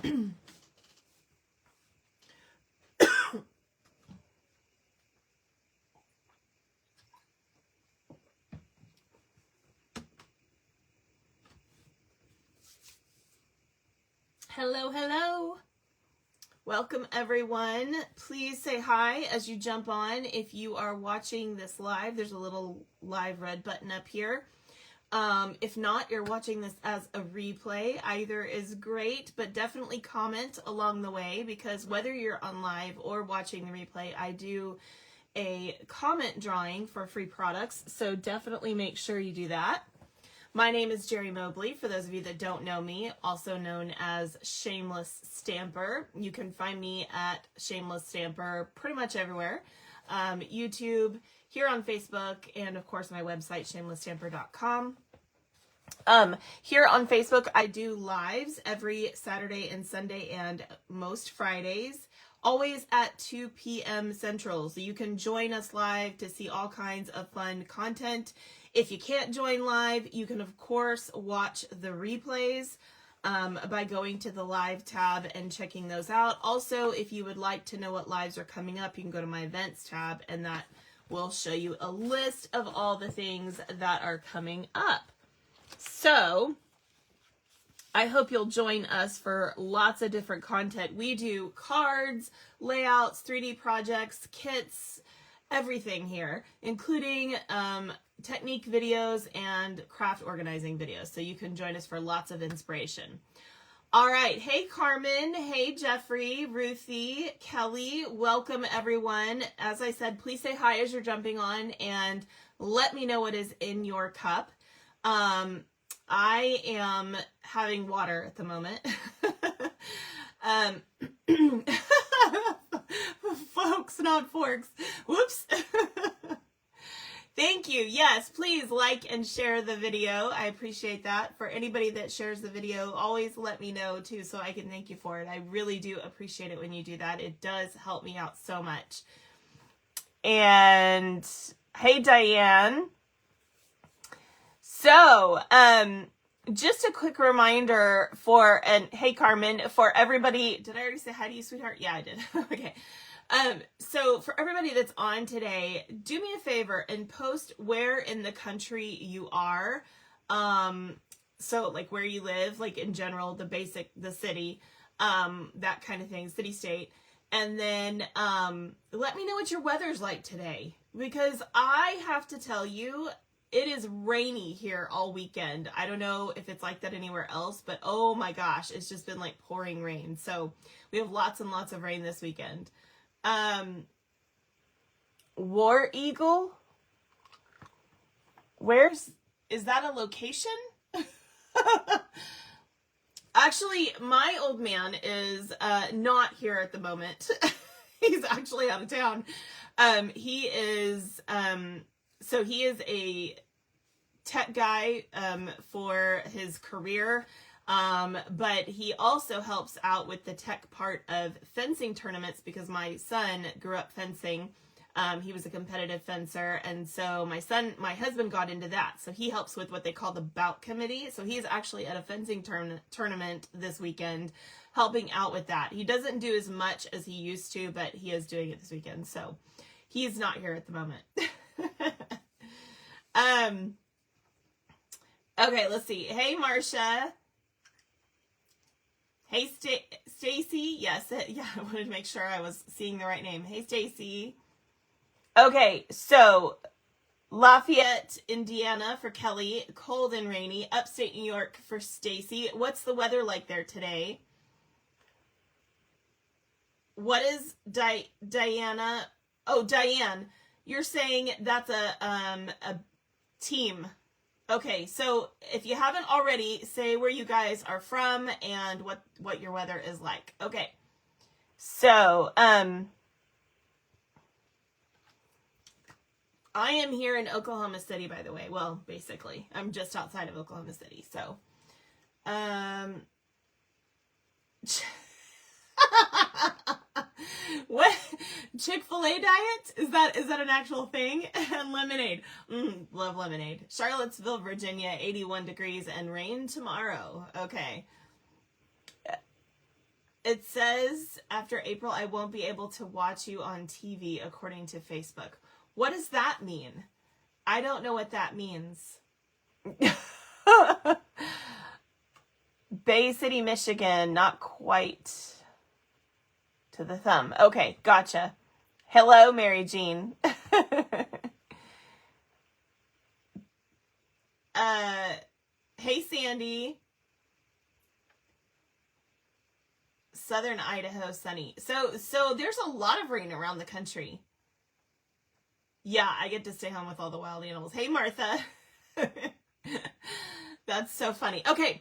Hello, hello. Welcome, everyone. Please say hi as you jump on. If you are watching this live, there's a little live red button up here. If not, you're watching this as a replay. Either is great, but definitely comment along the way, because whether you're on live or watching the replay, I do a comment drawing for free products, so definitely make sure you do that. My name is Jeri Mobley, for those of you that don't know me, also known as Shameless Stamper. You can find me at Shameless Stamper pretty much everywhere. YouTube, here on Facebook, and of course my website, shamelessstamper.com. Here on Facebook, I do lives every Saturday and Sunday and most Fridays, always at 2 p.m. Central. So you can join us live to see all kinds of fun content. If you can't join live, you can, of course, watch the replays by going to the live tab and checking those out. Also, if you would like to know what lives are coming up, you can go to my events tab, and that will show you a list of all the things that are coming up. So, I hope you'll join us for lots of different content. We do cards, layouts, 3D projects, kits, everything here, including technique videos and craft organizing videos. So you can join us for lots of inspiration. All right. Hey, Carmen. Hey, Jeffrey, Ruthie, Kelly. Welcome, everyone. As I said, please say hi as you're jumping on and let me know what is in your cup. I am having water at the moment. Folks, not forks. Whoops. Thank you. Yes, please like and share the video. I appreciate that. For anybody that shares the video, always let me know too so I can thank you for it. I really do appreciate it when you do that. It does help me out so much. And hey, Diane. So, just a quick reminder and hey, Carmen, for everybody, did I already say hi to you, sweetheart? Yeah, I did. Okay. So for everybody that's on today, do me a favor and post where in the country you are. So like where you live, like in general, the city, that kind of thing, city, state. And then, let me know what your weather's like today, because I have to tell you, it is rainy here all weekend. I don't know if it's like that anywhere else, but oh my gosh, it's just been like pouring rain. So we have lots and lots of rain this weekend. War Eagle? Is that a location? Actually, my old man is not here at the moment. He's actually out of town. He is a tech guy for his career. But he also helps out with the tech part of fencing tournaments, because my son grew up fencing. He was a competitive fencer, and so my husband got into that. So he helps with what they call the bout committee. So he's actually at a fencing tournament this weekend, helping out with that. He doesn't do as much as he used to, but he is doing it this weekend. So he's not here at the moment. Okay, let's see. Hey, Marcia. Hey, Stacy. Yes, yeah, I wanted to make sure I was seeing the right name. Hey, Stacy. Okay, so Lafayette, Indiana for Kelly. Cold and rainy. Upstate New York for Stacy. What's the weather like there today? What is Diana? Oh, Diane. You're saying that's a team. Okay, so if you haven't already, say where you guys are from and what your weather is like. Okay, so I am here in Oklahoma City, by the way. Well, basically, I'm just outside of Oklahoma City. So, what? Chick-fil-A diet? Is that an actual thing? And lemonade. Love lemonade. Charlottesville, Virginia, 81 degrees and rain tomorrow. Okay. It says, after April, I won't be able to watch you on TV, according to Facebook. What does that mean? I don't know what that means. Bay City, Michigan, not quite to the thumb. Okay, gotcha. Hello, Mary Jean. Hey, Sandy. Southern Idaho, sunny. So there's a lot of rain around the country. Yeah, I get to stay home with all the wild animals. Hey, Martha. That's so funny. Okay,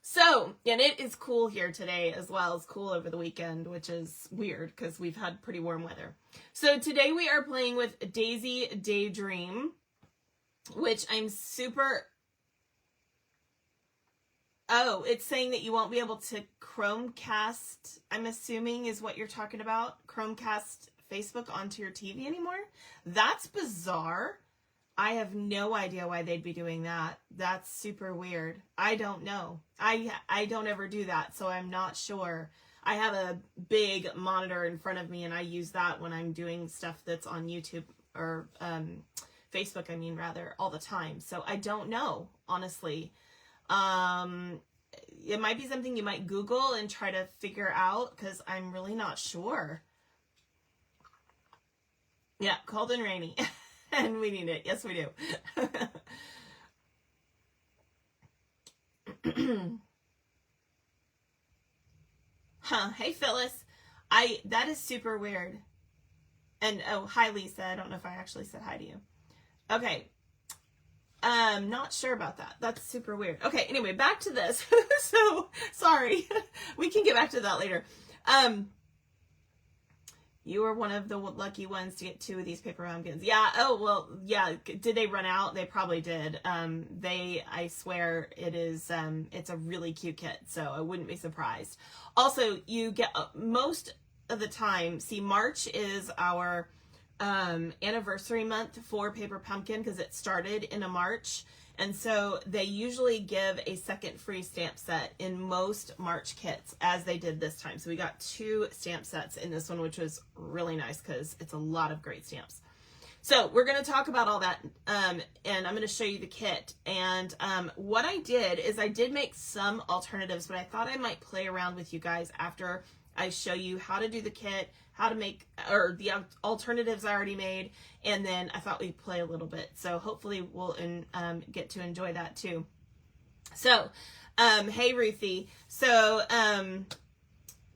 so, and it is cool here today as well as cool over the weekend, which is weird because we've had pretty warm weather. So today we are playing with Daisy Daydream, which I'm super... Oh, it's saying that you won't be able to Chromecast, I'm assuming is what you're talking about, Chromecast Facebook onto your TV anymore? That's bizarre. I have no idea why they'd be doing that. That's super weird. I don't know. I don't ever do that, so I'm not sure. I have a big monitor in front of me, and I use that when I'm doing stuff that's on YouTube or Facebook, I mean, rather, all the time. So I don't know, honestly. It might be something you might Google and try to figure out, because I'm really not sure. Yeah, cold and rainy. And we need it. Yes, we do. Huh. Hey, Phyllis. That is super weird. And, oh, hi, Lisa. I don't know if I actually said hi to you. Okay. Not sure about that. That's super weird. Okay, anyway, back to this. So, sorry. We can get back to that later. You were one of the lucky ones to get 2 of these paper pumpkins. Yeah, oh, well, yeah. Did they run out? They probably did. I swear it is, it's a really cute kit, so I wouldn't be surprised. Also, you get, most of the time, see, March is our anniversary month for Paper Pumpkin because it started in a March, and so they usually give a second free stamp set in most March kits, as they did this time. So we got 2 stamp sets in this one, which was really nice because it's a lot of great stamps. So we're going to talk about all that, and I'm going to show you the kit. And what I did is I did make some alternatives, but I thought I might play around with you guys after I show you how to do the kit, how to make, or the alternatives I already made, and then I thought we'd play a little bit. So hopefully we'll get to enjoy that too. So, hey Ruthie. So,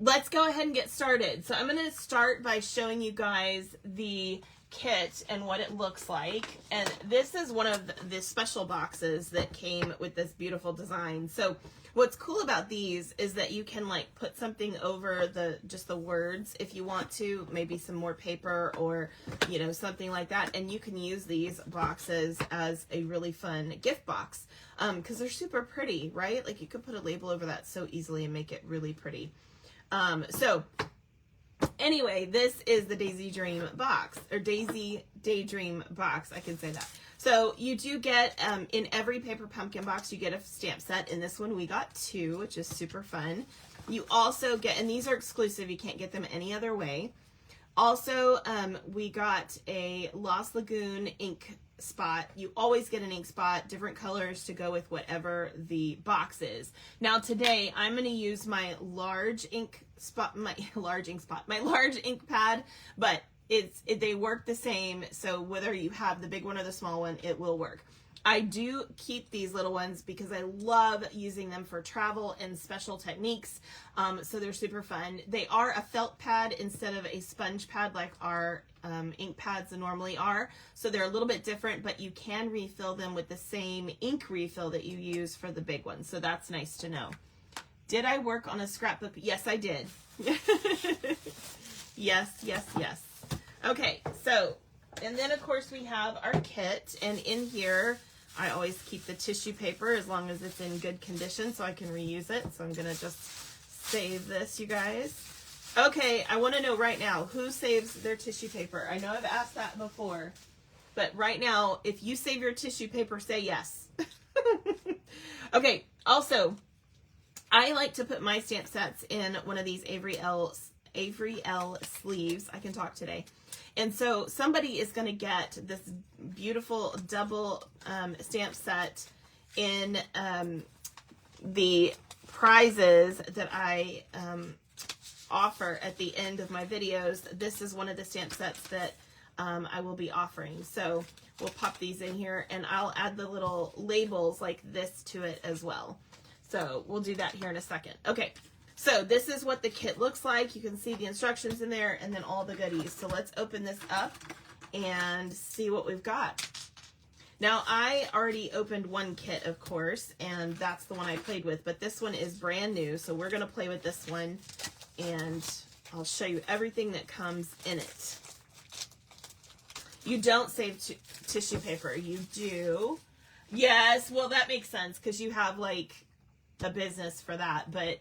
let's go ahead and get started. So I'm going to start by showing you guys the kit and what it looks like. And this is one of the special boxes that came with this beautiful design. So what's cool about these is that you can like put something over just the words if you want to, maybe some more paper or, you know, something like that. And you can use these boxes as a really fun gift box because they're super pretty, right? Like you could put a label over that so easily and make it really pretty. So anyway, this is the Daisy Dream box, or Daisy Daydream box. I can say that. So you do get, in every Paper Pumpkin box, you get a stamp set. In this one, we got 2, which is super fun. You also get, and these are exclusive. You can't get them any other way. Also, we got a Lost Lagoon ink spot. You always get an ink spot, different colors to go with whatever the box is. Now today, I'm going to use my large ink pad, but they work the same, so whether you have the big one or the small one, it will work. I do keep these little ones because I love using them for travel and special techniques, so they're super fun. They are a felt pad instead of a sponge pad like our ink pads normally are, so they're a little bit different, but you can refill them with the same ink refill that you use for the big ones, so that's nice to know. Did I work on a scrapbook? Yes, I did. Yes, yes, yes. Okay, so, and then of course we have our kit, and in here, I always keep the tissue paper as long as it's in good condition so I can reuse it. So I'm going to just save this, you guys. Okay, I want to know right now, who saves their tissue paper? I know I've asked that before, but right now, if you save your tissue paper, say yes. Okay, also, I like to put my stamp sets in one of these Avery L sleeves. I can talk today. And so somebody is going to get this beautiful double stamp set in the prizes that I offer at the end of my videos. This is one of the stamp sets that I will be offering. So we'll pop these in here, and I'll add the little labels like this to it as well. So we'll do that here in a second. Okay, so this is what the kit looks like. You can see the instructions in there and then all the goodies. So let's open this up and see what we've got. Now, I already opened one kit, of course, and that's the one I played with, but this one is brand new, so we're going to play with this one, and I'll show you everything that comes in it. You don't save tissue paper. You do. Yes, well, that makes sense, because you have, like, a business for that, but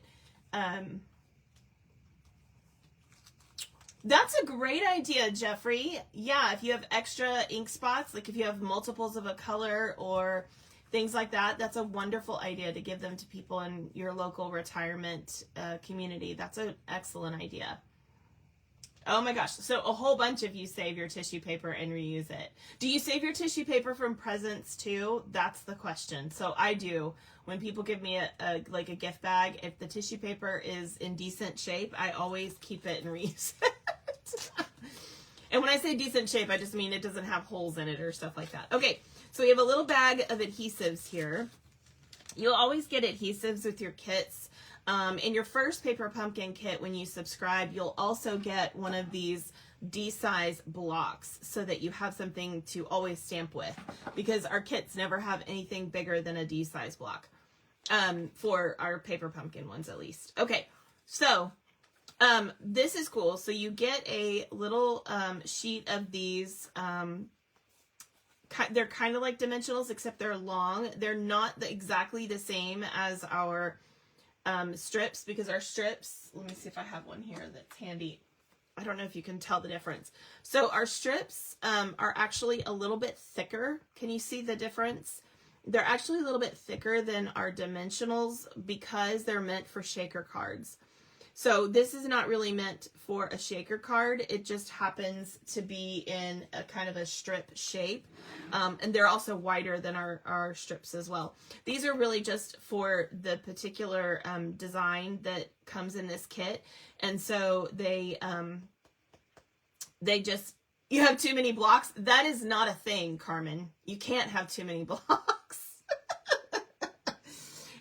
that's a great idea, Jeffrey. Yeah, if you have extra ink spots, like if you have multiples of a color or things like that, that's a wonderful idea to give them to people in your local retirement community. That's an excellent idea. Oh my gosh. So a whole bunch of you save your tissue paper and reuse it. Do you save your tissue paper from presents too? That's the question. So I do. When people give me a gift bag, if the tissue paper is in decent shape, I always keep it and reuse it. And when I say decent shape, I just mean it doesn't have holes in it or stuff like that. Okay, so we have a little bag of adhesives here. You'll always get adhesives with your kits. In your first Paper Pumpkin kit, when you subscribe, you'll also get one of these D-size blocks so that you have something to always stamp with, because our kits never have anything bigger than a D-size block, for our Paper Pumpkin ones at least. Okay, so this is cool. So you get a little sheet of these. They're kind of like dimensionals, except they're long. They're not exactly the same as our strips, because our strips, let me see if I have one here that's handy. I don't know if you can tell the difference. So our strips are actually a little bit thicker. Can you see the difference? They're actually a little bit thicker than our dimensionals because they're meant for shaker cards. So this is not really meant for a shaker card. It just happens to be in a kind of a strip shape. And they're also wider than our strips as well. These are really just for the particular design that comes in this kit. And so they just, you have too many blocks. That is not a thing, Carmen. You can't have too many blocks.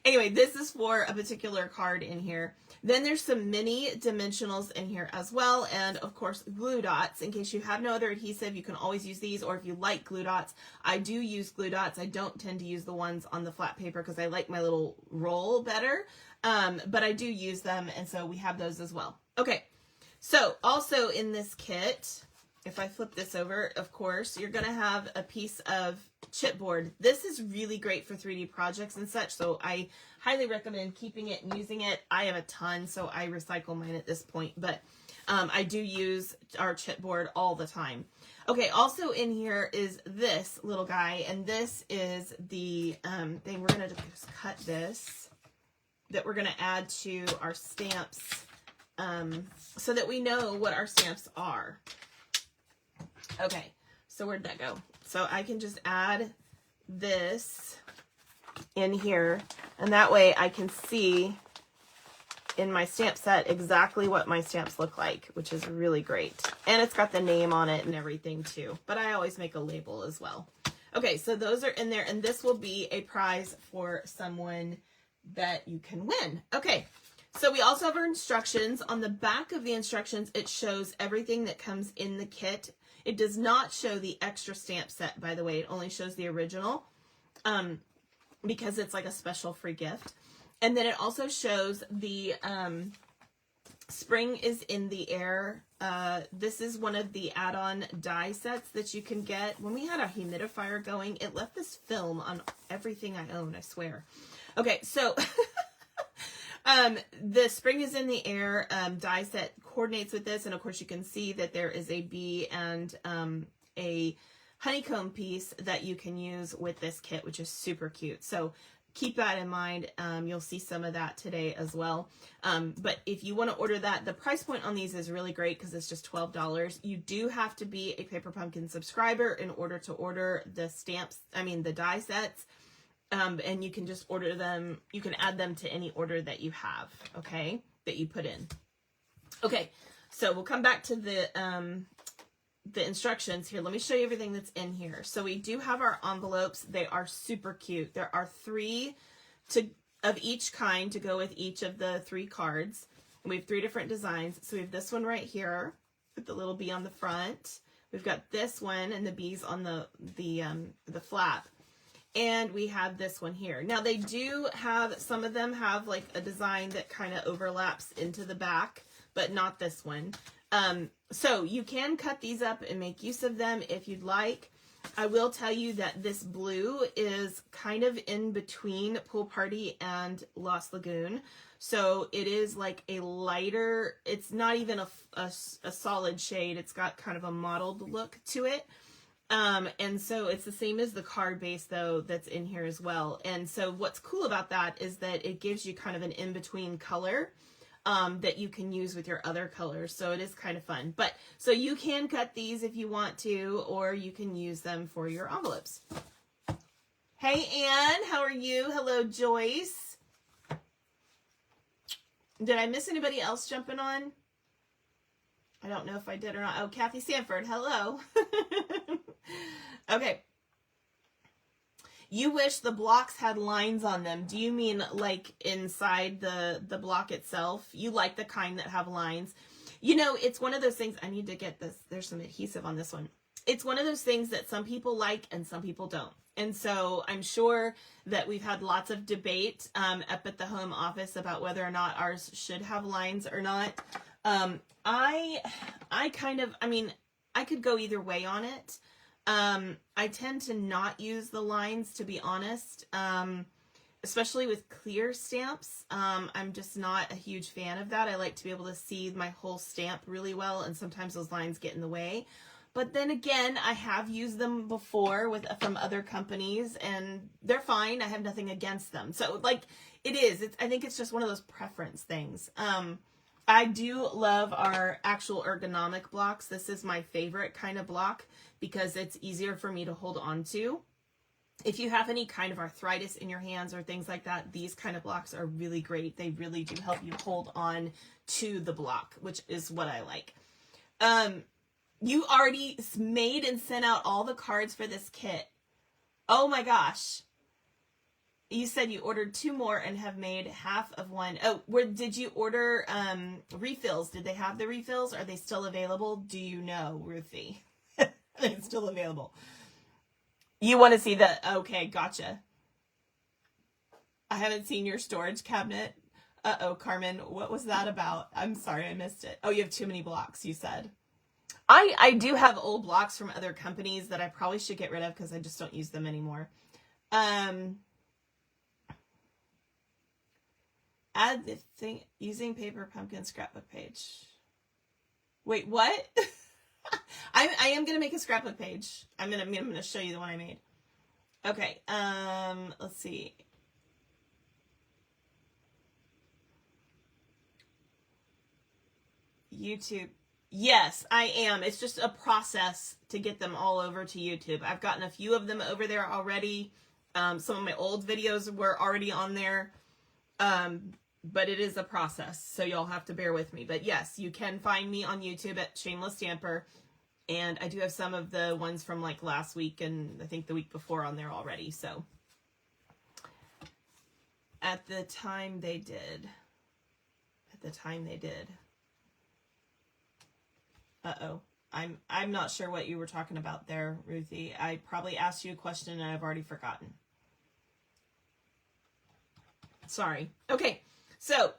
Anyway, this is for a particular card in here. Then there's some mini dimensionals in here as well, and of course glue dots. In case you have no other adhesive, you can always use these, or if you like glue dots, I do use glue dots. I don't tend to use the ones on the flat paper because I like my little roll better, but I do use them, and so we have those as well. Okay, so also in this kit, if I flip this over, of course, you're going to have a piece of chipboard. This is really great for 3D projects and such, so I highly recommend keeping it and using it. I have a ton, so I recycle mine at this point, but I do use our chipboard all the time. Okay, also in here is this little guy, and this is the thing. We're going to just cut this, that we're going to add to our stamps so that we know what our stamps are. Okay, so where'd that go? So I can just add this in here, and that way I can see in my stamp set exactly what my stamps look like, which is really great. And it's got the name on it and everything too, but I always make a label as well. Okay, so those are in there, and this will be a prize for someone that you can win. Okay, so we also have our instructions. On the back of the instructions, it shows everything that comes in the kit. It does not show the extra stamp set, by the way. It only shows the original because it's like a special free gift. And then it also shows the Spring is in the Air. This is one of the add-on die sets that you can get. When we had a humidifier going, it left this film on everything I own, I swear. Okay, so the Spring is in the Air die set coordinates with this, and of course you can see that there is a bee and a honeycomb piece that you can use with this kit, which is super cute. So keep that in mind. You'll see some of that today as well. But if you want to order that, the price point on these is really great because it's just $12. You do have to be a Paper Pumpkin subscriber in order to order the stamps, the die sets. And you can just order them. You can add them to any order that you have, okay, that you put in. Okay, so we'll come back to the instructions here. Let me show you everything that's in here. So we do have our envelopes. They are super cute. There are 3 of each kind to go with each of the 3 cards. And we have 3 different designs. So we have this one right here with the little bee on the front. We've got this one and the bees on the flap. And we have this one here. Now they do have, some of them have like a design that kind of overlaps into the back, but not this one. So you can cut these up and make use of them if you'd like. I will tell you that this blue is kind of in between Pool Party and Lost Lagoon. So it is like a lighter, it's not even a solid shade. It's got kind of a mottled look to it. And so it's the same as the card base though that's in here as well. And so what's cool about that is that it gives you kind of an in-between color that you can use with your other colors. So it is kind of fun. But so you can cut these if you want to, or you can use them for your envelopes. Hey Anne, how are you? Hello Joyce. Did I miss anybody else jumping on? I don't know if I did or not. Oh, Kathy Sanford, hello. Okay. You wish the blocks had lines on them. Do you mean like inside the block itself? You like the kind that have lines? You know, it's one of those things. I need to get this. There's some adhesive on this one. It's one of those things that some people like and some people don't. And so I'm sure that we've had lots of debate up at the home office about whether or not ours should have lines or not. I could go either way on it. I tend to not use the lines, to be honest, especially with clear stamps. I'm just not a huge fan of that. I like to be able to see my whole stamp really well, and sometimes those lines get in the way. But then again, I have used them before from other companies, and they're fine. I have nothing against them. So, like, I think it's just one of those preference things. I do love our actual ergonomic blocks. This is my favorite kind of block because it's easier for me to hold on to. If you have any kind of arthritis in your hands or things like that, these kind of blocks are really great. They really do help you hold on to the block, which is what I like. You already made and sent out all the cards for this kit. Oh my gosh. You said you ordered 2 more and have made half of one. Oh, did you order refills? Did they have the refills? Are they still available? Do you know, Ruthie? It's still available. You want to see the... Okay, gotcha. I haven't seen your storage cabinet. Uh-oh, Carmen, what was that about? I'm sorry, I missed it. Oh, you have too many blocks, you said. I do have old blocks from other companies that I probably should get rid of because I just don't use them anymore. Add the thing using Paper Pumpkin scrapbook page. Wait, what? I am gonna make a scrapbook page. I'm gonna show you the one I made. Okay. Let's see. YouTube. Yes, I am. It's just a process to get them all over to YouTube. I've gotten a few of them over there already. Some of my old videos were already on there. But it is a process, so y'all have to bear with me. But yes, you can find me on YouTube at Shameless Stamper, and I do have some of the ones from like last week and I think the week before on there already. So at the time they did. Uh-oh. I'm not sure what you were talking about there, Ruthie. I probably asked you a question and I've already forgotten. Sorry. Okay. So,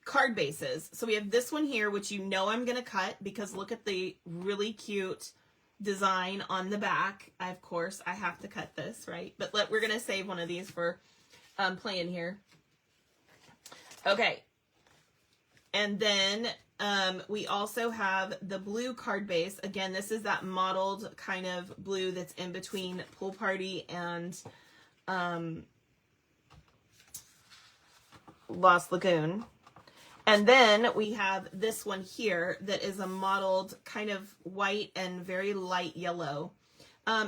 card bases. So we have this one here, which you know I'm going to cut because look at the really cute design on the back. Of course, I have to cut this, right? But we're going to save one of these for playing here. Okay. And then we also have the blue card base. Again, this is that mottled kind of blue that's in between Pool Party and Lost Lagoon. And then we have this one here that is a mottled kind of white and very light yellow.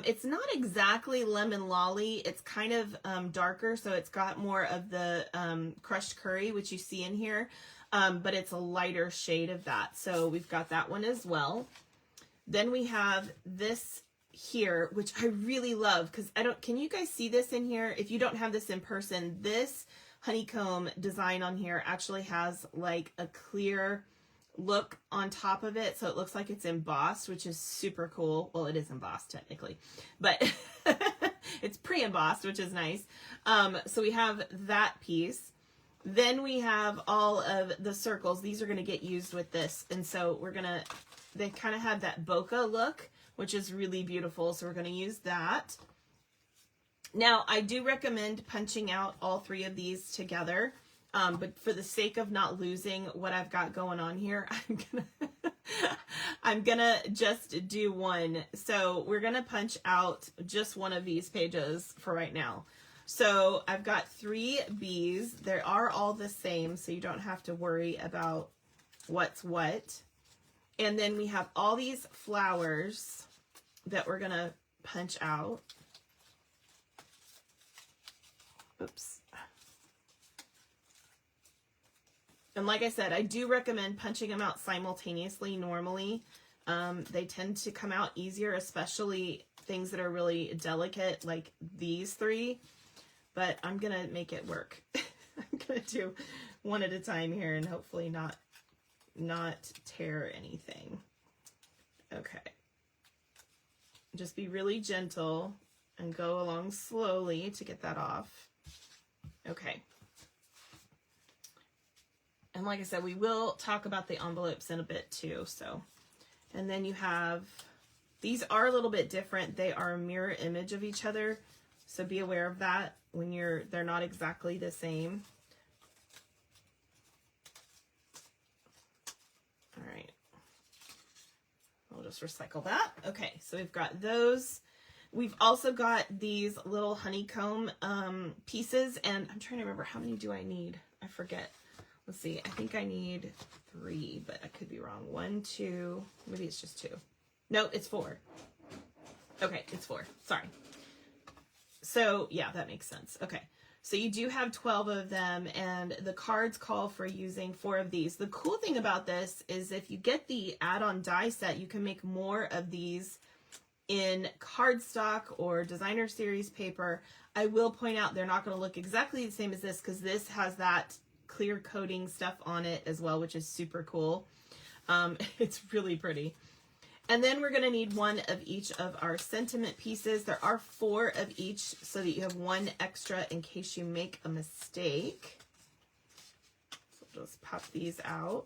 It's not exactly lemon lolly. It's kind of darker, so it's got more of the crushed curry, which you see in here, but it's a lighter shade of that. So we've got that one as well. Then we have this here, which I really love because can you guys see this in here? If you don't have this in person, this honeycomb design on here actually has like a clear look on top of it, so it looks like it's embossed, which is super cool. Well, it is embossed technically, but it's pre-embossed, which is nice. So we have that piece. Then we have all of the circles. These are going to get used with this, and so they kind of have that bokeh look, which is really beautiful, so we're going to use that. Now, I do recommend punching out all three of these together, but for the sake of not losing what I've got going on here, I'm gonna just do one. So we're gonna punch out just one of these pages for right now. So I've got 3 B's. They are all the same, so you don't have to worry about what's what. And then we have all these flowers that we're gonna punch out. Oops. And like I said, I do recommend punching them out simultaneously normally. They tend to come out easier, especially things that are really delicate like these 3. But I'm going to make it work. I'm going to do one at a time here and hopefully not tear anything. Okay. Just be really gentle and go along slowly to get that off. Okay. And like I said, we will talk about the envelopes in a bit too. So, and then you have, these are a little bit different. They are a mirror image of each other. So be aware of that when they're not exactly the same. All right. I'll just recycle that. Okay. So we've got those. We've also got these little honeycomb pieces, and I'm trying to remember how many do I need. I forget. Let's see. I think I need 3, but I could be wrong. 1, 2, maybe it's just 2. No, it's 4. Okay, it's 4. Sorry. So yeah, that makes sense. Okay. So you do have 12 of them, and the cards call for using 4 of these. The cool thing about this is if you get the add-on die set, you can make more of these in cardstock or designer series paper. I will point out they're not going to look exactly the same as this because this has that clear coating stuff on it as well, which is super cool. It's really pretty. And then we're going to need 1 of each of our sentiment pieces. There are 4 of each so that you have 1 extra in case you make a mistake. So just pop these out.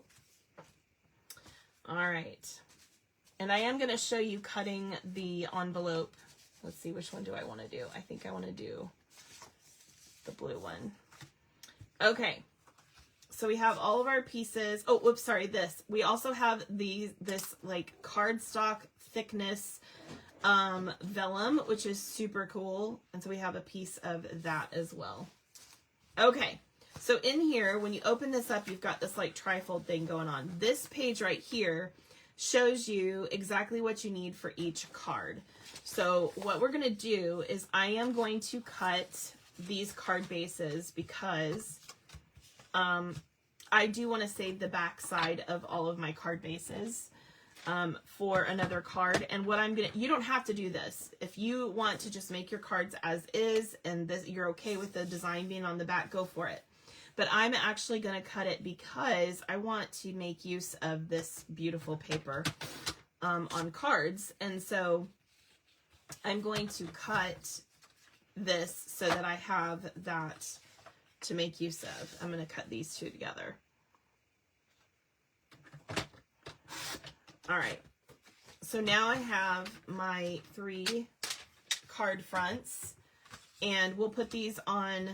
All right. And I am going to show you cutting the envelope. Let's see, which one do I want to do? I think I want to do the blue one. Okay. So we have all of our pieces. Oh, whoops, sorry, this. We also have this like cardstock thickness vellum, which is super cool. And so we have a piece of that as well. Okay. So in here, when you open this up, you've got this like trifold thing going on. This page right here shows you exactly what you need for each card. So what we're going to do is I am going to cut these card bases because I do want to save the back side of all of my card bases for another card. And what I'm going to, you don't have to do this. If you want to just make your cards as is and this, you're okay with the design being on the back, go for it. But I'm actually going to cut it because I want to make use of this beautiful paper on cards. And so I'm going to cut this so that I have that to make use of. I'm going to cut these 2 together. All right. So now I have my 3 card fronts. And we'll put these on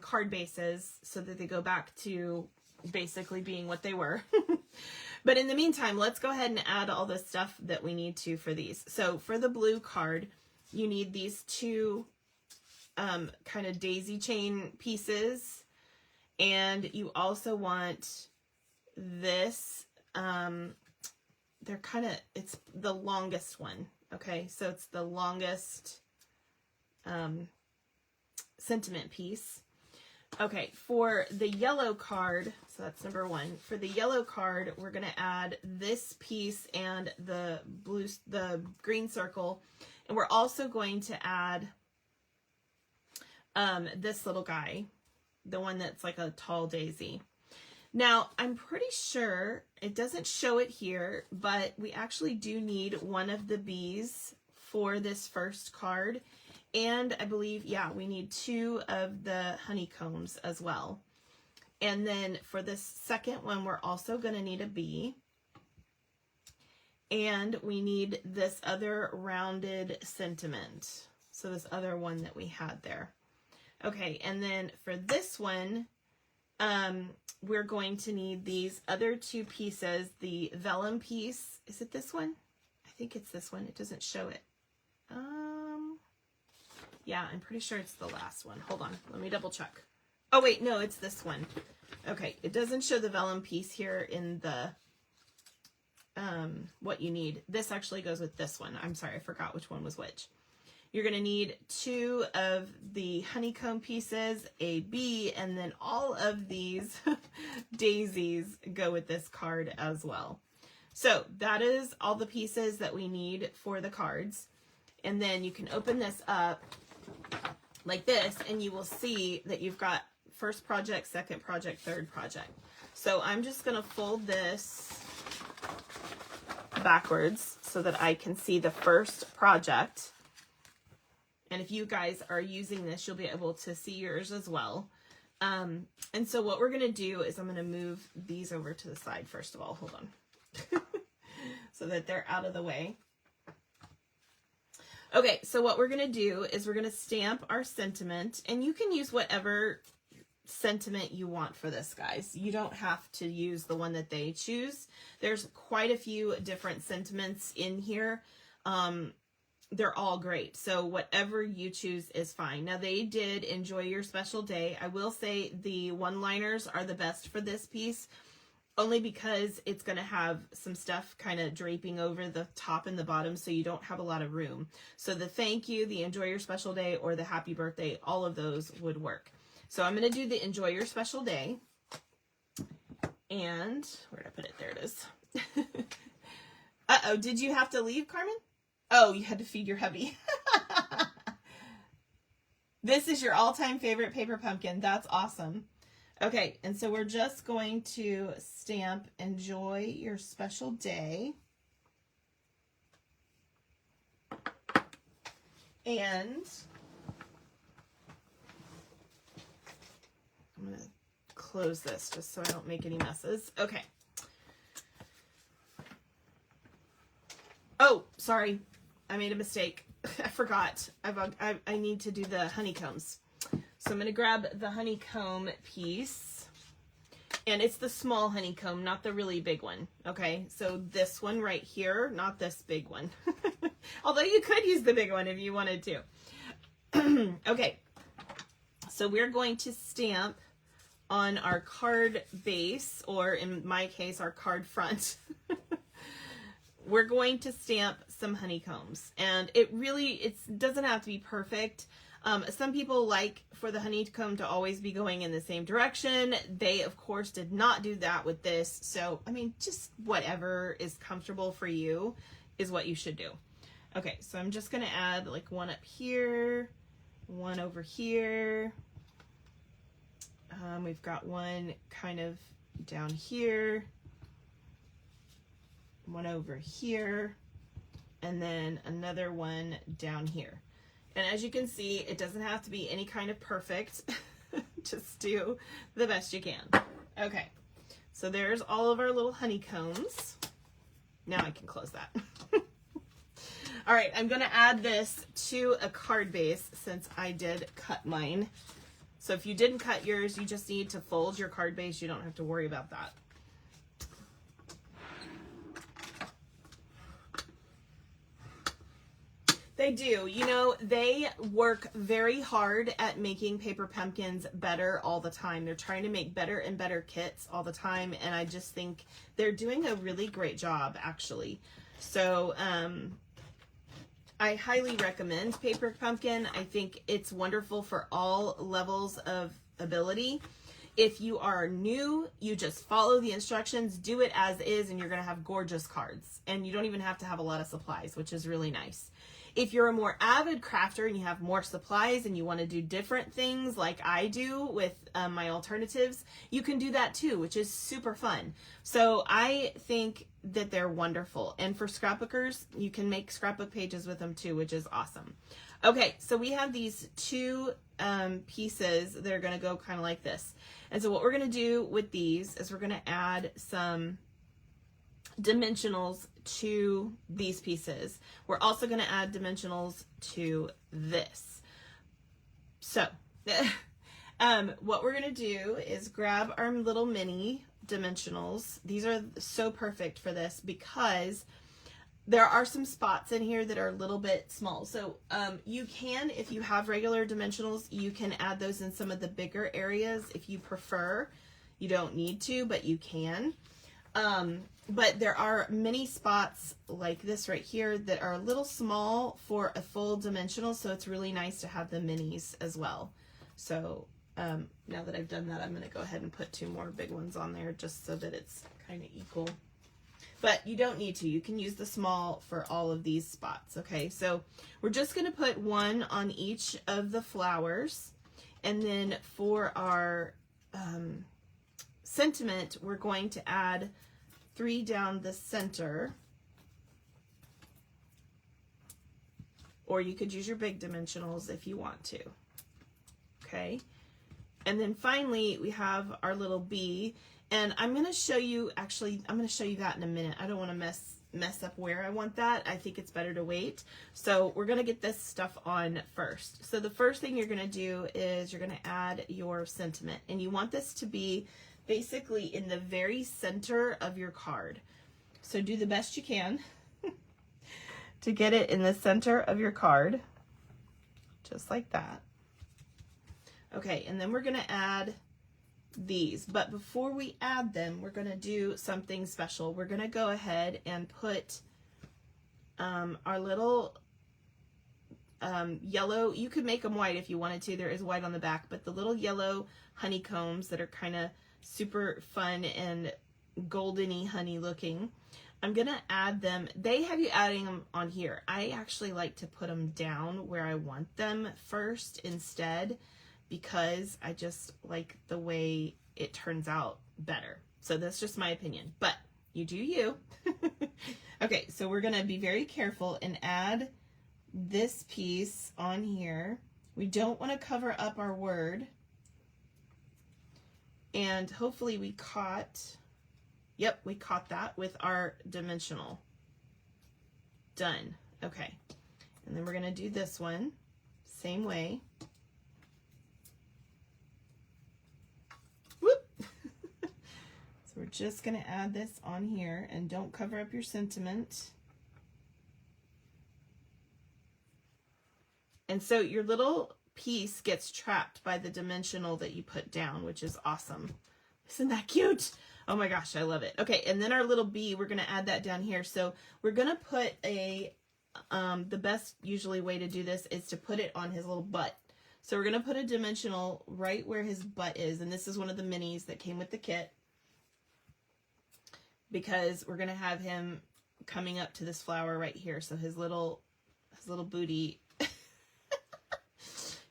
card bases so that they go back to basically being what they were. But in the meantime, let's go ahead and add all the stuff that we need to for these. So for the blue card, you need these 2 kind of daisy chain pieces. And you also want this, they're kind of, it's the longest one, okay? So it's the longest sentiment piece. Okay, for the yellow card, so that's number 1. For the yellow card, we're going to add this piece and the green circle. And we're also going to add this little guy, the one that's like a tall daisy. Now, I'm pretty sure it doesn't show it here, but we actually do need one of the bees for this first card. And I believe, yeah, we need 2 of the honeycombs as well. And then for this second one, we're also going to need a bee. And we need this other rounded sentiment. So this other one that we had there. Okay, and then for this one, we're going to need these other 2 pieces. The vellum piece, is it this one? I think it's this one. It doesn't show it. Yeah, I'm pretty sure it's the last one. Hold on, let me double check. Oh wait, no, it's this one. Okay, it doesn't show the vellum piece here in the, what you need. This actually goes with this one. I'm sorry, I forgot which one was which. You're gonna need 2 of the honeycomb pieces, a bee, and then all of these daisies go with this card as well. So that is all the pieces that we need for the cards. And then you can open this up like this, and you will see that you've got first project, second project, third project. So I'm just going to fold this backwards so that I can see the first project. And if you guys are using this, you'll be able to see yours as well. And so what we're going to do is I'm going to move these over to the side first of all. Hold on. So that they're out of the way. Okay, so what we're going to do is we're going to stamp our sentiment, and you can use whatever sentiment you want for this, guys. You don't have to use the one that they choose. There's quite a few different sentiments in here. They're all great. So whatever you choose is fine. Now they did enjoy your special day. I will say the one-liners are the best for this piece, only because it's going to have some stuff kind of draping over the top and the bottom, so you don't have a lot of room. So the thank you, the enjoy your special day, or the happy birthday, all of those would work. So I'm going to do the enjoy your special day. And where did I put it? There it is. Uh-oh, did you have to leave, Carmen? Oh, you had to feed your hubby. This is your all-time favorite paper pumpkin. That's awesome. Okay, and so we're just going to stamp enjoy your special day. And I'm going to close this just so I don't make any messes. Okay. Oh, sorry. I made a mistake. I forgot. I need to do the honeycombs. So I'm going to grab the honeycomb piece, and it's the small honeycomb, not the really big one. Okay, so this one right here, not this big one. Although you could use the big one if you wanted to. Okay, so we're going to stamp on our card base, or in my case, our card front. We're going to stamp some honeycombs, and it doesn't have to be perfect. Some people like for the honeycomb to always be going in the same direction. They, of course, did not do that with this. So, I mean, just whatever is comfortable for you is what you should do. Okay, so I'm just going to add like one up here, one over here. We've got one kind of down here, one over here, and then another one down here. And as you can see, it doesn't have to be any kind of perfect. Just do the best you can. Okay, so there's all of our little honeycombs. Now I can close that. All right, I'm gonna add this to a card base since I did cut mine. So if you didn't cut yours, you just need to fold your card base. You don't have to worry about that. They do. You know, they work very hard at making paper pumpkins better all the time. They're trying to make better and better kits all the time, and I just think they're doing a really great job, actually. So, I highly recommend Paper Pumpkin. I think it's wonderful for all levels of ability. If you are new, you just follow the instructions, do it as is, and you're going to have gorgeous cards. And you don't even have to have a lot of supplies, which is really nice. If you're a more avid crafter and you have more supplies and you want to do different things like I do with my alternatives, you can do that too, which is super fun. So I think that they're wonderful. And for scrapbookers, you can make scrapbook pages with them too, which is awesome. Okay, so we have these two pieces that are going to go kind of like this. And so what we're going to do with these is we're going to add some dimensionals to these pieces. We're also going to add dimensionals to this. So what we're going to do is grab our little mini dimensionals. These are so perfect for this because there are some spots in here that are a little bit small. So you can, if you have regular dimensionals, you can add those in some of the bigger areas if you prefer. You don't need to, but you can. But there are many spots like this right here that are a little small for a full dimensional, so it's really nice to have the minis as well. So now that I've done that, I'm going to go ahead and put two more big ones on there just so that it's kind of equal. But you don't need to. You can use the small for all of these spots. Okay, so we're just going to put one on each of the flowers. And then for our sentiment, we're going to add 3 down the center. Or you could use your big dimensionals if you want to. Okay. And then finally, we have our little bee. And I'm going to show you, actually, I'm going to show you that in a minute. I don't want to mess up where I want that. I think it's better to wait. So we're going to get this stuff on first. So the first thing you're going to do is you're going to add your sentiment. And you want this to be basically in the very center of your card. So do the best you can to get it in the center of your card, just like that. Okay, and then we're going to add these, but before we add them, we're going to do something special. We're going to go ahead and put our little yellow, you could make them white if you wanted to, there is white on the back, but the little yellow honeycombs that are kind of super fun and goldeny honey looking, I'm going to add them. They have you adding them on here. I actually like to put them down where I want them first instead, because I just like the way it turns out better. So that's just my opinion, but you do you. Okay, so we're going to be very careful and add this piece on here. We don't want to cover up our word. And hopefully we caught, yep, we caught that with our dimensional. Done. Okay. And then we're going to do this one, same way. Whoop. So we're just going to add this on here, and don't cover up your sentiment. And so your little piece gets trapped by the dimensional that you put down, which is awesome. Isn't that cute? Oh my gosh, I love it. Okay, and then our little bee, we're going to add that down here. So we're going to put a, the best usually way to do this is to put it on his little butt. So we're going to put a dimensional right where his butt is. And this is one of the minis that came with the kit, because we're going to have him coming up to this flower right here. So his little booty,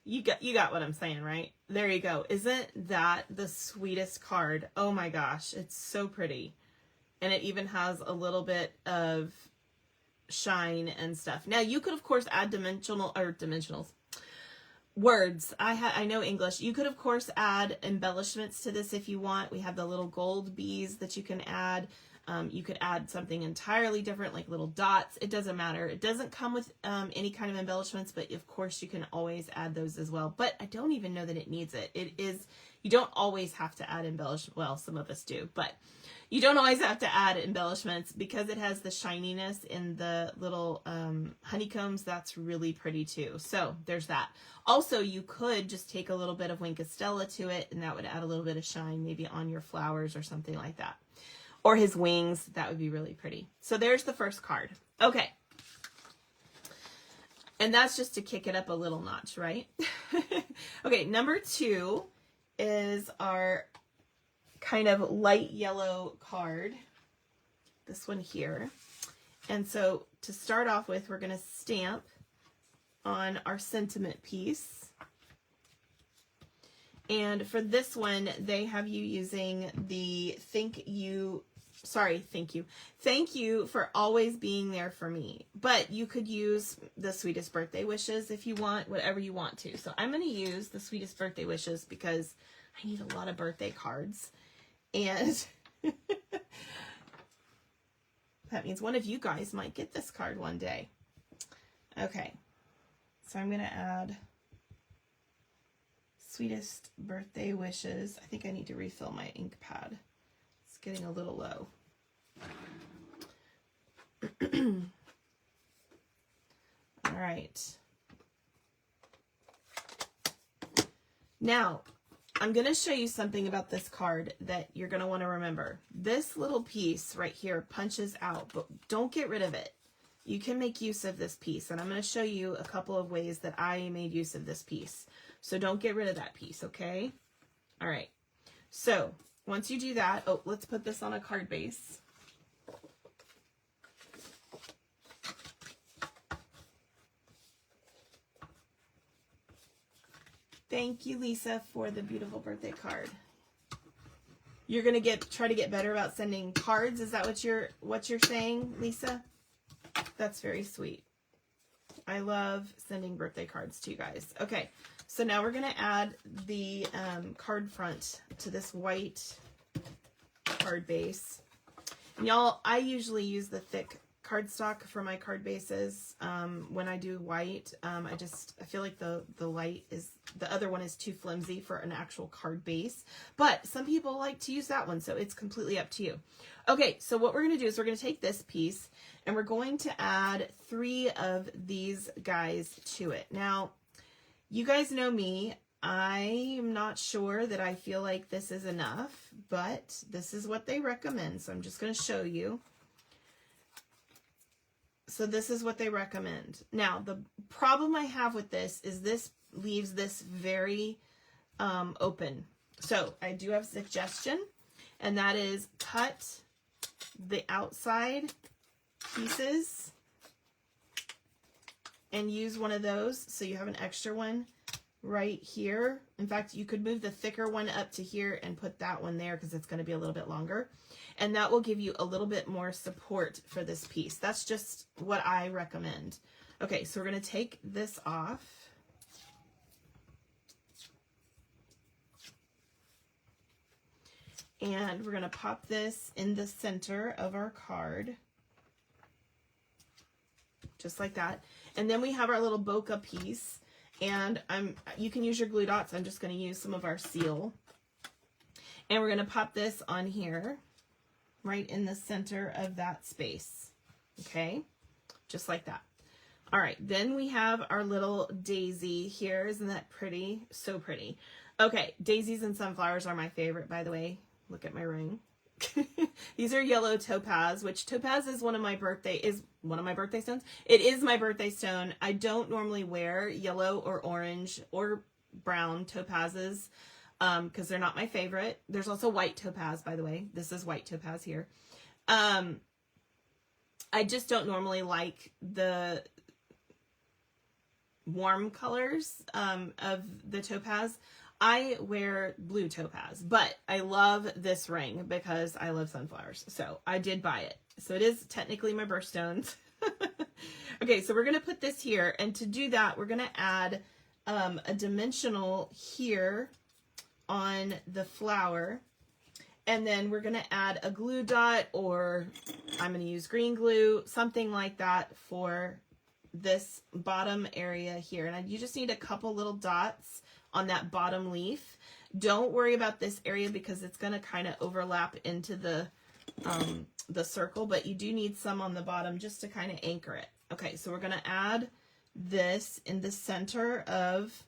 You got what I'm saying, right? There you go. Isn't that the sweetest card? Oh my gosh, it's so pretty. And it even has a little bit of shine and stuff. Now you could of course add dimensionals. Words. I know English. You could of course add embellishments to this if you want. We have the little gold bees that you can add. You could add something entirely different, like little dots. It doesn't matter. It doesn't come with any kind of embellishments, but of course you can always add those as well. But I don't even know that it needs it. It is You don't always have to add embellishment. Well, some of us do, but you don't always have to add embellishments because it has the shininess in the little honeycombs. That's really pretty too. So there's that. Also, you could just take a little bit of Wink of Stella to it, and that would add a little bit of shine, maybe on your flowers or something like that. Or his wings. That would be really pretty. So there's the first card. Okay. And that's just to kick it up a little notch, right? Okay, number 2 is our kind of light yellow card. This one here. And so to start off with, we're going to stamp on our sentiment piece. And for this one, they have you using the thank you for always being there for me. But you could use the sweetest birthday wishes if you want, whatever you want to. So I'm going to use the sweetest birthday wishes because I need a lot of birthday cards. And that means one of you guys might get this card one day. Okay. So I'm going to add sweetest birthday wishes. I think I need to refill my ink pad. It's getting a little low. All right. Now, I'm going to show you something about this card that you're going to want to remember. This little piece right here punches out, but don't get rid of it. You can make use of this piece, and I'm going to show you a couple of ways that I made use of this piece. So don't get rid of that piece, okay? All right. So once you do that, oh, let's put this on a card base. Thank you, Lisa, for the beautiful birthday card. You're gonna try to get better about sending cards. Is that what you're saying, Lisa? That's very sweet. I love sending birthday cards to you guys. Okay, so now we're gonna add the card front to this white card base. And y'all, I usually use the thick cardstock for my card bases. When I do white, I feel like the other one is too flimsy for an actual card base, but some people like to use that one, so it's completely up to you. Okay, so what we're going to do is we're going to take this piece and we're going to add 3 of these guys to it. Now, you guys know me. I am not sure that I feel like this is enough, but this is what they recommend, so I'm just going to show you. So this is what they recommend. Now, the problem I have with this is this leaves this very open. So I do have a suggestion, and that is cut the outside pieces and use one of those so you have an extra one right here. In fact, you could move the thicker one up to here and put that one there because it's going to be a little bit longer. And that will give you a little bit more support for this piece. That's just what I recommend. Okay, so we're going to take this off. And we're going to pop this in the center of our card. Just like that. And then we have our little bokeh piece. And you can use your glue dots. I'm just going to use some of our seal. And we're going to pop this on here, right in the center of that space. Okay, just like that. All right, then we have our little daisy here. Isn't that pretty? So pretty. Okay, daisies and sunflowers are my favorite, by the way. Look at my ring. These are yellow topaz, which topaz is one of my birthday stones. It is my birthday stone. I don't normally wear yellow or orange or brown topazes because they're not my favorite. There's also white topaz, by the way. This is white topaz here. I just don't normally like the warm colors of the topaz. I wear blue topaz, but I love this ring because I love sunflowers. So I did buy it. So it is technically my birthstones. Okay, so we're going to put this here. And to do that, we're going to add a dimensional here on the flower. And then we're going to add a glue dot, or I'm going to use green glue, something like that for this bottom area here. And you just need a couple little dots on that bottom leaf. Don't worry about this area because it's going to kind of overlap into the circle, but you do need some on the bottom just to kind of anchor it. Okay, so we're going to add this in the center of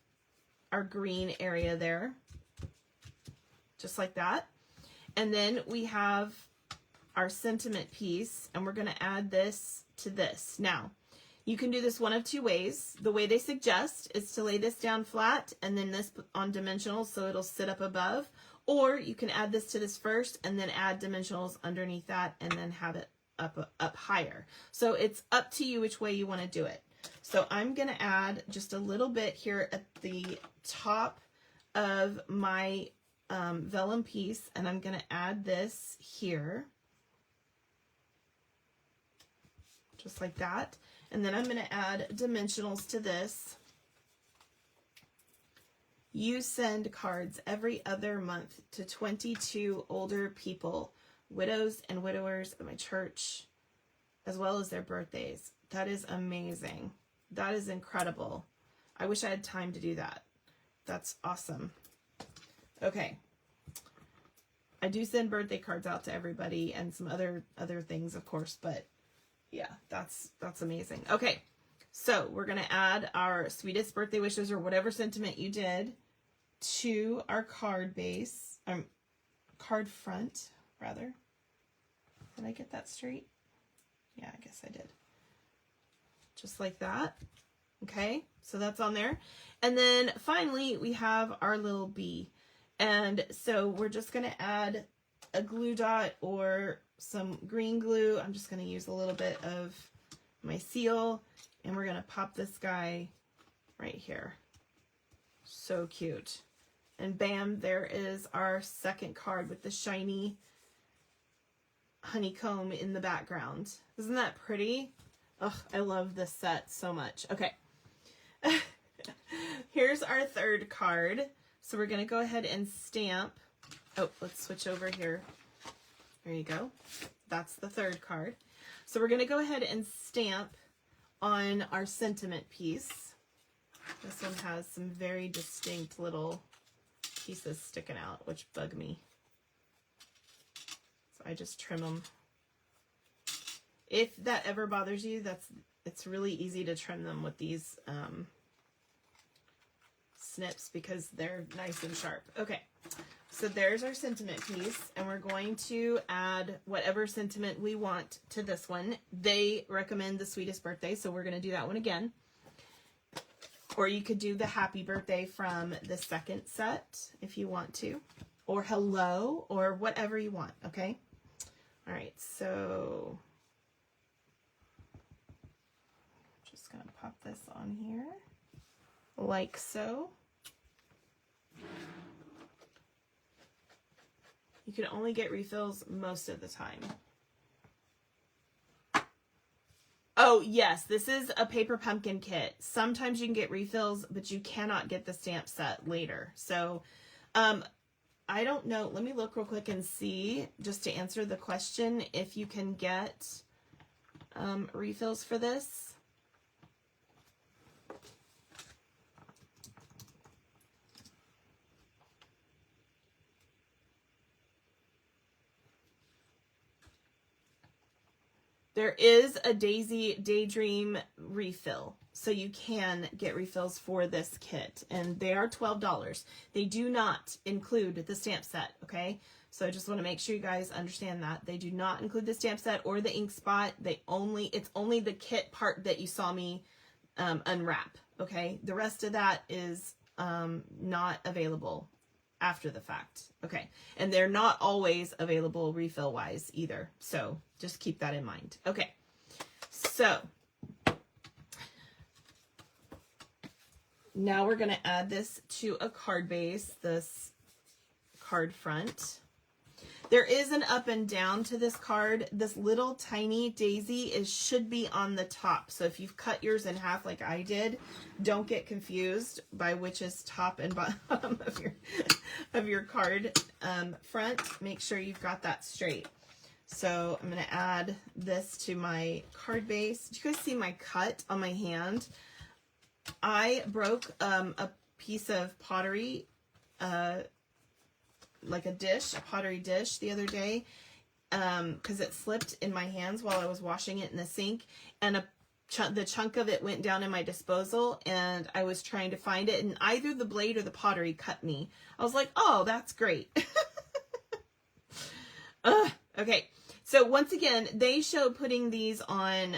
our green area there, just like that. And then we have our sentiment piece, and we're going to add this to this. Now, you can do this one of two ways. The way they suggest is to lay this down flat and then this on dimensionals so it'll sit up above. Or you can add this to this first and then add dimensionals underneath that and then have it up higher. So it's up to you which way you want to do it. So I'm going to add just a little bit here at the top of my vellum piece, and I'm going to add this here. Just like that. And then I'm going to add dimensionals to this. You send cards every other month to 22 older people, widows and widowers at my church, as well as their birthdays. That is amazing. That is incredible. I wish I had time to do that. That's awesome. Okay. I do send birthday cards out to everybody and some other things, of course, but yeah, that's amazing. Okay, so we're going to add our sweetest birthday wishes or whatever sentiment you did to our card base, card front, rather. Did I get that straight? Yeah, I guess I did. Just like that. Okay, so that's on there. And then finally, we have our little bee. And so we're just going to add a glue dot or some green glue. I'm just going to use a little bit of my seal, and we're going to pop this guy right here. So cute. And bam, there is our second card with the shiny honeycomb in the background. Isn't that pretty? Ugh, I love this set so much. Okay. Here's our third card. So we're going to go ahead and stamp. Oh, let's switch over here. There you go. That's the third card. So we're going to go ahead and stamp on our sentiment piece. This one has some very distinct little pieces sticking out, which bug me. So I just trim them. If that ever bothers you, it's really easy to trim them with these snips because they're nice and sharp. Okay. So there's our sentiment piece, and we're going to add whatever sentiment we want to this one. They recommend the sweetest birthday, so we're going to do that one again. Or you could do the happy birthday from the second set if you want to, or hello, or whatever you want, okay? All right, so just going to pop this on here like so. You can only get refills most of the time. Oh, yes, this is a paper pumpkin kit. Sometimes you can get refills, but you cannot get the stamp set later. So, I don't know. Let me look real quick and see, just to answer the question, if you can get refills for this. There is a Daydream refill, so you can get refills for this kit, and they are $12. They do not include the stamp set, okay? So I just want to make sure you guys understand that. They do not include the stamp set or the ink spot. It's only the kit part that you saw me unwrap, okay? The rest of that is not available after the fact, okay? And they're not always available refill-wise either, so just keep that in mind. Okay, so now we're going to add this to a card base, this card front. There is an up and down to this card. This little tiny daisy should be on the top. So if you've cut yours in half like I did, don't get confused by which is top and bottom of your card front. Make sure you've got that straight. So I'm going to add this to my card base. Do you guys see my cut on my hand? I broke a piece of pottery like a dish, a pottery dish the other day, because it slipped in my hands while I was washing it in the sink, and the chunk of it went down in my disposal, and I was trying to find it, and either the blade or the pottery cut me. I was like, oh, that's great. Okay, so once again, they show putting these on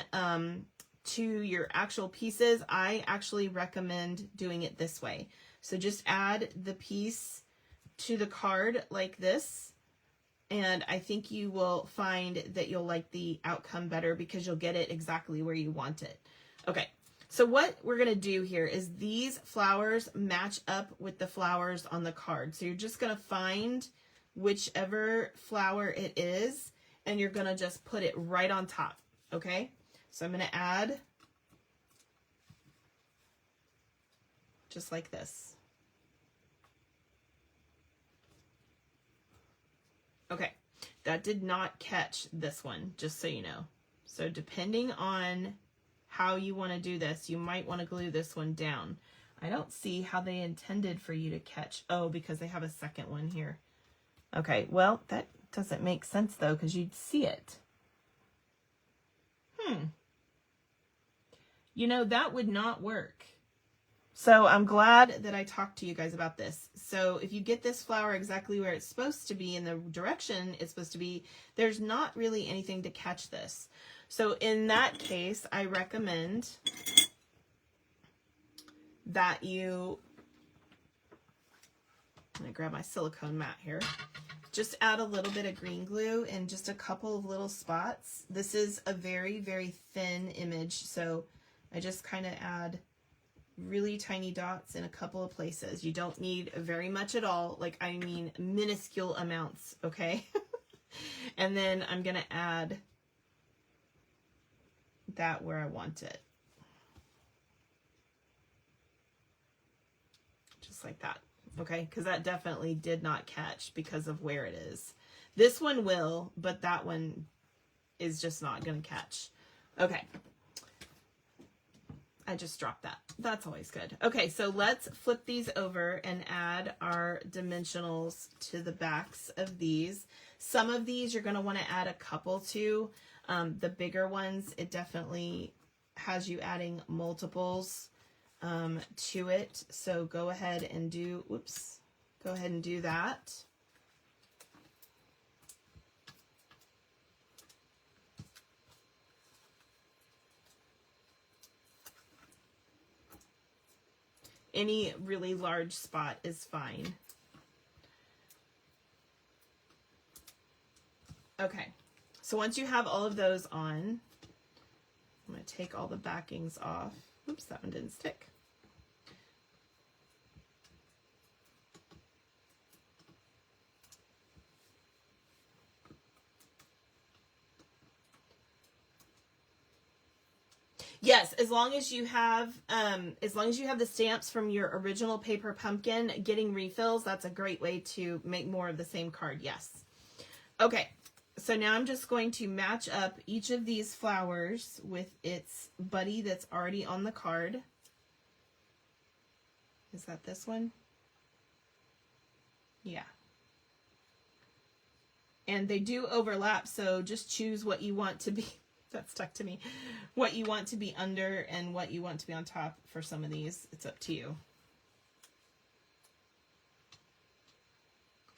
to your actual pieces. I actually recommend doing it this way. So just add the piece to the card like this, and I think you will find that you'll like the outcome better because you'll get it exactly where you want it. Okay, so what we're going to do here is these flowers match up with the flowers on the card. So you're just going to find whichever flower it is, and you're going to just put it right on top, okay? So I'm going to add just like this. Okay, that did not catch this one, just so you know. So depending on how you want to do this, you might want to glue this one down. I don't see how they intended for you to catch. Oh, because they have a second one here. Okay, well, that doesn't make sense though, because you'd see it. You know, that would not work. So I'm glad that I talked to you guys about this. So if you get this flower exactly where it's supposed to be, in the direction it's supposed to be, there's not really anything to catch this. So in that case, I recommend that you, I'm going to grab my silicone mat here. Just add a little bit of green glue in just a couple of little spots. This is a very, very thin image, so I just kind of add really tiny dots in a couple of places. You don't need very much at all, like I mean minuscule amounts, okay? And then I'm going to add that where I want it. Just like that. Okay, because that definitely did not catch because of where it is. This one will, but that one is just not going to catch. Okay. I just dropped that. That's always good. Okay, so let's flip these over and add our dimensionals to the backs of these. Some of these you're going to want to add a couple to. The bigger ones, it definitely has you adding multiples to it. So go ahead and do, whoops, go ahead and do that. Any really large spot is fine. Okay, so once you have all of those on, I'm going to take all the backings off. Oops, that one didn't stick. Yes, as long as you have the stamps from your original paper pumpkin, getting refills, that's a great way to make more of the same card. Yes. Okay, so now I'm just going to match up each of these flowers with its buddy that's already on the card. Is that this one? Yeah. And they do overlap, so just choose what you want to be. That stuck to me. What you want to be under and what you want to be on top for some of these. It's up to you.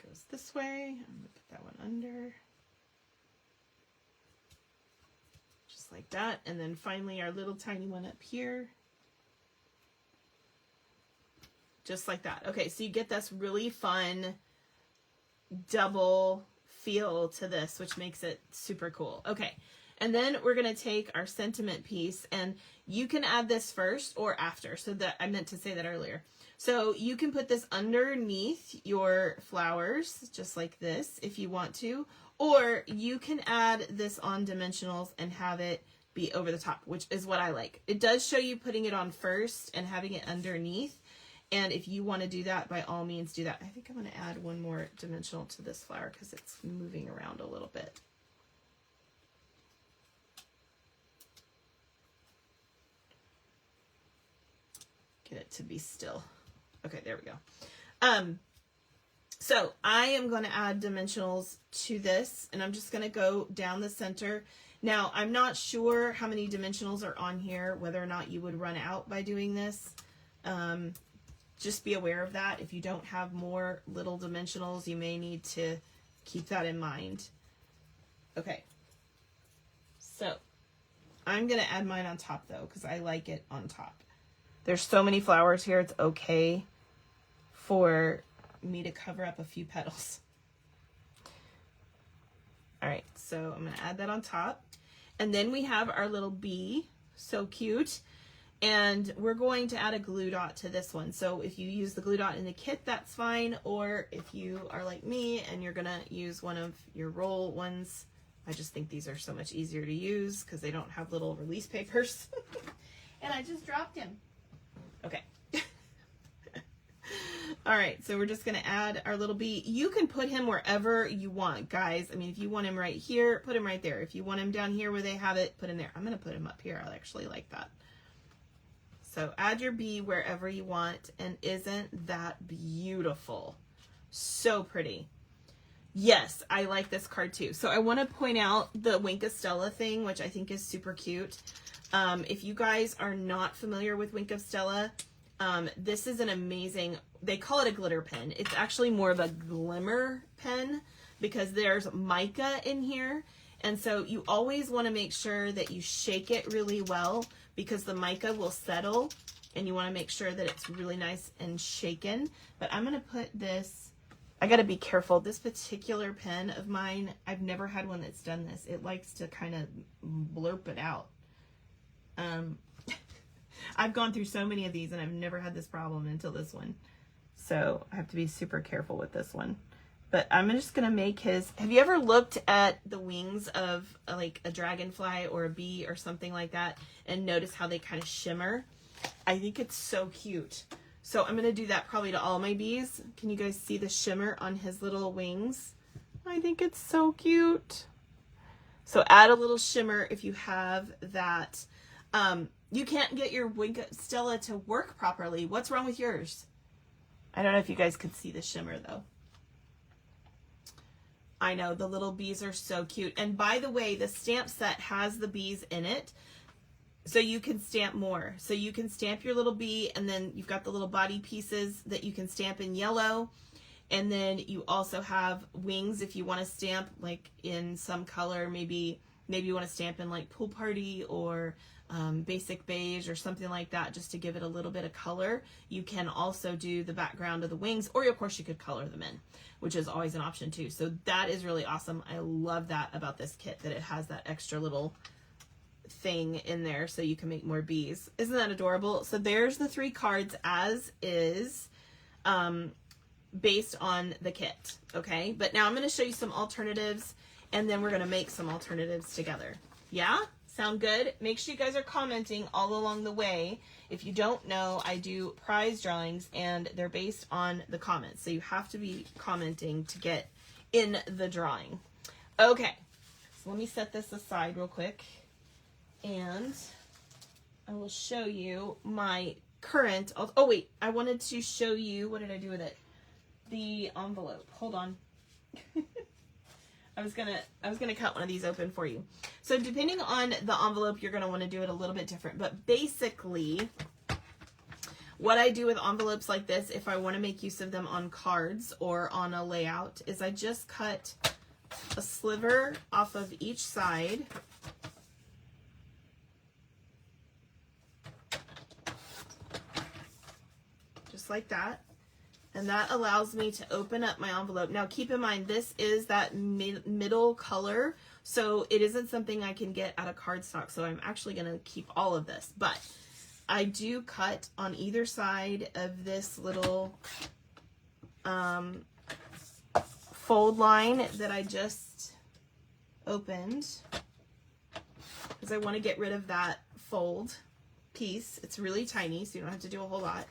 Goes this way. I'm going to put that one under. Just like that. And then finally our little tiny one up here. Just like that. Okay, so you get this really fun double feel to this, which makes it super cool. Okay. And then we're going to take our sentiment piece, and you can add this first or after. So that I meant to say that earlier. So you can put this underneath your flowers, just like this, if you want to, or you can add this on dimensionals and have it be over the top, which is what I like. It does show you putting it on first and having it underneath. And if you want to do that, by all means do that. I think I'm going to add one more dimensional to this flower because it's moving around a little bit. Get it to be still. Okay, there we go. So I am going to add dimensionals to this, and I'm just going to go down the center. Now, I'm not sure how many dimensionals are on here, whether or not you would run out by doing this. Just be aware of that. If you don't have more little dimensionals, you may need to keep that in mind. Okay. So I'm going to add mine on top, though, because I like it on top. There's so many flowers here, it's okay for me to cover up a few petals. All right, so I'm going to add that on top. And then we have our little bee, so cute. And we're going to add a glue dot to this one. So if you use the glue dot in the kit, that's fine. Or if you are like me and you're going to use one of your roll ones, I just think these are so much easier to use because they don't have little release papers. And I just dropped him. Okay. All right, so we're just going to add our little bee. You can put him wherever you want, guys. I mean, if you want him right here, put him right there. If you want him down here where they have it, put him there. I'm going to put him up here. I actually like that. So add your bee wherever you want, and isn't that beautiful? So pretty. Yes, I like this card too. So I want to point out the Wink of Stella thing, which I think is super cute. If you guys are not familiar with Wink of Stella, this is an amazing, they call it a glitter pen. It's actually more of a glimmer pen because there's mica in here. And so you always want to make sure that you shake it really well because the mica will settle, and you want to make sure that it's really nice and shaken. But I'm going to put this, I got to be careful. This particular pen of mine, I've never had one that's done this. It likes to kind of blurp it out. I've gone through so many of these and I've never had this problem until this one. So I have to be super careful with this one. But I'm just going to make his, have you ever looked at the wings of like a dragonfly or a bee or something like that and notice how they kind of shimmer? I think it's so cute. So I'm going to do that probably to all my bees. Can you guys see the shimmer on his little wings? I think it's so cute. So add a little shimmer if you have that. You can't get your Wink of Stella to work properly. What's wrong with yours? I don't know if you guys could see the shimmer though. I know, the little bees are so cute. And by the way, the stamp set has the bees in it, so you can stamp more. So you can stamp your little bee, and then you've got the little body pieces that you can stamp in yellow. And then you also have wings if you want to stamp like in some color. Maybe you want to stamp in like Pool Party or basic beige or something like that, just to give it a little bit of color. You can also do the background of the wings, or of course you could color them in, which is always an option too. So that is really awesome. I love that about this kit, that it has that extra little thing in there so you can make more bees. Isn't that adorable? So there's the 3 cards as is, based on the kit. Okay, but now I'm going to show you some alternatives, and then we're going to make some alternatives together. Yeah? Sound good? Make sure you guys are commenting all along the way. If you don't know, I do prize drawings and they're based on the comments. So you have to be commenting to get in the drawing. Okay, so let me set this aside real quick and I will show you my current, oh wait, I wanted to show you, what did I do with it? The envelope. Hold on. I was gonna cut one of these open for you. So depending on the envelope, you're gonna want to do it a little bit different. But basically, what I do with envelopes like this, if I want to make use of them on cards or on a layout, is I just cut a sliver off of each side. Just like that. And that allows me to open up my envelope. Now keep in mind, this is that middle color, so it isn't something I can get out of cardstock, so I'm actually going to keep all of this. But I do cut on either side of this little fold line that I just opened, because I want to get rid of that fold piece. It's really tiny, so you don't have to do a whole lot.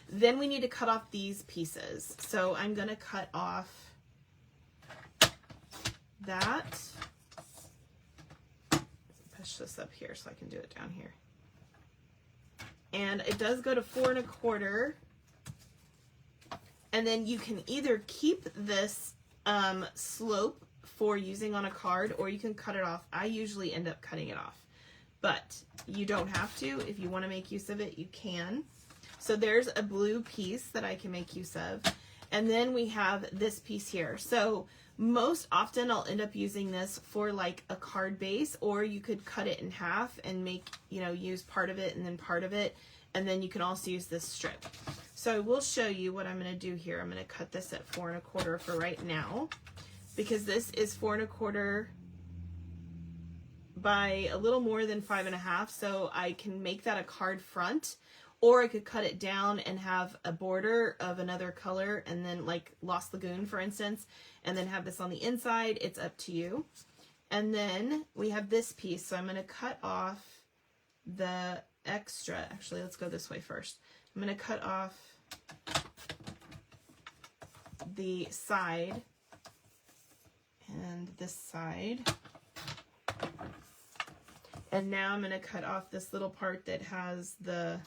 Then we need to cut off these pieces. So I'm going to cut off that. Push this up here so I can do it down here. And it does go to 4 1/4. And then you can either keep this slope for using on a card, or you can cut it off. I usually end up cutting it off, but you don't have to. If you want to make use of it, you can. So there's a blue piece that I can make use of. And then we have this piece here. So most often I'll end up using this for like a card base, or you could cut it in half and make, you know, use part of it and then part of it. And then you can also use this strip. So I will show you what I'm going to do here. I'm going to cut this at 4 1/4 for right now, because this is 4 1/4 by a little more than 5 1/2. So I can make that a card front, or I could cut it down and have a border of another color, and then like Lost Lagoon, for instance, and then have this on the inside. It's up to you. And then we have this piece. So I'm going to cut off the extra. Actually, let's go this way first. I'm going to cut off the side and this side. And now I'm going to cut off this little part that has the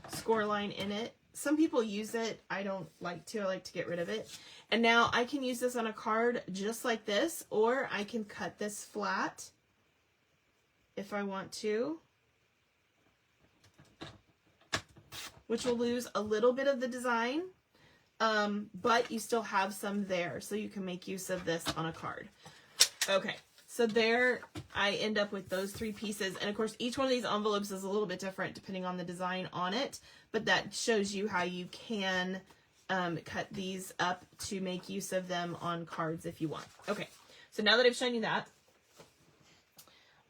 score line in it. Some people use it. I don't like to. I like to get rid of it. And now I can use this on a card just like this, or I can cut this flat if I want to, which will lose a little bit of the design, but you still have some there, so you can make use of this on a card. Okay, so there I end up with those 3 pieces, and of course each one of these envelopes is a little bit different depending on the design on it, but that shows you how you can cut these up to make use of them on cards if you want. Okay, so now that I've shown you that,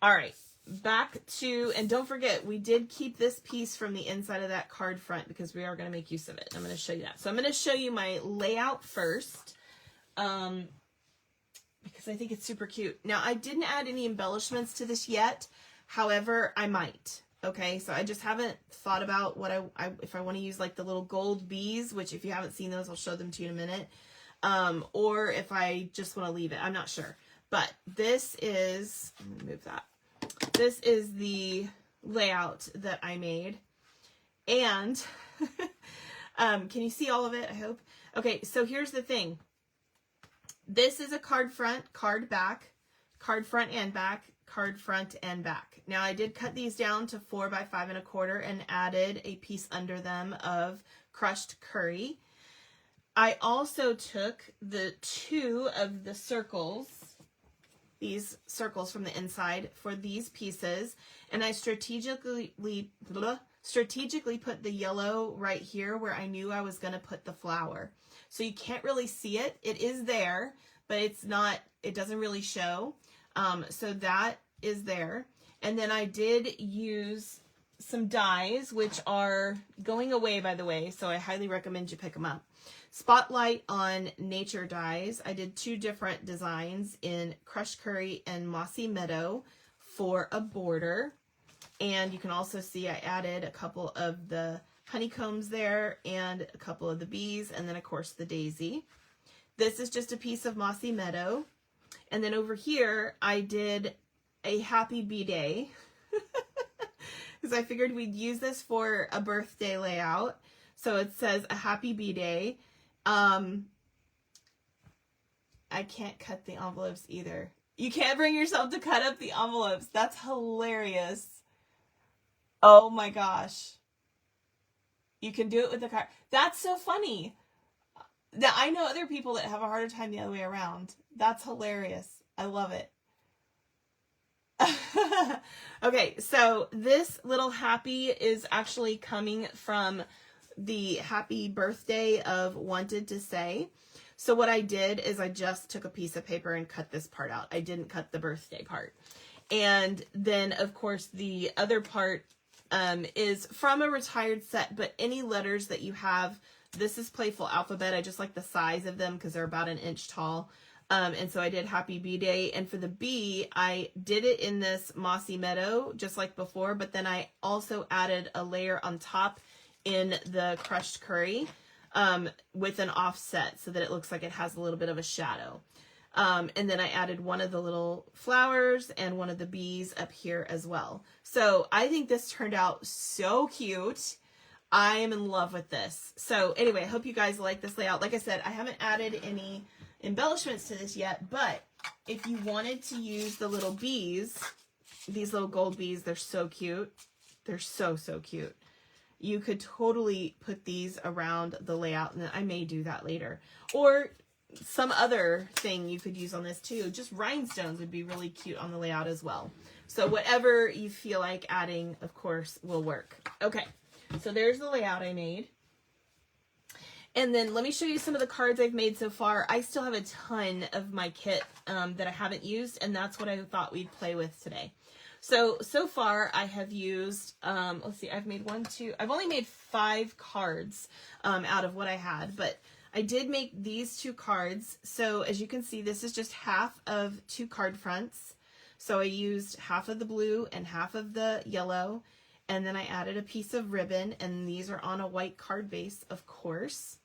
all right, back to, and don't forget, we did keep this piece from the inside of that card front because we are going to make use of it. I'm going to show you that. So I'm going to show you my layout first, because I think it's super cute. Now, I didn't add any embellishments to this yet. However, I might. Okay, so I just haven't thought about what if I want to use like the little gold bees, which if you haven't seen those, I'll show them to you in a minute. Or if I just want to leave it. I'm not sure. But this is, let me move that. This is the layout that I made. And can you see all of it? I hope. Okay, so here's the thing. This is a card front, card back, card front and back, card front and back. Now I did cut these down to 4 by 5 1/4 and added a piece under them of crushed curry. I also took the 2 of the circles, these circles from the inside for these pieces, and I strategically put the yellow right here where I knew I was going to put the flower. So you can't really see it. It is there, but it's not, it doesn't really show. So that is there. And then I did use some dies, which are going away, by the way, so I highly recommend you pick them up. Spotlight on Nature dies. I did 2 different designs in Crushed Curry and Mossy Meadow for a border. And you can also see I added a couple of the honeycombs there and a couple of the bees, and then of course the daisy. This is just a piece of Mossy Meadow. And then over here I did a happy bee day because I figured we'd use this for a birthday layout. So it says a happy bee day. I can't cut the envelopes either. You can't bring yourself to cut up the envelopes. That's hilarious. Oh my gosh. You can do it with the card. That's so funny. Now, I know other people that have a harder time the other way around. That's hilarious. I love it. Okay, so this little happy is actually coming from the happy birthday of Wanted to Say. So what I did is I just took a piece of paper and cut this part out. I didn't cut the birthday part. And then, of course, the other part is from a retired set, but any letters that you have, this is Playful Alphabet. I just like the size of them because they're about 1 inch tall. And so I did Happy Bee Day. And for the bee, I did it in this Mossy Meadow, just like before, but then I also added a layer on top in the Crushed Curry with an offset so that it looks like it has a little bit of a shadow. And then I added one of the little flowers and one of the bees up here as well. So I think this turned out so cute. I am in love with this. So anyway, I hope you guys like this layout. Like I said, I haven't added any embellishments to this yet, but if you wanted to use the little bees, these little gold bees, they're so cute. They're so, so cute. You could totally put these around the layout, and I may do that later. Or some other thing you could use on this too. Just rhinestones would be really cute on the layout as well. So whatever you feel like adding, of course, will work. Okay, so there's the layout I made. And then let me show you some of the cards I've made so far. I still have a ton of my kit that I haven't used, and that's what I thought we'd play with today. So far I have used, let's see, I've only made 5 cards out of what I had, but I did make these 2 cards. So as you can see, this is just half of 2 card fronts. So I used half of the blue and half of the yellow, and then I added a piece of ribbon, and these are on a white card base, of course.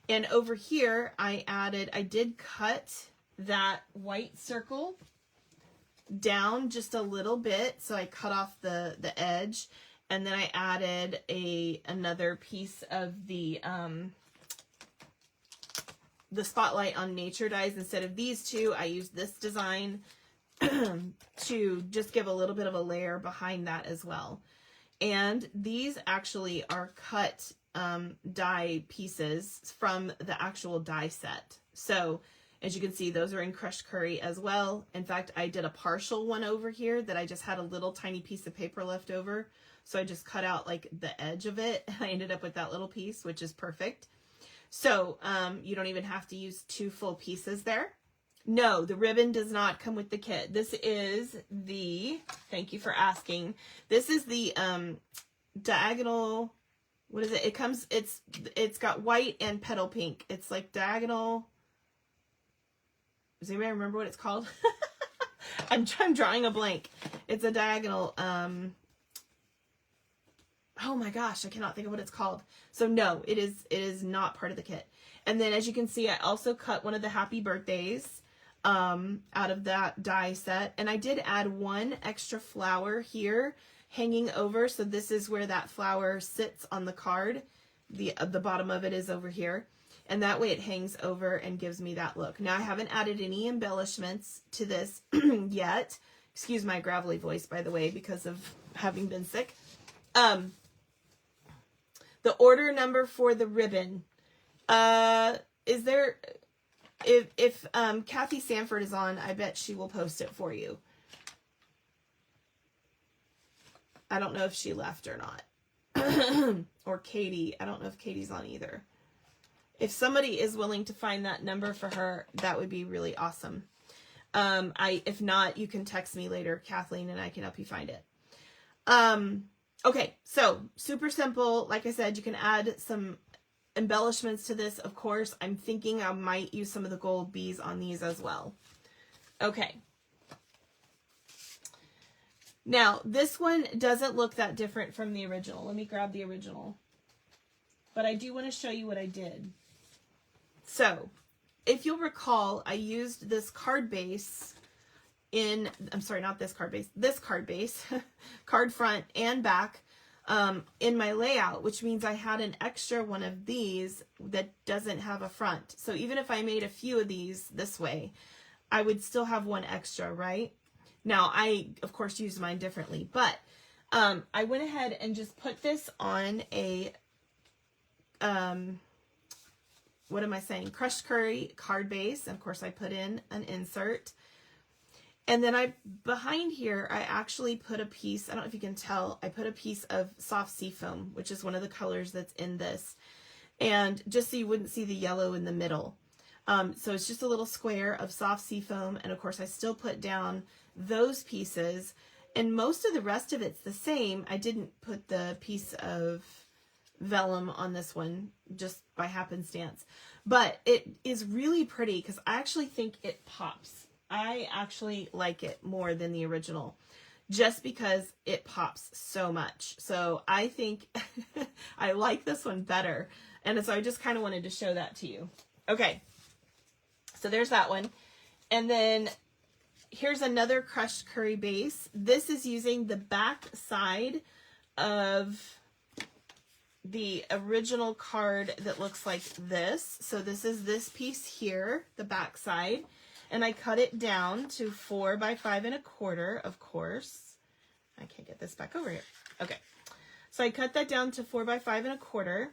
And over here, I did cut that white circle down just a little bit. So I cut off the edge, and then I added another piece of the Spotlight on Nature dies. Instead of these 2, I used this design to just give a little bit of a layer behind that as well. And these actually are cut die pieces from the actual die set. So as you can see, those are in crushed curry as well. In fact, I did a partial one over here that I just had a little tiny piece of paper left over. So I just cut out like the edge of it. I ended up with that little piece, which is perfect. So you don't even have to use 2 full pieces there. No, the ribbon does not come with the kit. This is the, thank you for asking. This is the diagonal, what is it? It comes, it's got white and petal pink. It's like diagonal. Does anybody remember what it's called? I'm drawing a blank. It's a diagonal, oh my gosh, I cannot think of what it's called. So no, it is not part of the kit. And then as you can see, I also cut one of the happy birthdays out of that die set. And I did add 1 extra flower here hanging over. So this is where that flower sits on the card. The bottom of it is over here. And that way it hangs over and gives me that look. Now I haven't added any embellishments to this yet. Excuse my gravelly voice, by the way, because of having been sick. The order number for the ribbon. Is there, if Kathy Sanford is on, I bet she will post it for you. I don't know if she left or not. Or Katie. I don't know if Katie's on either. If somebody is willing to find that number for her, that would be really awesome. If not, you can text me later, Kathleen, and I can help you find it. Okay, so super simple. Like I said, you can add some embellishments to this, of course. I'm thinking I might use some of the gold bees on these as well. Okay. Now, this one doesn't look that different from the original. Let me grab the original. But I do want to show you what I did. So, if you'll recall, I used this card base I'm sorry, not this card base, card front and back in my layout, which means I had an extra one of these that doesn't have a front. So even if I made a few of these this way, I would still have one extra, right? Now, I, of course, used mine differently, but I went ahead and just put this on a, what am I saying? Crushed curry card base. And of course, I put in an insert. And then behind here, I actually put a piece, I don't know if you can tell, I put a piece of soft seafoam, which is one of the colors that's in this. And just so you wouldn't see the yellow in the middle. So it's just a little square of soft seafoam. And of course, I still put down those pieces. And most of the rest of it's the same. I didn't put the piece of vellum on this one just by happenstance. But it is really pretty because I actually think it pops. I actually like it more than the original just because it pops so much. So I think I like this one better. And so I just kind of wanted to show that to you. Okay. So there's that one. And then here's another crushed curry base. This is using the back side of the original card that looks like this. So this is this piece here, the back side, and I cut it down to 4 by 5 1/4, of course. I can't get this back over here. Okay, so I cut that down to 4 by 5 1/4.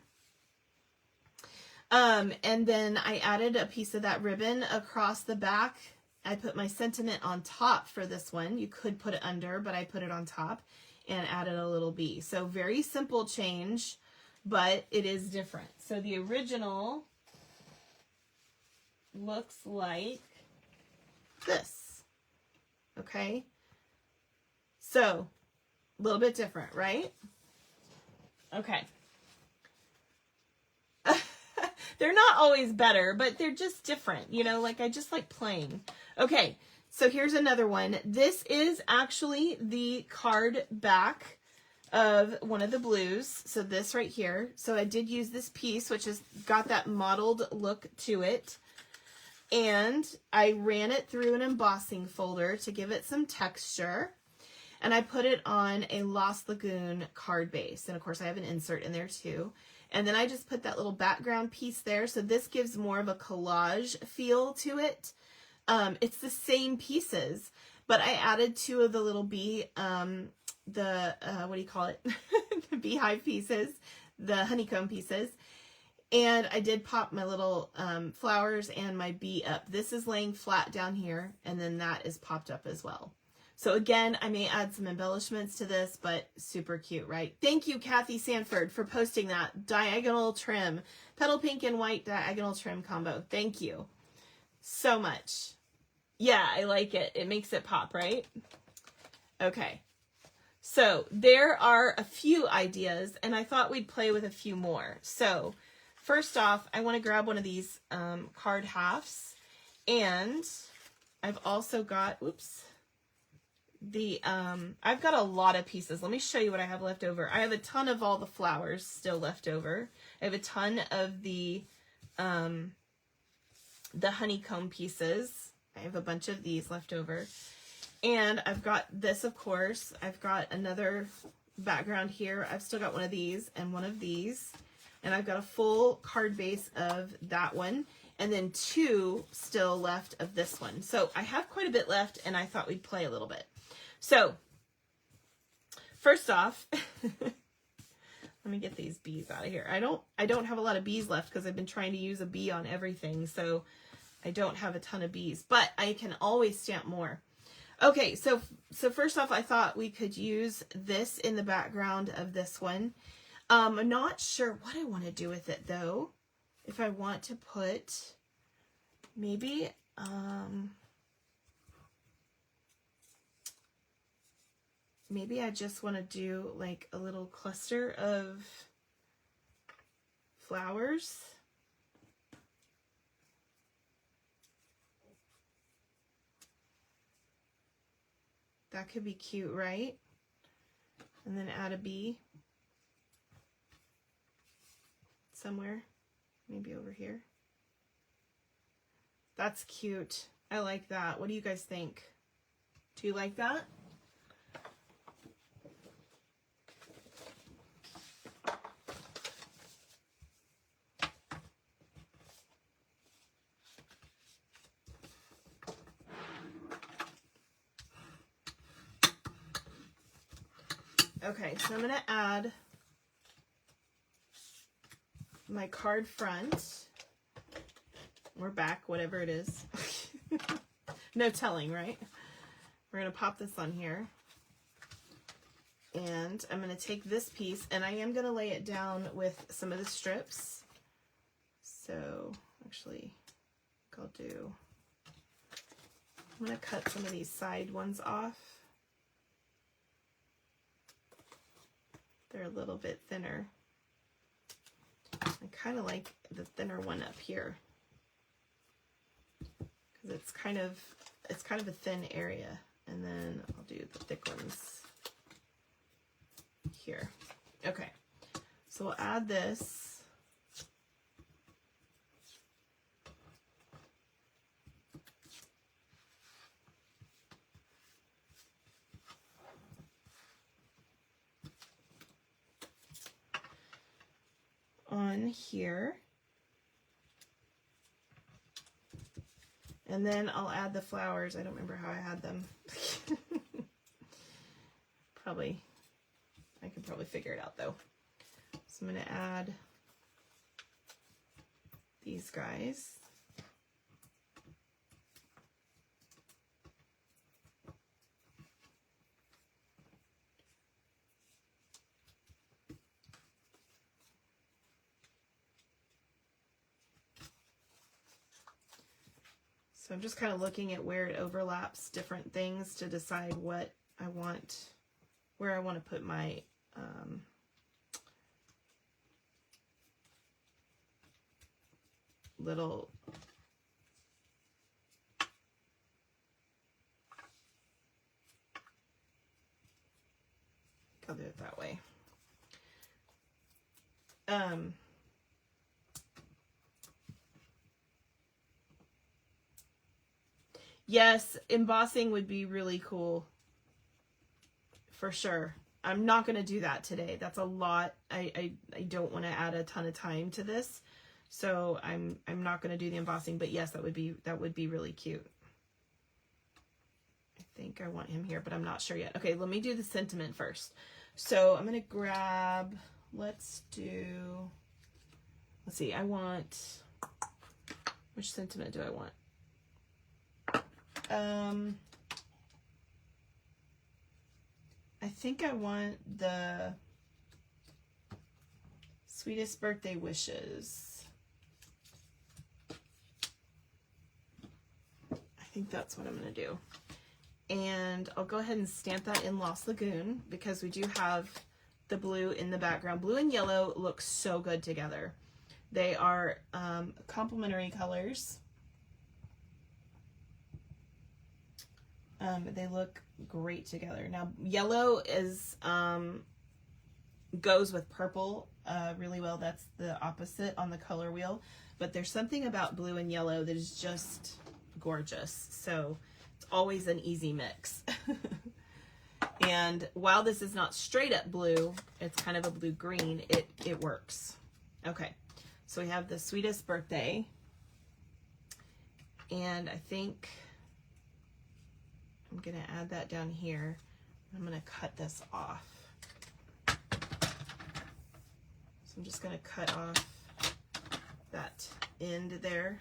And then I added a piece of that ribbon across the back. I put my sentiment on top for this one. You could put it under, but I put it on top and added a little bee. So very simple change, but it is different. So the original looks like this. Okay. So a little bit different, right? Okay. They're not always better, but they're just different. You know, like I just like playing. Okay, so here's another one. This is actually the card back of one of the blues. So this right here. So I did use this piece, which has got that mottled look to it. And I ran it through an embossing folder to give it some texture. And I put it on a Lost Lagoon card base. And of course I have an insert in there too. And then I just put that little background piece there. So this gives more of a collage feel to it. It's the same pieces, but I added 2 of the little bee, what do you call it? The beehive pieces, the honeycomb pieces. And I did pop my little flowers and my bee up. This is laying flat down here, and then that is popped up as well. So again, I may add some embellishments to this, but super cute, right? Thank you, Kathy Sanford, for posting that diagonal trim, petal pink and white diagonal trim combo. Thank you so much. Yeah, I like it. It makes it pop, right? Okay. So there are a few ideas, and I thought we'd play with a few more. So first off, I want to grab one of these card halves, and I've also got, oops, I've got a lot of pieces. Let me show you what I have left over. I have a ton of all the flowers still left over. I have a ton of the honeycomb pieces. I have a bunch of these left over. And I've got this, of course. I've got another background here. I've still got one of these and one of these. And I've got a full card base of that one. And then 2 still left of this one. So I have quite a bit left, and I thought we'd play a little bit. So first off, let me get these bees out of here. I don't have a lot of bees left because I've been trying to use a bee on everything. So I don't have a ton of bees, but I can always stamp more. Okay, so first off, I thought we could use this in the background of this one. I'm not sure what I want to do with it though. If I want to put maybe maybe I just want to do like a little cluster of flowers. That could be cute, right? And then add a bee somewhere, maybe over here. That's cute. I like that. What do you guys think? Do you like that? Okay, so I'm going to add my card front or back, whatever it is. No telling, right? We're going to pop this on here. And I'm going to take this piece, and I am going to lay it down with some of the strips. So, actually, I'm going to cut some of these side ones off. They're a little bit thinner. I kind of like the thinner one up here because it's kind of a thin area, and then I'll do the thick ones here. Okay, so we'll add this. here. And then I'll add the flowers. I don't remember how I had them. I could probably figure it out though. So I'm going to add these guys. So I'm just kind of looking at where it overlaps different things to decide what I want, where I want to put my little I'll do it that way. Yes, embossing would be really cool. For sure. I'm not going to do that today. That's a lot. I don't want to add a ton of time to this. So I'm not going to do the embossing, but yes, that would be really cute. I think I want him here, but I'm not sure yet. Okay, let me do the sentiment first. So I'm going to grab, let's see, which sentiment do I want? I think I want the sweetest birthday wishes. I think that's what I'm going to do. And I'll go ahead and stamp that in Lost Lagoon because we do have the blue in the background. Blue and yellow look so good together. They are complementary colors. They look great together. Now, yellow is goes with purple really well. That's the opposite on the color wheel. But there's something about blue and yellow that is just gorgeous. So it's always an easy mix. And while this is not straight up blue, it's kind of a blue-green, it works. Okay, so we have the sweetest birthday. And I think I'm going to add that down here. I'm going to cut this off. So I'm just going to cut off that end there.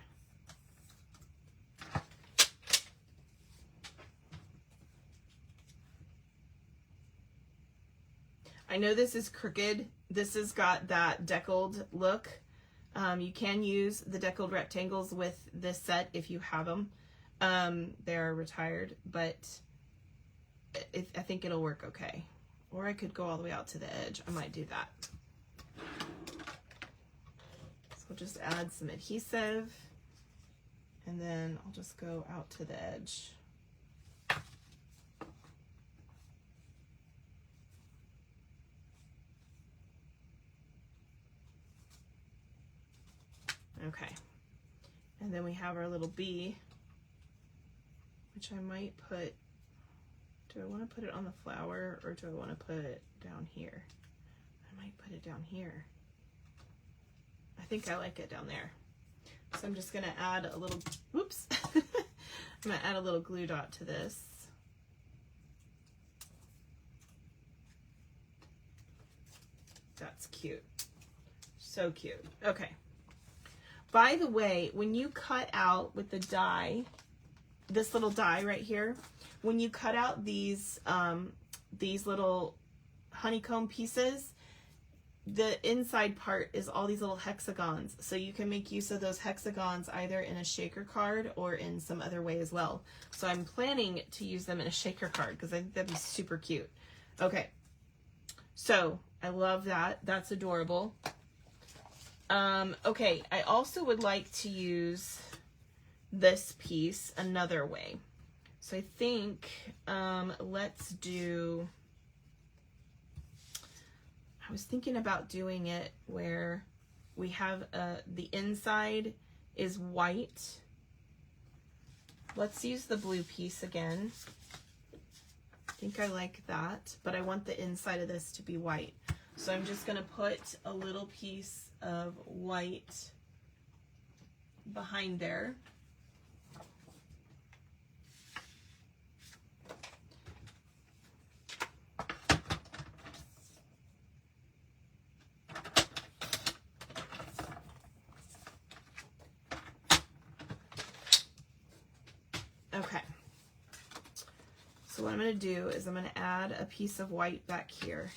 I know this is crooked. This has got that deckled look. You can use the deckled rectangles with this set if you have them. They're retired, but I think it'll work okay. Or I could go all the way out to the edge. I might do that. So I'll just add some adhesive, and then I'll just go out to the edge. Okay, and then we have our little bee, which I might put, do I want to put it on the flower or do I want to put it down here? I might put it down here. I think I like it down there. So I'm just going to add a little, whoops, I'm going to add a little glue dot to this. That's cute. So cute. Okay. By the way, when you cut out with the die, this little die right here, when you cut out these little honeycomb pieces, the inside part is all these little hexagons. So you can make use of those hexagons either in a shaker card or in some other way as well. So I'm planning to use them in a shaker card because I think that'd be super cute. Okay, so I love that. That's adorable. Okay, I also would like to use this piece another way. So I think, let's do, I was thinking about doing it where we have, the inside is white. Let's use the blue piece again. I think I like that, but I want the inside of this to be white. So I'm just going to put a little piece of white behind there. Okay, so what I'm going to do is I'm going to add a piece of white back here.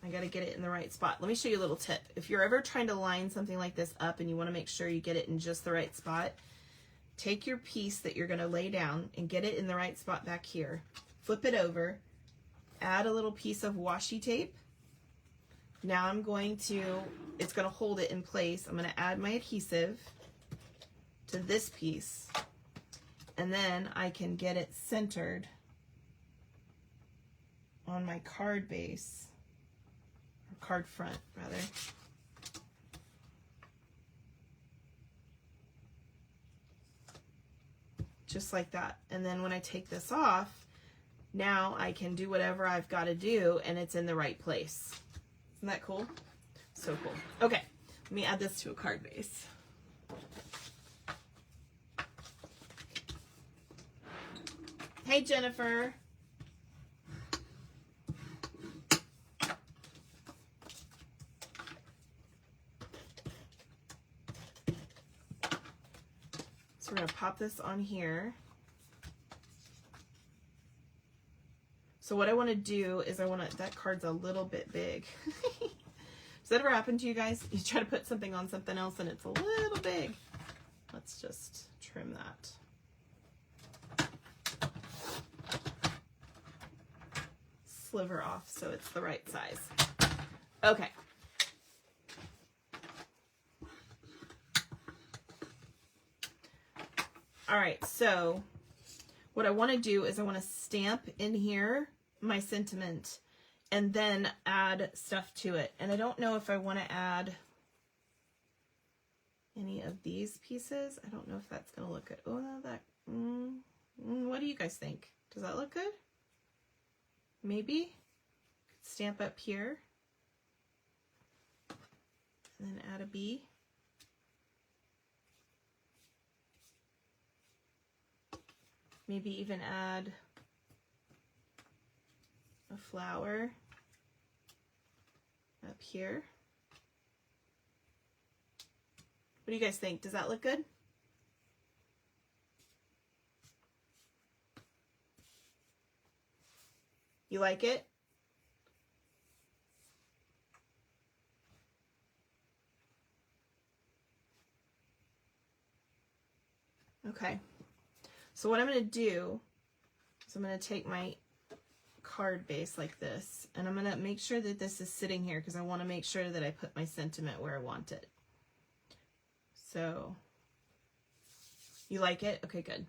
I got to get it in the right spot. Let me show you a little tip. If you're ever trying to line something like this up and you want to make sure you get it in just the right spot, take your piece that you're going to lay down and get it in the right spot back here. Flip it over, add a little piece of washi tape. Now I'm going to, it's going to hold it in place. I'm going to add my adhesive to this piece, and then I can get it centered on my card base, or card front rather. Just like that. And then when I take this off, now I can do whatever I've got to do and it's in the right place. Isn't that cool? So cool. Okay, let me add this to a card base. Hey, Jennifer. So we're going to pop this on here. So what I want to do is that card's a little bit big. Does that ever happen to you guys? You try to put something on something else and it's a little big. Let's just trim that. Sliver off so it's the right size. Okay. All right, so what I want to do is I want to stamp in here my sentiment and then add stuff to it. And I don't know if I want to add any of these pieces. I don't know if that's going to look good. Oh, that, what do you guys think? Does that look good? Maybe stamp up here and then add a bee. Maybe even add a flower up here. What do you guys think? Does that look good? You like it? Okay. So what I'm going to do is I'm going to take my card base like this, and I'm going to make sure that this is sitting here because I want to make sure that I put my sentiment where I want it. So, you like it? Okay, good.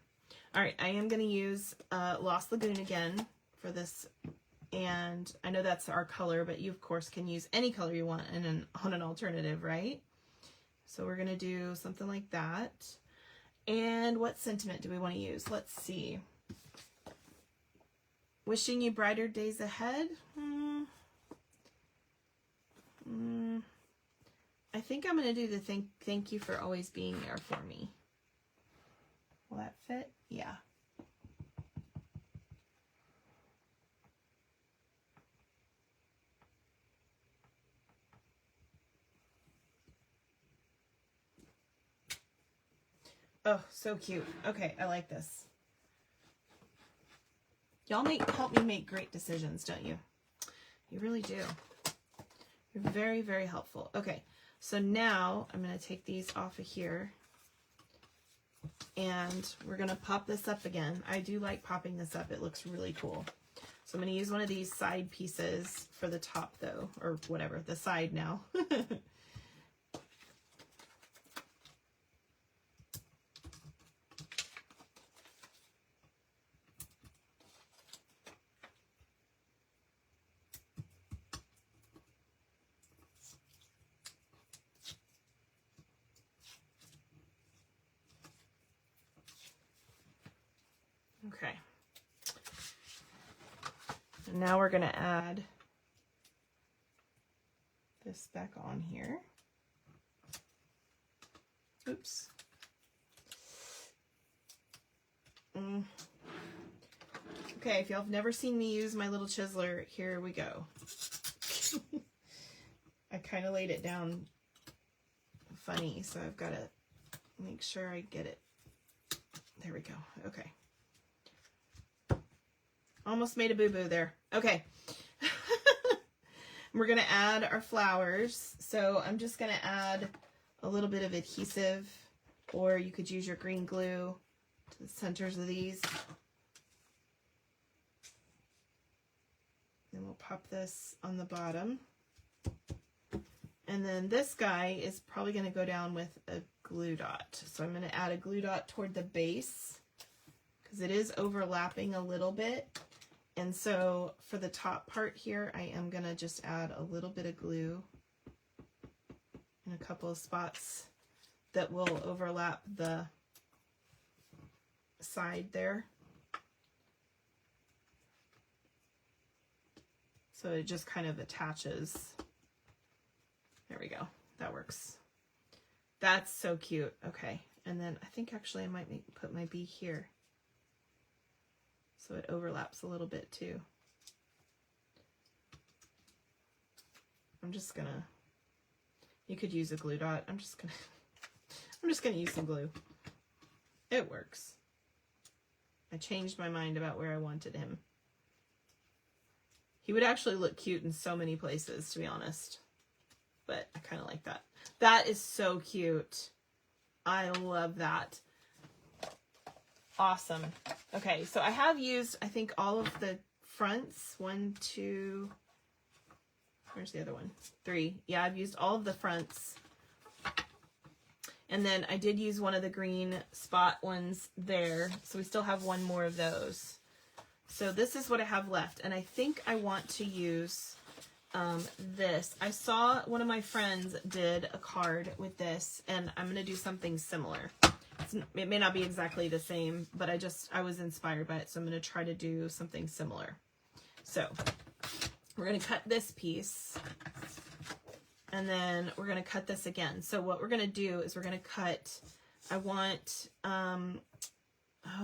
All right, I am going to use Lost Lagoon again for this, and I know that's our color, but you of course can use any color you want on an alternative, right? So we're going to do something like that. And what sentiment do we want to use? Let's see. Wishing you brighter days ahead. I think I'm going to do the thank you for always being there for me. Will that fit? Yeah. Oh, so cute. Okay, I like this. Y'all help me make great decisions, don't you? You really do. You're very, very helpful. Okay, so now I'm going to take these off of here. And we're going to pop this up again. I do like popping this up. It looks really cool. So I'm going to use one of these side pieces for the top, though, or whatever, the side now. Okay. And now we're going to add this this back on here. Oops. Okay, if y'all have never seen me use my little chiseler, here we go. I kind of laid it down funny, so I've got to make sure I get it. There we go. Okay. Almost made a boo-boo there. Okay. We're going to add our flowers. So I'm just going to add a little bit of adhesive, or you could use your green glue to the centers of these. Then we'll pop this on the bottom. And then this guy is probably going to go down with a glue dot. So I'm going to add a glue dot toward the base because it is overlapping a little bit. And so for the top part here, I am going to just add a little bit of glue in a couple of spots that will overlap the side there. So it just kind of attaches. There we go. That works. That's so cute. Okay. And then I think actually I might put my bee here, so it overlaps a little bit too. I'm just gonna, you could use a glue dot. I'm just gonna use some glue. It works. I changed my mind about where I wanted him. He would actually look cute in so many places, to be honest. But I kind of like that. That is so cute. I love that. Awesome. Okay, so I have used, I think, all of the fronts. 1, 2, where's the other one? 3. Yeah, I've used all of the fronts. And then I did use one of the green spot ones there. So we still have one more of those. So this is what I have left. And I think I want to use this. I saw one of my friends did a card with this, and I'm going to do something similar. It may not be exactly the same, but I was inspired by it, so I'm going to try to do something similar. So we're going to cut this piece, and then we're going to cut this again. So what we're going to do is we're going to cut, I want,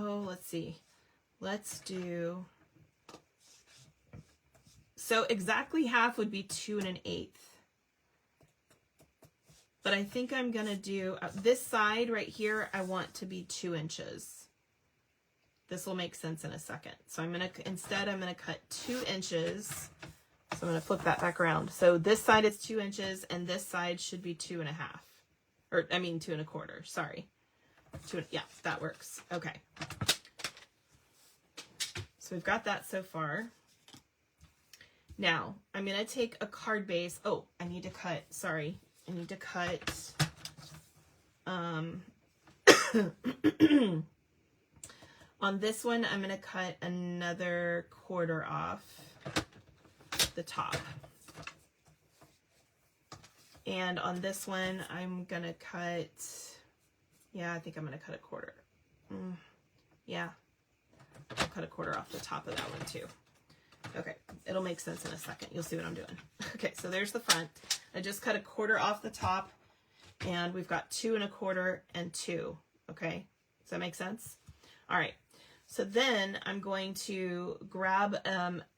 let's see. Let's do, so exactly half would be 2 1/8. But I think I'm going to do this side right here. I want to be 2 inches. This will make sense in a second. So I'm going to cut 2 inches. So I'm going to flip that back around. So this side is 2 inches and this side should be 2 1/2. Or I mean 2 1/4. Sorry. Yeah, that works. Okay. So we've got that so far. Now I'm going to take a card base. Oh, I need to cut, sorry. I need to cut, on this one, I'm going to cut another 1/4 off the top. And on this one, I'm going to cut, yeah, I think I'm going to cut 1/4. Yeah, I'll cut 1/4 off the top of that one too. Okay, it'll make sense in a second. You'll see what I'm doing. Okay, so there's the front. I just cut 1/4 off the top, and we've got 2 1/4 and 2. Okay, does that make sense? All right, so then I'm going to grab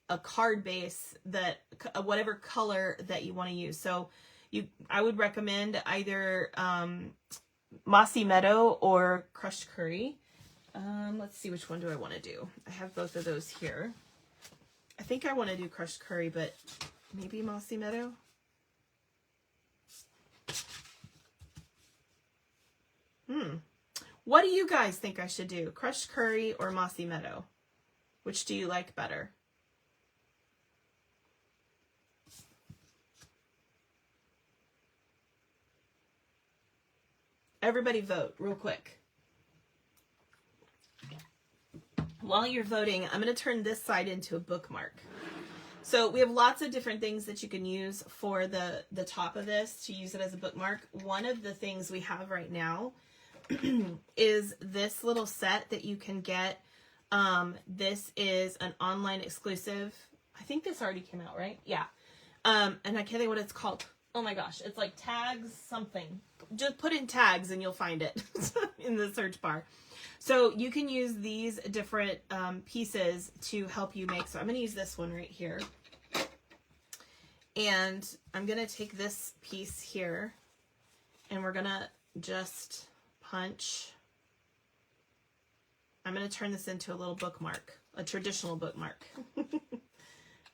a card base that whatever color that you want to use. So I would recommend either Mossy Meadow or Crushed Curry. Let's see, which one do I want to do? I have both of those here. I think I want to do Crushed Curry, but maybe Mossy Meadow. What do you guys think I should do? Crushed Curry or Mossy Meadow? Which do you like better? Everybody vote real quick. While you're voting, I'm going to turn this side into a bookmark. So we have lots of different things that you can use for the top of this to use it as a bookmark. One of the things we have right now is this little set that you can get. This is an online exclusive. I think this already came out, right? Yeah. And I can't think what it's called. Oh my gosh, it's like tags something. Just put in tags and you'll find it in the search bar. So you can use these different pieces to help you make. So I'm going to use this one right here. And I'm going to take this piece here and we're going to just punch. I'm going to turn this into a little bookmark, a traditional bookmark.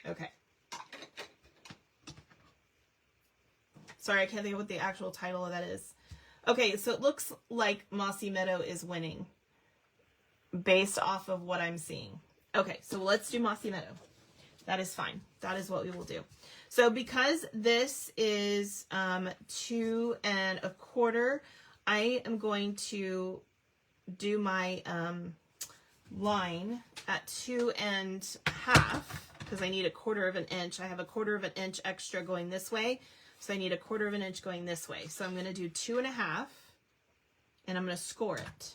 Okay. Sorry, I can't think of what the actual title of that is. Okay, so it looks like Mossy Meadow is winning based off of what I'm seeing. Okay, so let's do Mossy Meadow. That is fine. That is what we will do. So because this is 2 1/4, I am going to do my line at 2 1/2 because I need 1/4 of an inch. I have 1/4 of an inch extra going this way. So I need 1/4 of an inch going this way. So I'm going to do 2 1/2 and I'm going to score it.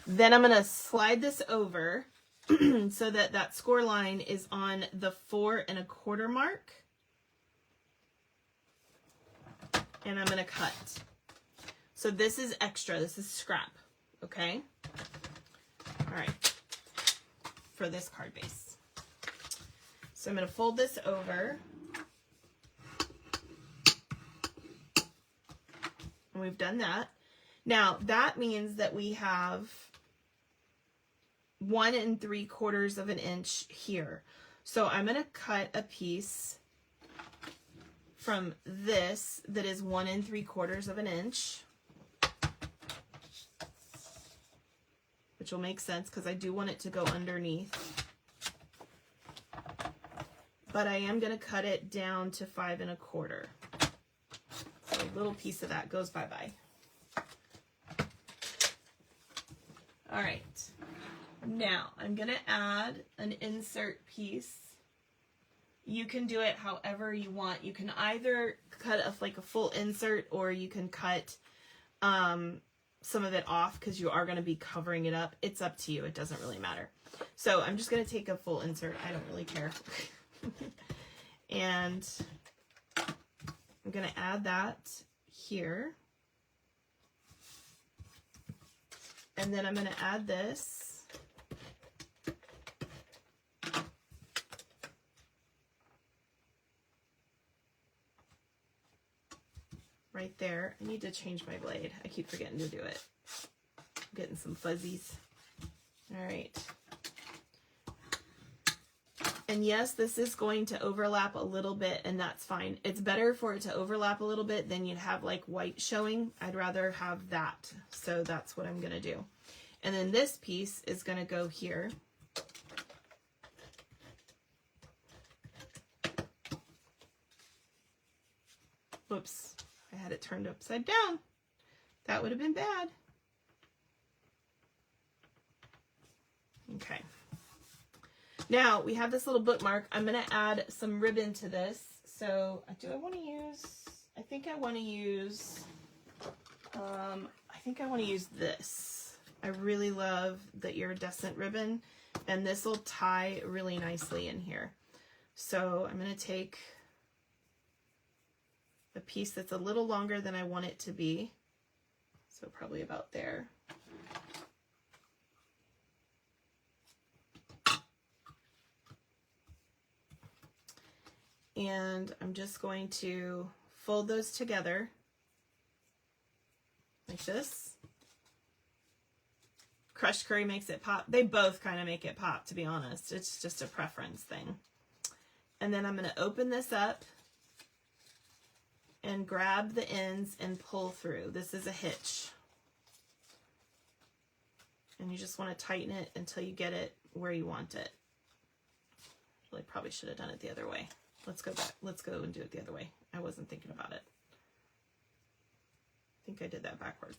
Then I'm going to slide this over so that that score line is on the 4 1/4 mark. And I'm going to cut. So this is extra. This is scrap. Okay? All right. For this card base. So I'm going to fold this over. And we've done that. Now, that means that we have 1 3/4 of an inch here. So I'm going to cut a piece from this that is 1 3/4 of an inch. Which will make sense because I do want it to go underneath. But I am going to cut it down to 5 1/4. So a little piece of that goes bye-bye. All right. Now I'm going to add an insert piece. You can do it however you want. You can either cut like a full insert or you can cut some of it off because you are going to be covering it up. It's up to you. It doesn't really matter. So I'm just going to take a full insert. I don't really care. And I'm going to add that here. And then I'm going to add this. Right there. I need to change my blade. I keep forgetting to do it. I'm getting some fuzzies. All right. And yes, this is going to overlap a little bit, and that's fine. It's better for it to overlap a little bit than you'd have like white showing. I'd rather have that. So that's what I'm going to do. And then this piece is going to go here. Whoops. I had it turned upside down. That would have been bad. Okay. Now we have this little bookmark. I'm going to add some ribbon to this. So do I want to use, I think I want to use this. I really love the iridescent ribbon, and this will tie really nicely in here. So I'm going to take a piece that's a little longer than I want it to be. So probably about there. And I'm just going to fold those together like this. Crushed curry makes it pop. They both kind of make it pop, to be honest. It's just a preference thing. And then I'm going to open this up and grab the ends and pull through. This is a hitch. And you just want to tighten it until you get it where you want it. Really probably should have done it the other way. Let's go back. Let's go and do it the other way. I wasn't thinking about it. I think I did that backwards.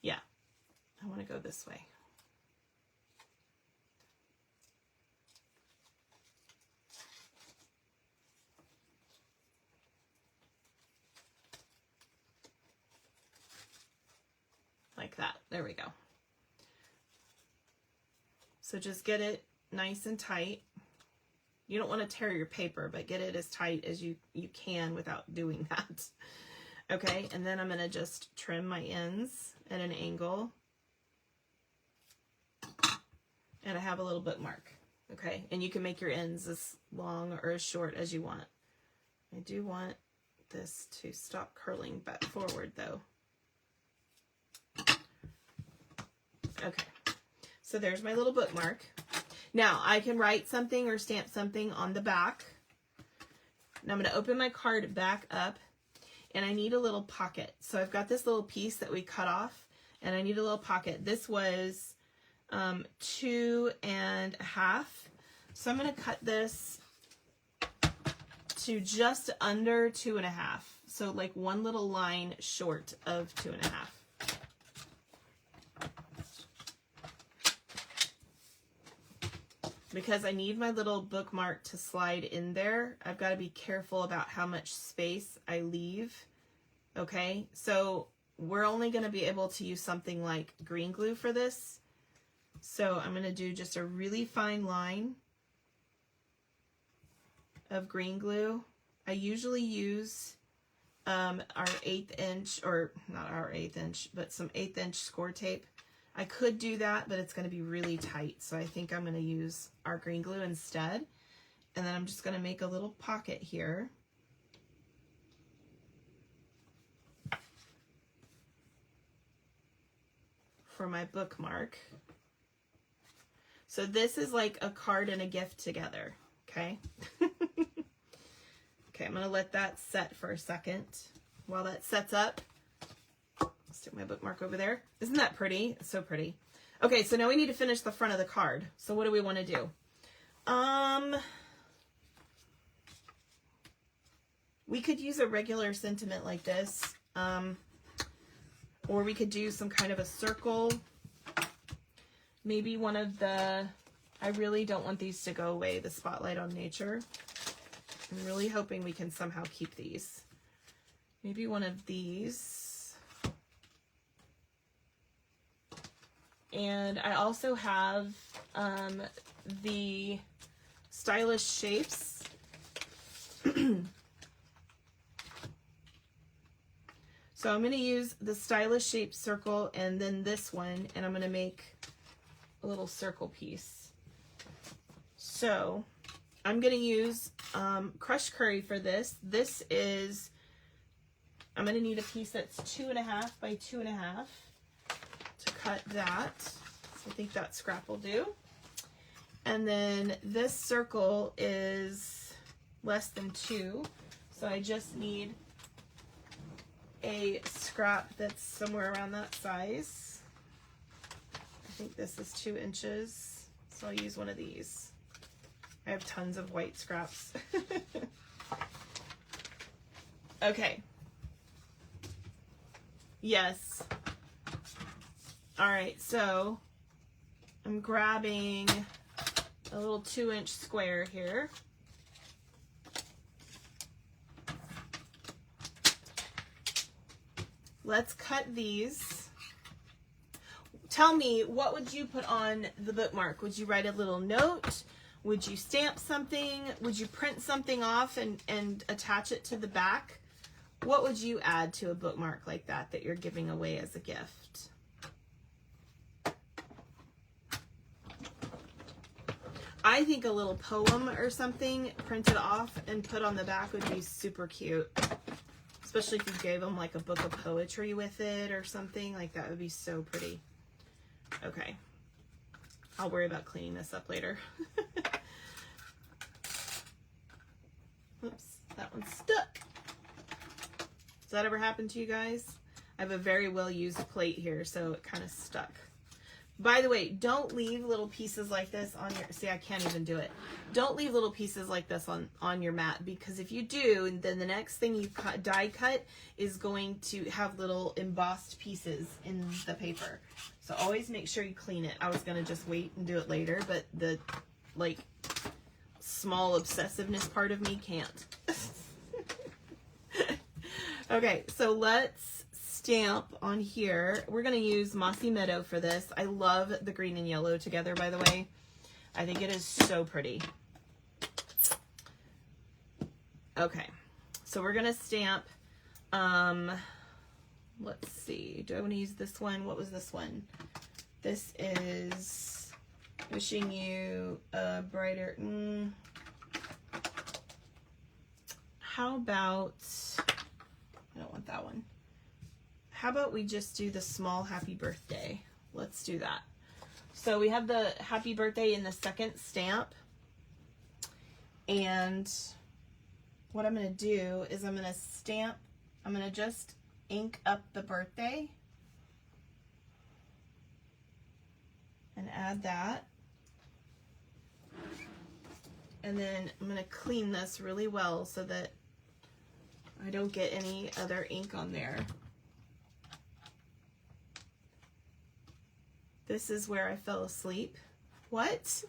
Yeah, I want to go this way. Like that. There we go. So just get it nice and tight. You don't want to tear your paper, but get it as tight as you can without doing that. Okay, and then I'm going to just trim my ends at an angle. And I have a little bookmark. Okay, and you can make your ends as long or as short as you want. I do want this to stop curling back forward though. Okay, so there's my little bookmark. Now I can write something or stamp something on the back. Now I'm going to open my card back up, and I need a little pocket. So I've got this little piece that we cut off, and I need a little pocket. This was 2.5. So I'm going to cut this to just under 2.5. So like one little line short of 2.5. Because I need my little bookmark to slide in there, I've got to be careful about how much space I leave. Okay, so we're only going to be able to use something like green glue for this. So I'm going to do just a really fine line of green glue. I usually use our 1/8 inch, or not our 1/8 inch, but some 1/8 inch score tape. I could do that, but it's going to be really tight. So I think I'm going to use our green glue instead. And then I'm just going to make a little pocket here. For my bookmark. So this is like a card and a gift together. Okay. Okay, I'm going to let that set for a second. While that sets up, stick my bookmark over there. Isn't that pretty? It's so pretty. Okay, so now we need to finish the front of the card. So what do we want to do? We could use a regular sentiment like this. Or we could do some kind of a circle. Maybe one of the, I really don't want these to go away, the Spotlight on Nature. I'm really hoping we can somehow keep these. Maybe one of these. And I also have the Stylish Shapes. So I'm going to use the Stylish Shape circle and then this one, and I'm going to make a little circle piece. So I'm going to use crushed curry for this. This is, I'm going to need a piece that's 2.5 by 2.5 to cut that. So I think that scrap will do. And then this circle is less than 2. So I just need a scrap that's somewhere around that size. I think this is 2 inches, so I'll use one of these. I have tons of white scraps. Okay. Yes. All right, so I'm grabbing a little 2-inch square here. Let's cut these. Tell me, what would you put on the bookmark? Would you write a little note? Would you stamp something? Would you print something off and attach it to the back? What would you add to a bookmark like that that you're giving away as a gift? I think a little poem or something printed off and put on the back would be super cute. Especially if you gave them like a book of poetry with it or something, like that would be so pretty. Okay. I'll worry about cleaning this up later. Oops, that one's stuck. Does that ever happen to you guys? I have a very well used plate here, so it kind of stuck. By the way, don't leave little pieces like this on your, see, I can't even do it. Don't leave little pieces like this on your mat, because if you do, then the next thing you die cut is going to have little embossed pieces in the paper. So always make sure you clean it. I was going to just wait and do it later, but the like small obsessiveness part of me can't. Okay, so let's stamp on here. We're going to use Mossy Meadow for this. I love the green and yellow together, by the way. I think it is so pretty. Okay, so we're gonna stamp, let's see, do I want to use this one? What was this one? This is Wishing You a Brighter, how about, I don't want that one. How about we just do the small happy birthday? Let's do that. So we have the happy birthday in the second stamp. And what I'm going to do is I'm going to stamp, I'm going to just ink up the birthday and add that. And then I'm going to clean this really well so that I don't get any other ink on there. This is where I fell asleep. What?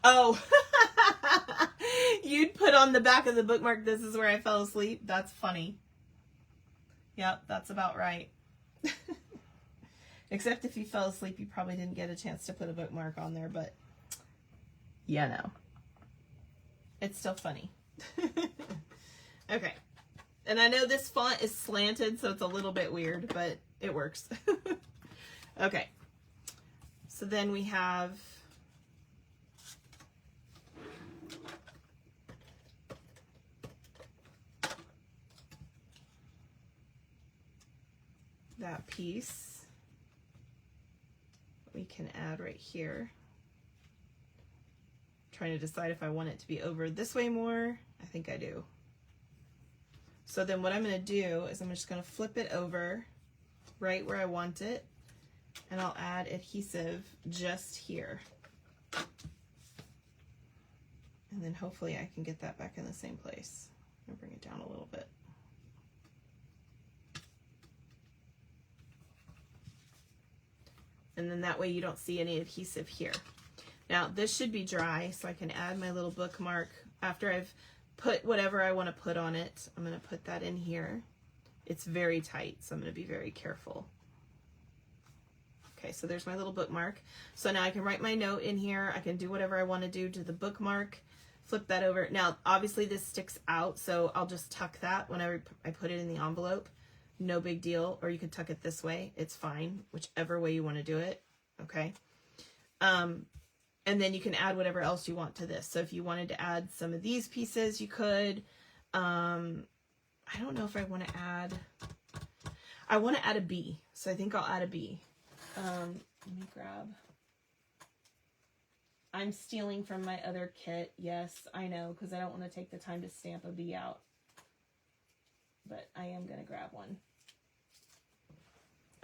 Oh, you'd put on the back of the bookmark, this is where I fell asleep. That's funny. Yep, that's about right. Except if you fell asleep, you probably didn't get a chance to put a bookmark on there, but yeah, no. It's still funny. Okay. And I know this font is slanted, so it's a little bit weird, but it works. Okay. So then we have that piece we can add right here. I'm trying to decide if I want it to be over this way more. I think I do. So then what I'm going to do is I'm just going to flip it over right where I want it, and I'll add adhesive just here. And then hopefully I can get that back in the same place. I'm going to bring it down a little bit. And then that way you don't see any adhesive here. Now this should be dry, so I can add my little bookmark. After I've put whatever I want to put on it, I'm going to put that in here. It's very tight, so I'm going to be very careful. Okay, so there's my little bookmark. So now I can write my note in here. I can do whatever I want to do to the bookmark. Flip that over. Now, obviously this sticks out, so I'll just tuck that whenever I put it in the envelope. No big deal. Or you could tuck it this way. It's fine, whichever way you want to do it. Okay. And then you can add whatever else you want to this. So if you wanted to add some of these pieces, you could. I don't know if I want to add, I want to add a bee. So I think I'll add a bee. Let me grab, I'm stealing from my other kit. Yes, I know, because I don't want to take the time to stamp a bee out. But I am going to grab one.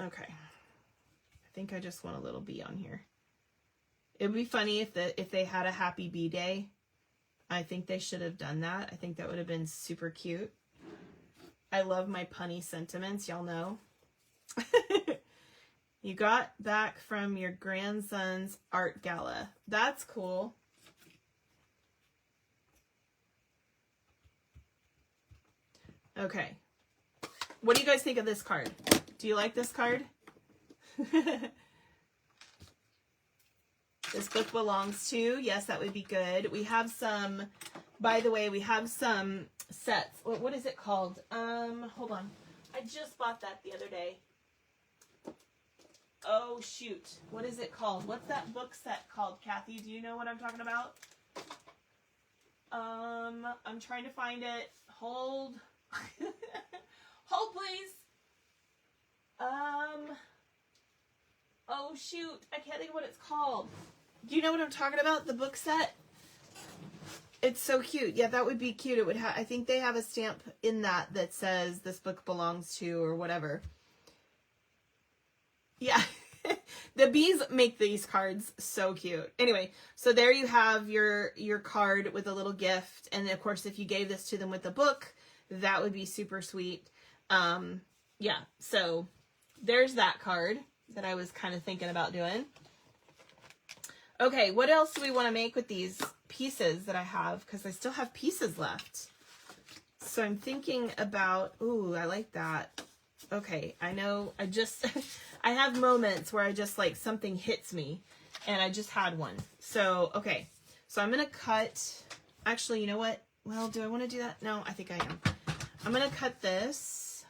Okay. I think I just want a little bee on here. It would be funny if they had a happy bee day. I think they should have done that. I think that would have been super cute. I love my punny sentiments, y'all know. You got back from your grandson's art gala. That's cool. Okay. What do you guys think of this card? Do you like this card? This book belongs to, yes, that would be good. We have some, by the way, we have some sets. What is it called? Hold on. I just bought that the other day. Oh, shoot. What is it called? What's that book set called, Kathy? Do you know what I'm talking about? I'm trying to find it. Hold. Hold, please. Oh, shoot. I can't think of what it's called. Do you know what I'm talking about? The book set? It's so cute. Yeah, that would be cute. It would have, I think they have a stamp in that says this book belongs to or whatever. Yeah. The bees make these cards so cute. Anyway, so there you have your card with a little gift. And of course, if you gave this to them with the book, that would be super sweet. Yeah, so there's that card that I was kind of thinking about doing. Okay, what else do we want to make with these pieces that I have? Because I still have pieces left. So I'm thinking about, ooh, I like that. Okay, I know, I have moments where I just like something hits me, and I just had one. So, okay, so I'm going to cut, actually, you know what? well, do I want to do that? No, I think I am. I'm going to cut this.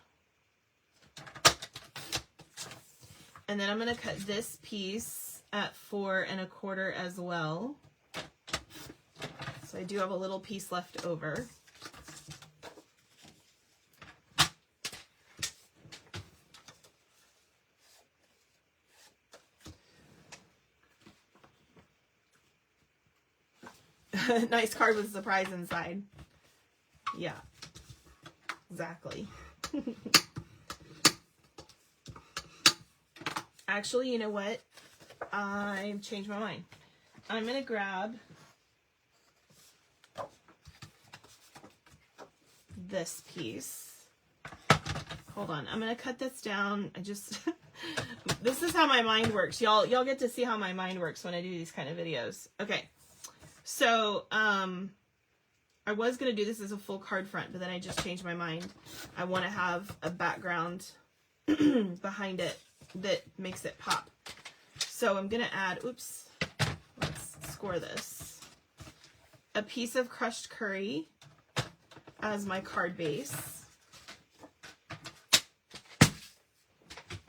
And then I'm going to cut this piece at 4 1/4 as well. So I do have a little piece left over. Nice card with a surprise inside. Yeah, exactly. Actually, you know what? I've changed my mind. I'm going to grab this piece. Hold on. I'm going to cut this down. I just, this is how my mind works. Y'all get to see how my mind works when I do these kind of videos. Okay. So, I was going to do this as a full card front, but then I just changed my mind. I want to have a background behind it that makes it pop. So I'm going to add, oops, let's score this, a piece of crushed curry as my card base.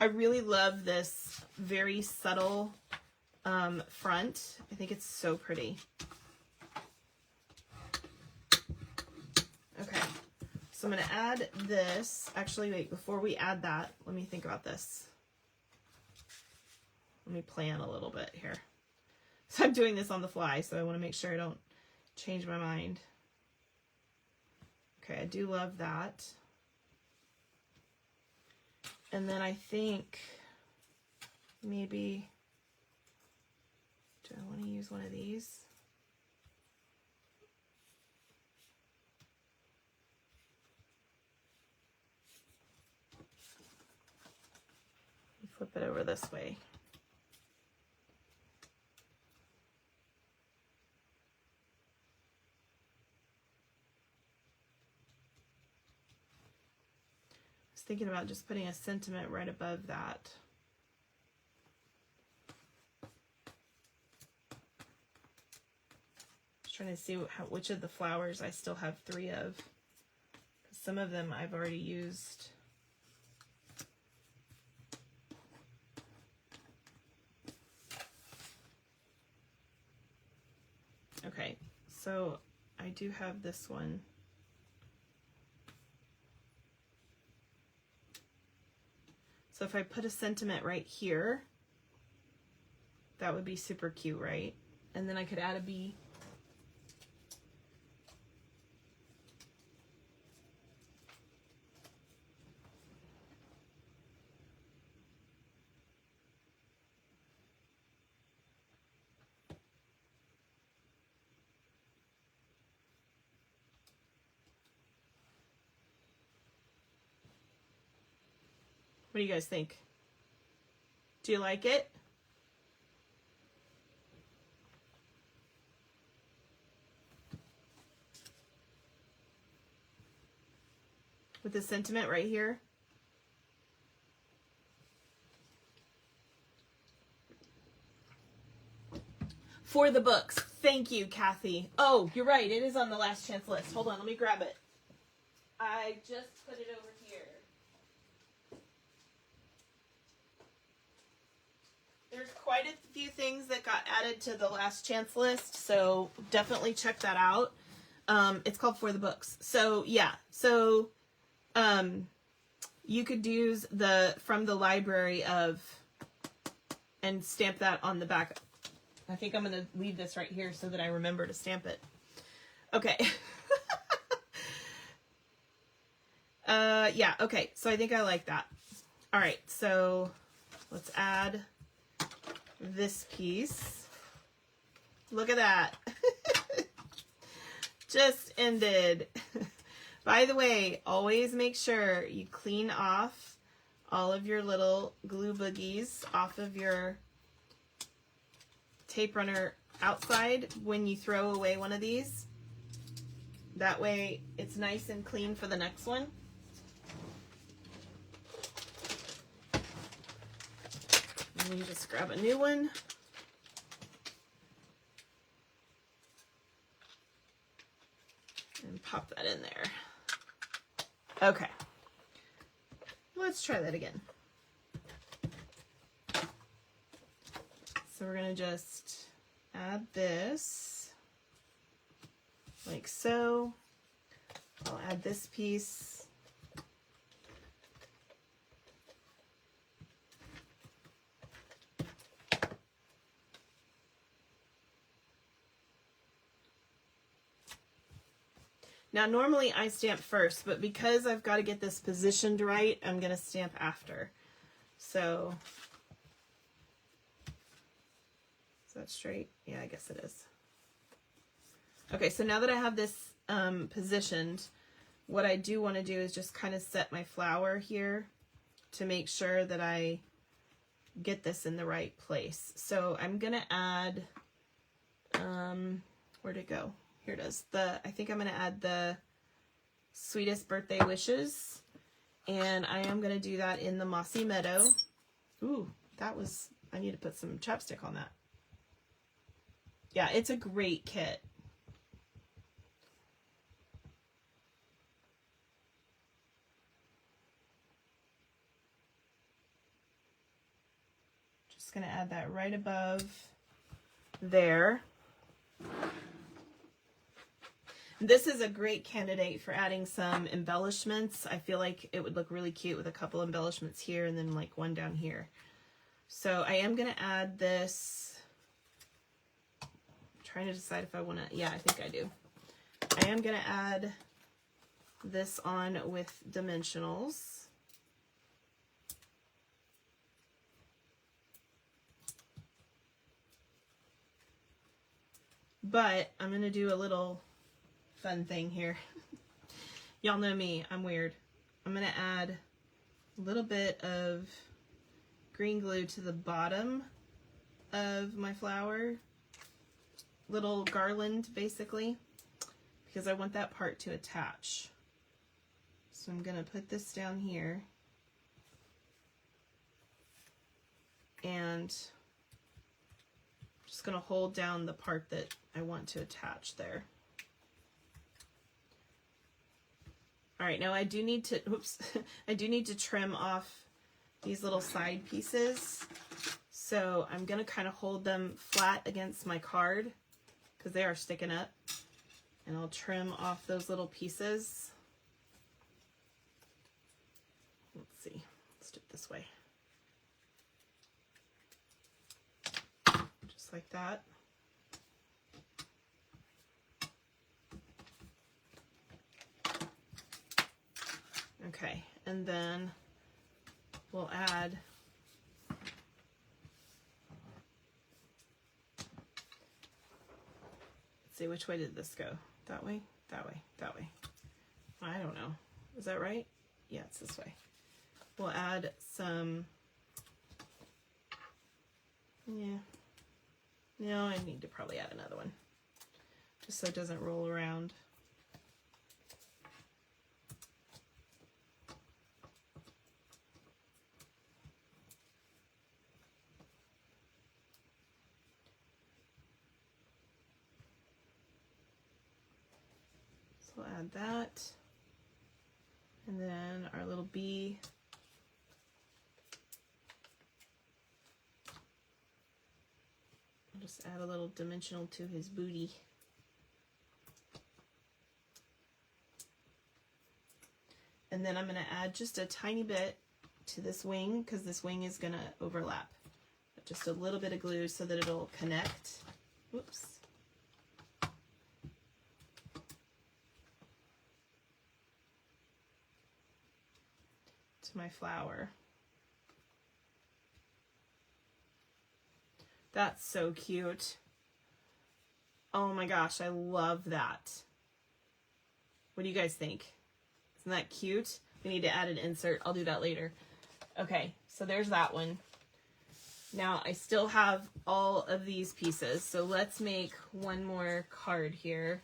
I really love this very subtle front. I think it's so pretty. Okay, so I'm going to add this. Actually, wait, before we add that, let me think about this. Let me plan a little bit here. So I'm doing this on the fly, so I want to make sure I don't change my mind. Okay, I do love that. And then I think maybe, do I want to use one of these? Flip it over this way. I was thinking about just putting a sentiment right above that. Just trying to see which of the flowers I still have 3 of. Some of them I've already used. Okay, so I do have this one. So if I put a sentiment right here, that would be super cute, right? And then I could add a bee. What do you guys think? Do you like it? With the sentiment right here? For the books. Thank you, Kathy. Oh, you're right. It is on the last chance list. Hold on, let me grab it. I just put it over here. There's quite a few things that got added to the last chance list, so definitely check that out. It's called For the Books. So yeah, so you could use the from the library of and stamp that on the back. I think I'm going to leave this right here so that I remember to stamp it. Okay. Yeah, okay. So I think I like that. All right, so let's add this piece. Look at that. Just ended. By the way, always make sure you clean off all of your little glue boogies off of your tape runner outside when you throw away one of these. That way it's nice and clean for the next one. And you just grab a new one. And pop that in there. Okay. Let's try that again. So we're going to just add this like so. I'll add this piece. Now normally I stamp first, but because I've got to get this positioned right, I'm going to stamp after. So, is that straight? Yeah, I guess it is. Okay, so now that I have this positioned, what I do want to do is just kind of set my flower here to make sure that I get this in the right place. So I'm going to add, where'd it go? Here it is. I think I'm going to add the Sweetest Birthday Wishes, and I am going to do that in the Mossy Meadow. Ooh, I need to put some chapstick on that. Yeah, it's a great kit. Just going to add that right above there. This is a great candidate for adding some embellishments. I feel like it would look really cute with a couple embellishments here and then like one down here. So I am going to add this. I'm trying to decide if I want to. Yeah, I think I do. I am going to add this on with dimensionals. But I'm going to do a little fun thing here. Y'all know me, I'm weird. I'm going to add a little bit of green glue to the bottom of my flower. Little garland, basically, because I want that part to attach. So I'm going to put this down here. And just going to hold down the part that I want to attach there. All right, now I do need to, oops, I do need to trim off these little side pieces. So I'm going to kind of hold them flat against my card because they are sticking up. And I'll trim off those little pieces. Let's see, let's do it this way. Just like that. Okay, and then we'll add let's see, which way did this go? That way? That way? That way? I don't know. Is that right? Yeah, it's this way. We'll add some, yeah. No, I need to probably add another one just so it doesn't roll around. We'll add that, and then our little bee. I'll just add a little dimensional to his booty. And then I'm going to add just a tiny bit to this wing because this wing is going to overlap. Just a little bit of glue so that it'll connect. Whoops. My flower. That's so cute. Oh my gosh, I love that. What do you guys think? Isn't that cute? We need to add an insert. I'll do that later. Okay, so there's that one. Now I still have all of these pieces, so let's make one more card here.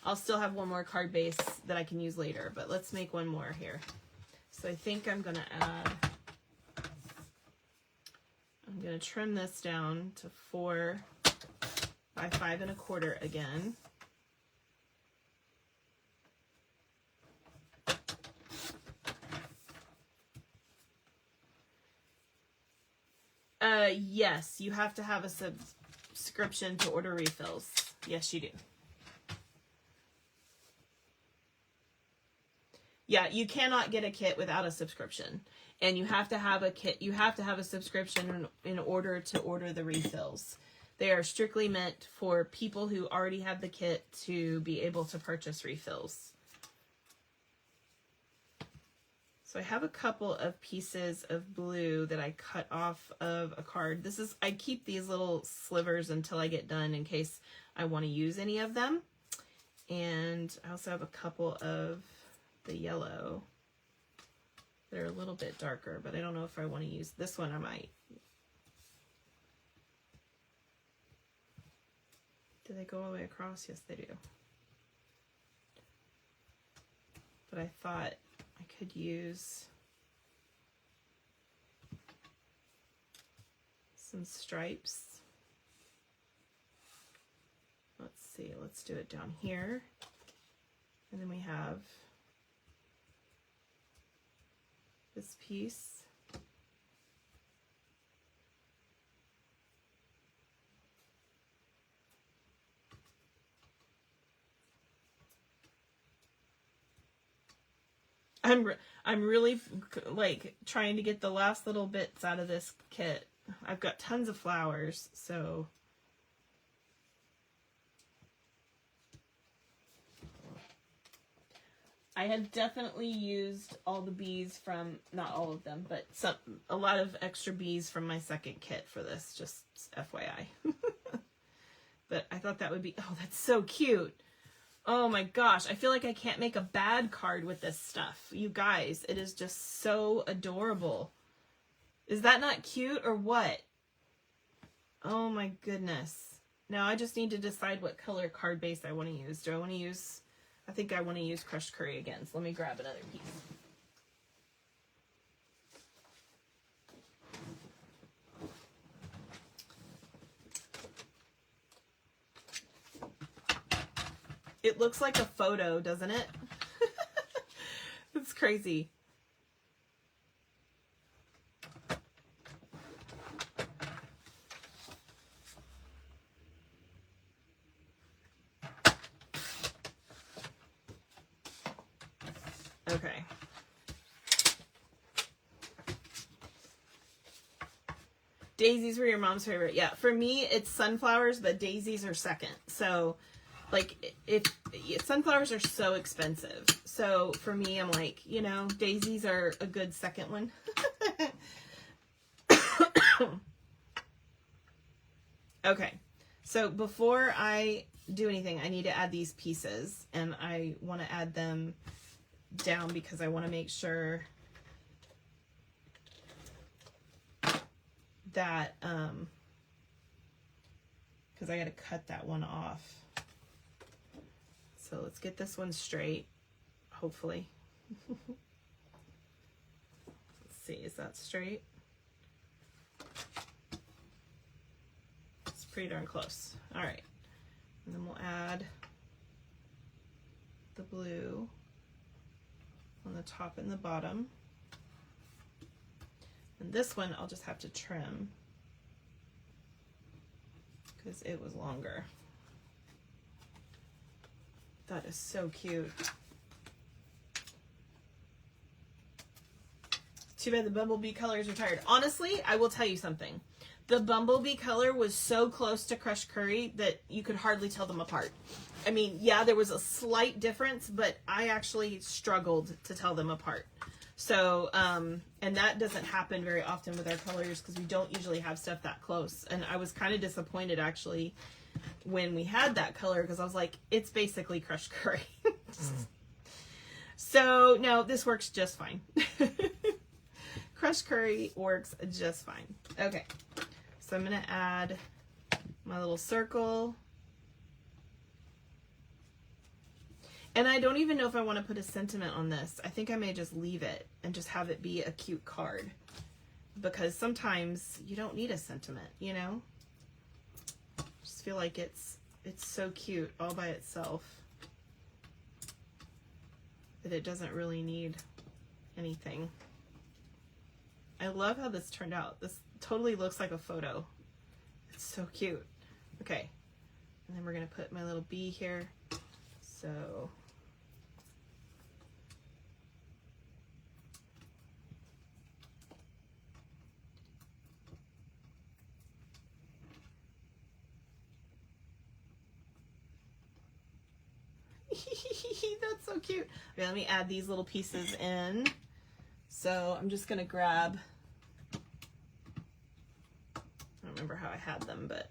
I'll still have one more card base that I can use later, but let's make one more here. So I think I'm going to add, I'm going to trim this down to 4 by 5 1/4 again. Yes, you have to have a subscription to order refills. Yes, you do. Yeah, you cannot get a kit without a subscription. And you have to have a kit, you have to have a subscription in order to order the refills. They are strictly meant for people who already have the kit to be able to purchase refills. So I have a couple of pieces of blue that I cut off of a card. This is, I keep these little slivers until I get done in case I want to use any of them. And I also have a couple of the yellow that are a little bit darker, but I don't know if I want to use this one. I might. Do they go all the way across? Yes, they do. But I thought I could use some stripes. Let's see, let's do it down here. And then we have this piece. I'm really like trying to get the last little bits out of this kit. I've got tons of flowers, so I have definitely used all the bees from, not all of them, but a lot of extra bees from my second kit for this, just FYI. But I thought that would be, oh, that's so cute. Oh my gosh, I feel like I can't make a bad card with this stuff. You guys, it is just so adorable. Is that not cute or what? Oh my goodness. Now I just need to decide what color card base I want to use. Do I want to use, I think I want to use crushed curry again. So let me grab another piece. It looks like a photo, doesn't it? It's crazy. Okay. Daisies were your mom's favorite. Yeah, for me, it's sunflowers, but daisies are second. So like, if sunflowers are so expensive, so for me, I'm like, you know, daisies are a good second one. Okay, so before I do anything, I need to add these pieces, and I want to add them down because I want to make sure that because I got to cut that one off. So let's get this one straight, hopefully. Let's see, is that straight? It's pretty darn close. All right, and then we'll add the blue on the top and the bottom. And this one I'll just have to trim because it was longer. That is so cute. Too bad the bumblebee color is retired. Honestly, I will tell you something. The bumblebee color was so close to crushed curry that you could hardly tell them apart. I mean, yeah, there was a slight difference, but I actually struggled to tell them apart. So, and that doesn't happen very often with our colors because we don't usually have stuff that close. And I was kind of disappointed actually when we had that color because I was like, it's basically crushed curry. So no, this works just fine. Crushed curry works just fine. Okay, so I'm gonna add my little circle. And I don't even know if I want to put a sentiment on this. I think I may just leave it and just have it be a cute card because sometimes you don't need a sentiment, you know? Just feel like it's so cute all by itself that it doesn't really need anything. I love how this turned out. This totally looks like a photo. It's so cute. Okay, and then we're gonna put my little bee here. So that's so cute. Okay, let me add these little pieces in. So I'm just gonna grab, I don't remember how I had them, but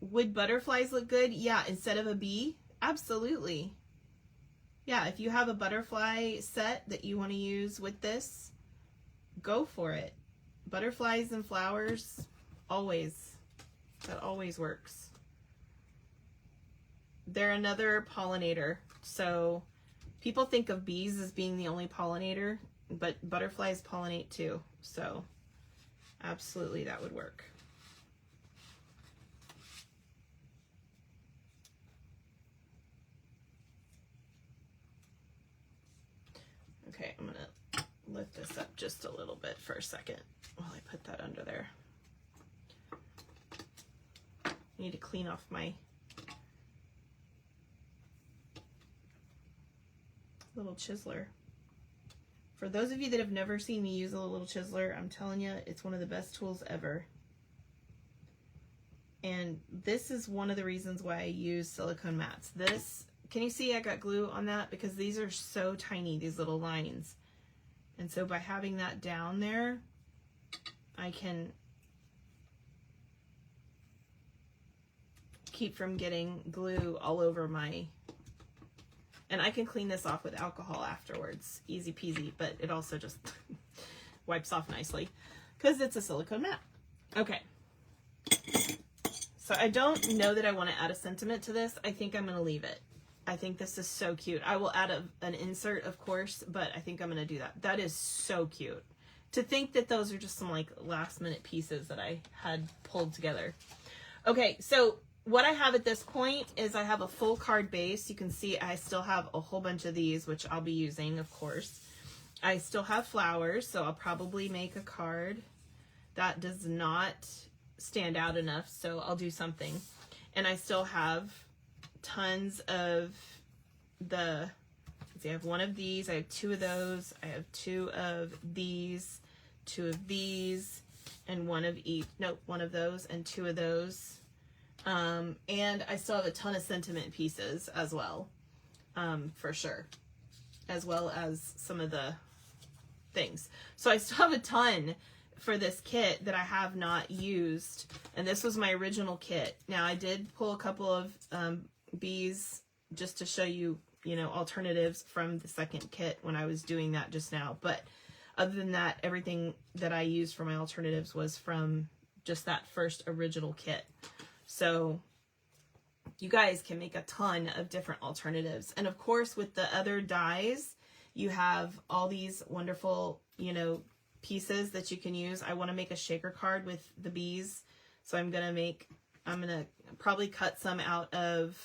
would butterflies look good? Yeah, instead of a bee? Absolutely. Yeah, if you have a butterfly set that you want to use with this, go for it. Butterflies and flowers, always. That always works. They're another pollinator. So people think of bees as being the only pollinator, but butterflies pollinate too. So absolutely that would work. Okay, I'm gonna lift this up just a little bit for a second while I put that under there. I need to clean off my little chiseler. For those of you that have never seen me use a little chiseler, I'm telling you, it's one of the best tools ever. And this is one of the reasons why I use silicone mats. This, can you see I got glue on that? Because these are so tiny, these little lines. And so by having that down there, I can keep from getting glue all over my, and I can clean this off with alcohol afterwards. Easy peasy, but it also just wipes off nicely because it's a silicone mat. Okay. So I don't know that I want to add a sentiment to this. I think I'm going to leave it. I think this is so cute. I will add an insert, of course, but I think I'm going to do that. That is so cute. To think that those are just some like last minute pieces that I had pulled together. Okay, so what I have at this point is I have a full card base. You can see I still have a whole bunch of these, which I'll be using, of course. I still have flowers, so I'll probably make a card. That does not stand out enough, so I'll do something. And I still have tons of the, let's see, I have one of these, I have two of those, I have two of these, two of these, and one of each, nope, one of those and two of those. And I still have a ton of sentiment pieces as well, for sure, as well as some of the things. So I still have a ton for this kit that I have not used, and this was my original kit. Now I did pull a couple of bees just to show you, you know, alternatives from the second kit when I was doing that just now, but other than that, everything that I used for my alternatives was from just that first original kit. So you guys can make a ton of different alternatives, and of course with the other dies you have all these wonderful, you know, pieces that you can use. I want to make a shaker card with the bees, so I'm gonna probably cut some out of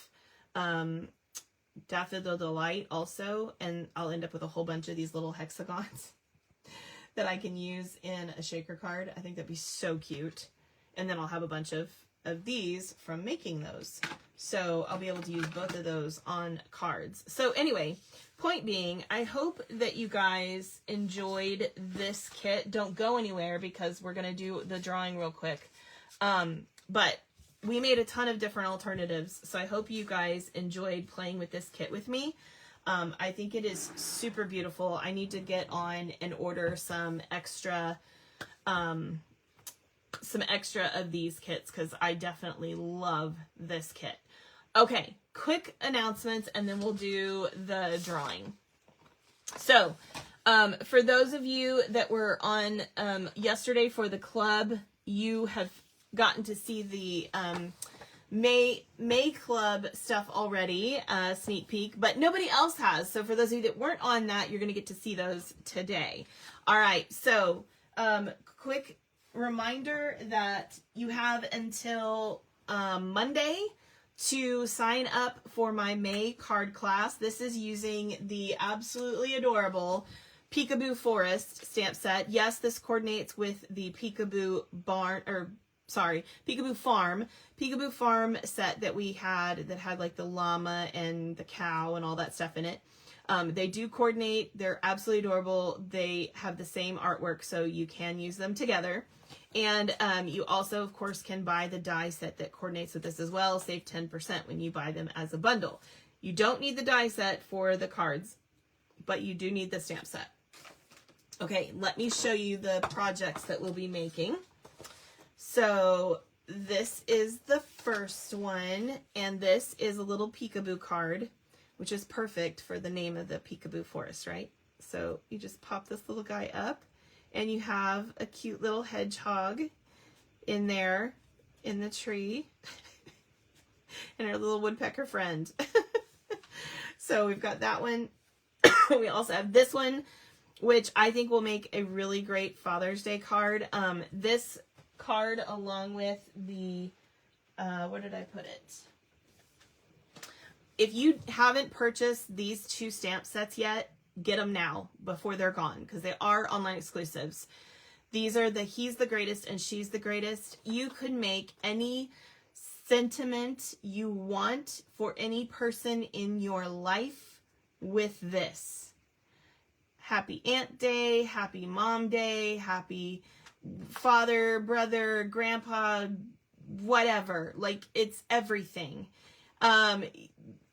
Daffodil Delight also, and I'll end up with a whole bunch of these little hexagons that I can use in a shaker card. I think that'd be so cute. And then I'll have a bunch of these from making those, so I'll be able to use both of those on cards. So anyway, point being, I hope that you guys enjoyed this kit. Don't go anywhere because we're gonna do the drawing real quick, but we made a ton of different alternatives, so I hope you guys enjoyed playing with this kit with me. I think it is super beautiful. I need to get on and order some extra of these kits because I definitely love this kit. Okay, quick announcements and then we'll do the drawing. So for those of you that were on yesterday for the club, you have gotten to see the May Club stuff already, sneak peek, but nobody else has. So for those of you that weren't on that, you're going to get to see those today. All right, so quick reminder that you have until Monday to sign up for my May card class. This is using the absolutely adorable Peekaboo Forest stamp set. Yes, this coordinates with the Peekaboo Peekaboo Farm set that we had that had like the llama and the cow and all that stuff in it. They do coordinate. They're absolutely adorable. They have the same artwork, so you can use them together. And you also, of course, can buy the die set that coordinates with this as well. Save 10% when you buy them as a bundle. You don't need the die set for the cards, but you do need the stamp set. Okay, let me show you the projects that we'll be making. So this is the first one, and this is a little peekaboo card, which is perfect for the name of the Peekaboo Forest, right? So you just pop this little guy up, and you have a cute little hedgehog in there in the tree, and our little woodpecker friend. So we've got that one. We also have this one, which I think will make a really great Father's Day card. This card, along with the, where did I put it? If you haven't purchased these two stamp sets yet, get them now before they're gone, because they are online exclusives. These are the He's the Greatest and She's the Greatest. You could make any sentiment you want for any person in your life with this. Happy Aunt Day, Happy Mom Day, Happy Father, Brother, Grandpa, whatever. Like, it's everything.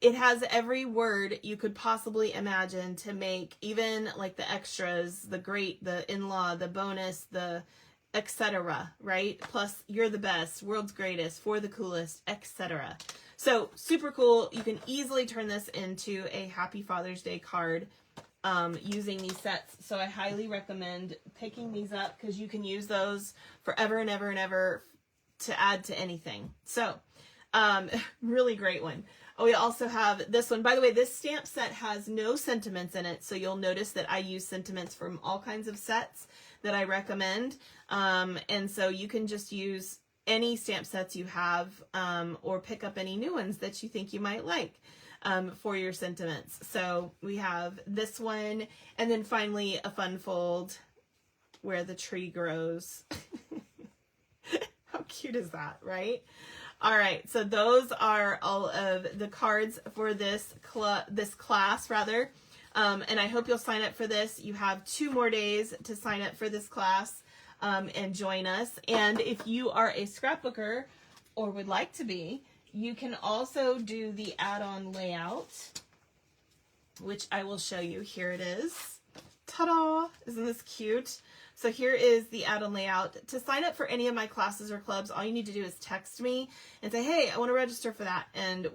It has every word you could possibly imagine to make, even like the extras, the great, the in-law, the bonus, the etc., right? Plus, you're the best, world's greatest, for the coolest, etc. So, super cool. You can easily turn this into a Happy Father's Day card using these sets. So I highly recommend picking these up, because you can use those forever and ever and ever to add to anything. So, really great one. Oh, we also have this one. By the way, this stamp set has no sentiments in it, so you'll notice that I use sentiments from all kinds of sets that I recommend. And so you can just use any stamp sets you have, or pick up any new ones that you think you might like for your sentiments. So we have this one, and then finally a fun fold where the tree grows. How cute is that, right? All right, so those are all of the cards for this class, rather. And I hope you'll sign up for this. You have 2 more days to sign up for this class and join us. And if you are a scrapbooker or would like to be, you can also do the add-on layout, which I will show you. Here it is. Ta-da! Isn't this cute? So here is the add-on layout. To sign up for any of my classes or clubs, all you need to do is text me and say, hey, I want to register for that, and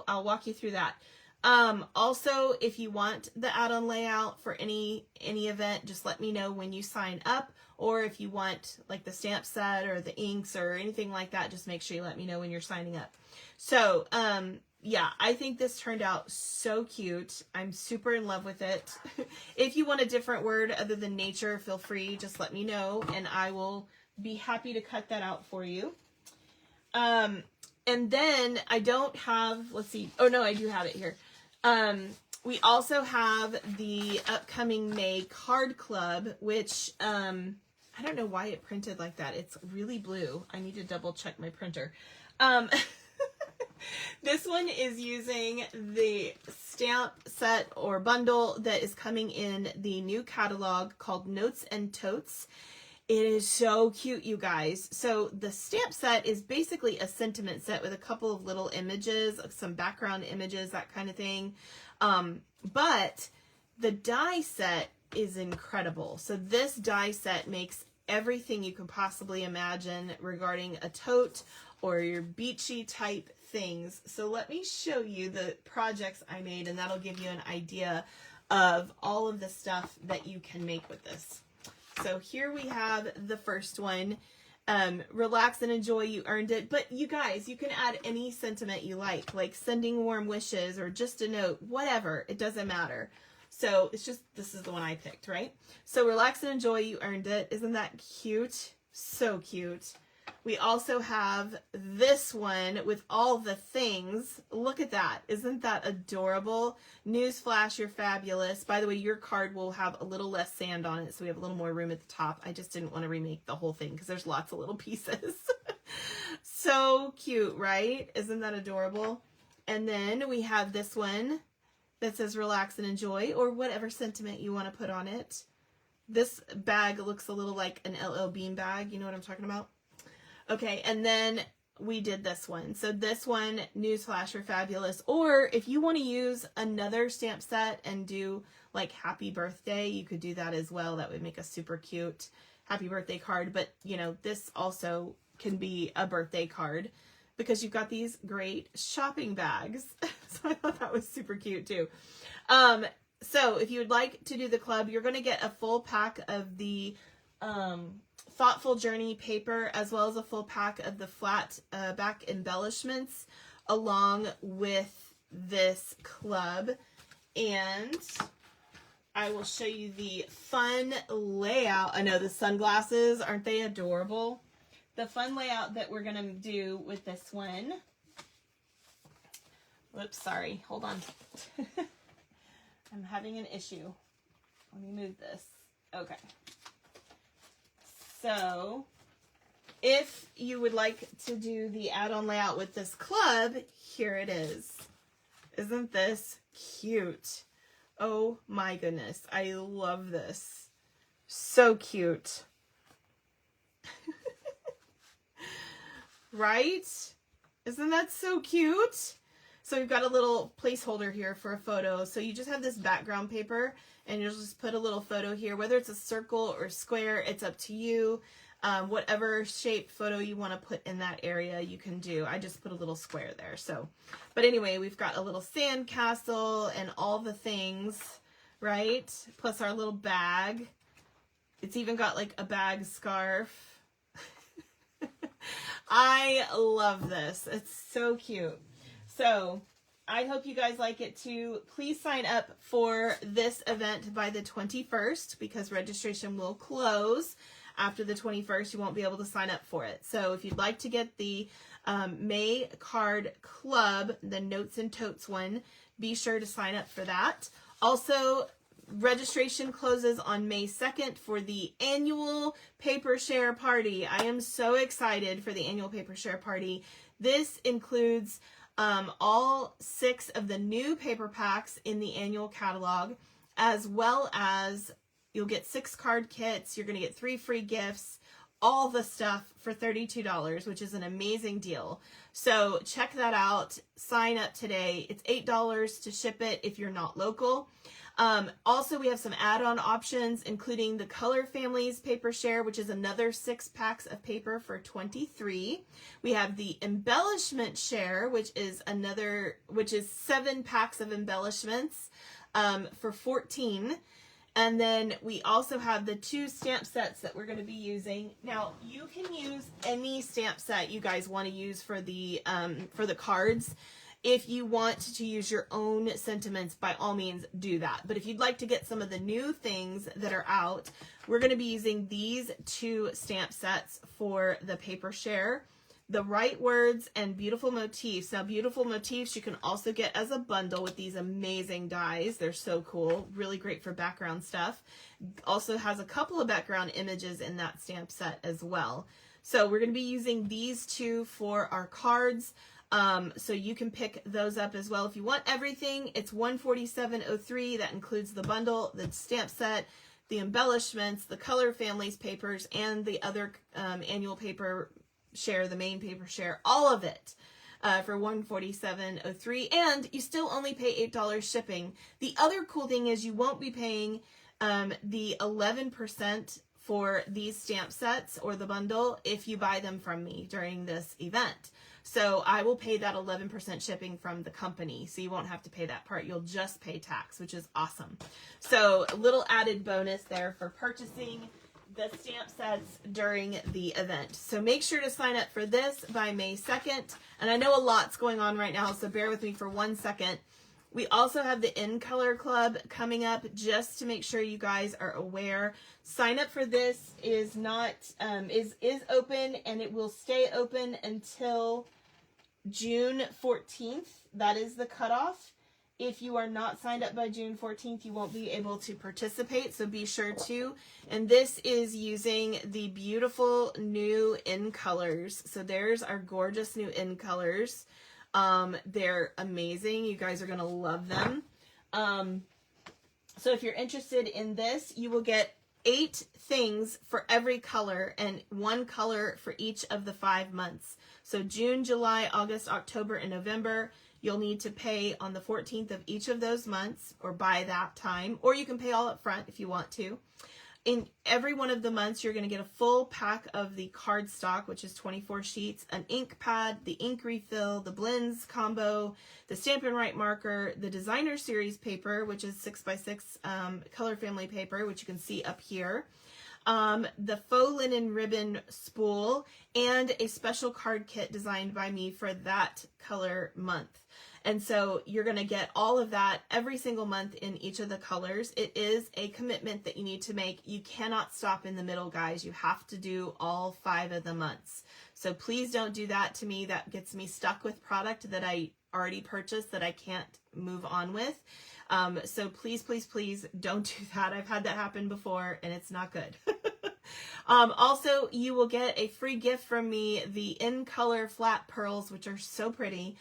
I'll walk you through that. Also, if you want the add-on layout for any event, just let me know when you sign up. Or if you want like the stamp set or the inks or anything like that, just make sure you let me know when you're signing up. So, yeah, I think this turned out so cute. I'm super in love with it. If you want a different word other than nature, feel free, just let me know, and I will be happy to cut that out for you. And then I don't have, let's see. Oh no, I do have it here. We also have the upcoming May card club, which, I don't know why it printed like that. It's really blue. I need to double check my printer. This one is using the stamp set or bundle that is coming in the new catalog called Notes and Totes. It is so cute, you guys. So the stamp set is basically a sentiment set with a couple of little images, some background images, that kind of thing. But the die set is incredible. So this die set makes everything you can possibly imagine regarding a tote or your beachy type things. So let me show you the projects I made, and that'll give you an idea of all of the stuff that you can make with this. So here we have the first one. Relax and enjoy, you earned it. But you guys, you can add any sentiment you like sending warm wishes or just a note, whatever, it doesn't matter. So it's just, this is the one I picked, right? So relax and enjoy, you earned it. Isn't that cute? So cute. We also have this one with all the things. Look at that. Isn't that adorable? Newsflash, you're fabulous. By the way, your card will have a little less sand on it, so we have a little more room at the top. I just didn't want to remake the whole thing because there's lots of little pieces. So cute, right? Isn't that adorable? And then we have this one that says relax and enjoy, or whatever sentiment you want to put on it. This bag looks a little like an LL Bean bag. You know what I'm talking about? Okay, and then we did this one. So this one, newsflash, are fabulous. Or if you want to use another stamp set and do like happy birthday, you could do that as well. That would make a super cute happy birthday card. But, you know, this also can be a birthday card because you've got these great shopping bags. So I thought that was super cute too. So if you would like to do the club, you're going to get a full pack of the Thoughtful Journey paper, as well as a full pack of the flat back embellishments along with this club. And I will show you the fun layout. I know the sunglasses, aren't they adorable? The fun layout that we're going to do with this one. Whoops, sorry. Hold on. I'm having an issue. Let me move this. Okay. So, if you would like to do the add-on layout with this club, here it is. Isn't this cute? Oh my goodness. I love this. So cute. Right? Isn't that so cute? So we've got a little placeholder here for a photo. So you just have this background paper and you'll just put a little photo here, whether it's a circle or square, it's up to you. Whatever shape photo you want to put in that area, you can do. I just put a little square there. So, but anyway, we've got a little sand castle and all the things, right? Plus our little bag. It's even got like a bag scarf. I love this. It's so cute. So I hope you guys like it too. Please sign up for this event by the 21st because registration will close after the 21st. You won't be able to sign up for it. So if you'd like to get the May Card Club, the Notes and Totes one, be sure to sign up for that. Also, registration closes on May 2nd for the annual paper share party. I am so excited for the annual paper share party. This includes all 6 of the new paper packs in the annual catalog, as well as you'll get 6 card kits. You're going to get 3 free gifts, all the stuff for $32, which is an amazing deal. So check that out. Sign up today. It's $8 to ship it if you're not local. Also, we have some add-on options, including the Color Families paper share, which is another 6 packs of paper for $23. We have the embellishment share, which is 7 packs of embellishments for $14. And then we also have the 2 stamp sets that we're going to be using. Now, you can use any stamp set you guys want to use for the cards. If you want to use your own sentiments, by all means, do that. But if you'd like to get some of the new things that are out, we're going to be using these 2 stamp sets for the paper share. The Right Words and Beautiful Motifs. Now, Beautiful Motifs you can also get as a bundle with these amazing dies. They're so cool. Really great for background stuff. Also has a couple of background images in that stamp set as well. So we're going to be using these 2 for our cards. So you can pick those up as well. If you want everything, it's $147.03. That includes the bundle, the stamp set, the embellishments, the Color Families papers, and the other annual paper share, the main paper share, all of it for $147.03. And you still only pay $8 shipping. The other cool thing is you won't be paying the 11% for these stamp sets or the bundle if you buy them from me during this event. So I will pay that 11% shipping from the company. So you won't have to pay that part. You'll just pay tax, which is awesome. So a little added bonus there for purchasing the stamp sets during the event. So make sure to sign up for this by May 2nd. And I know a lot's going on right now, so bear with me for 1 second. We also have the In Color Club coming up, just to make sure you guys are aware. Sign up for this is not is open, and it will stay open until June 14th. That is the cutoff. If you are not signed up by June 14th, you won't be able to participate, so be sure to. And this is using the beautiful new In Colors. So there's our gorgeous new In Colors. They're amazing. You guys are going to love them. So if you're interested in this, you will get 8 things for every color and 1 color for each of the 5 months. So June, July, August, October, and November. You'll need to pay on the 14th of each of those months, or by that time, or you can pay all up front if you want to. In every one of the months, you're going to get a full pack of the cardstock, which is 24 sheets, an ink pad, the ink refill, the blends combo, the Stampin' Right marker, the designer series paper, which is 6x6 color family paper, which you can see up here, the faux linen ribbon spool, and a special card kit designed by me for that color month. And so you're going to get all of that every single month in each of the colors. It is a commitment that you need to make. You cannot stop in the middle, guys. You have to do all 5 of the months. So please don't do that to me. That gets me stuck with product that I already purchased that I can't move on with. So please, please, please don't do that. I've had that happen before, and it's not good. Also, you will get a free gift from me, the In Color flat pearls, which are so pretty,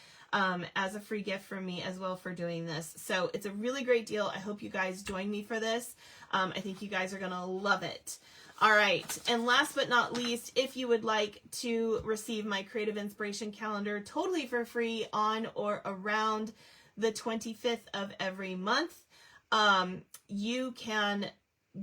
as a free gift from me as well for doing this. So it's a really great deal. I hope you guys join me for this. I think you guys are going to love it. All right. And last but not least, if you would like to receive my Creative Inspiration Calendar totally for free on or around the 25th of every month, you can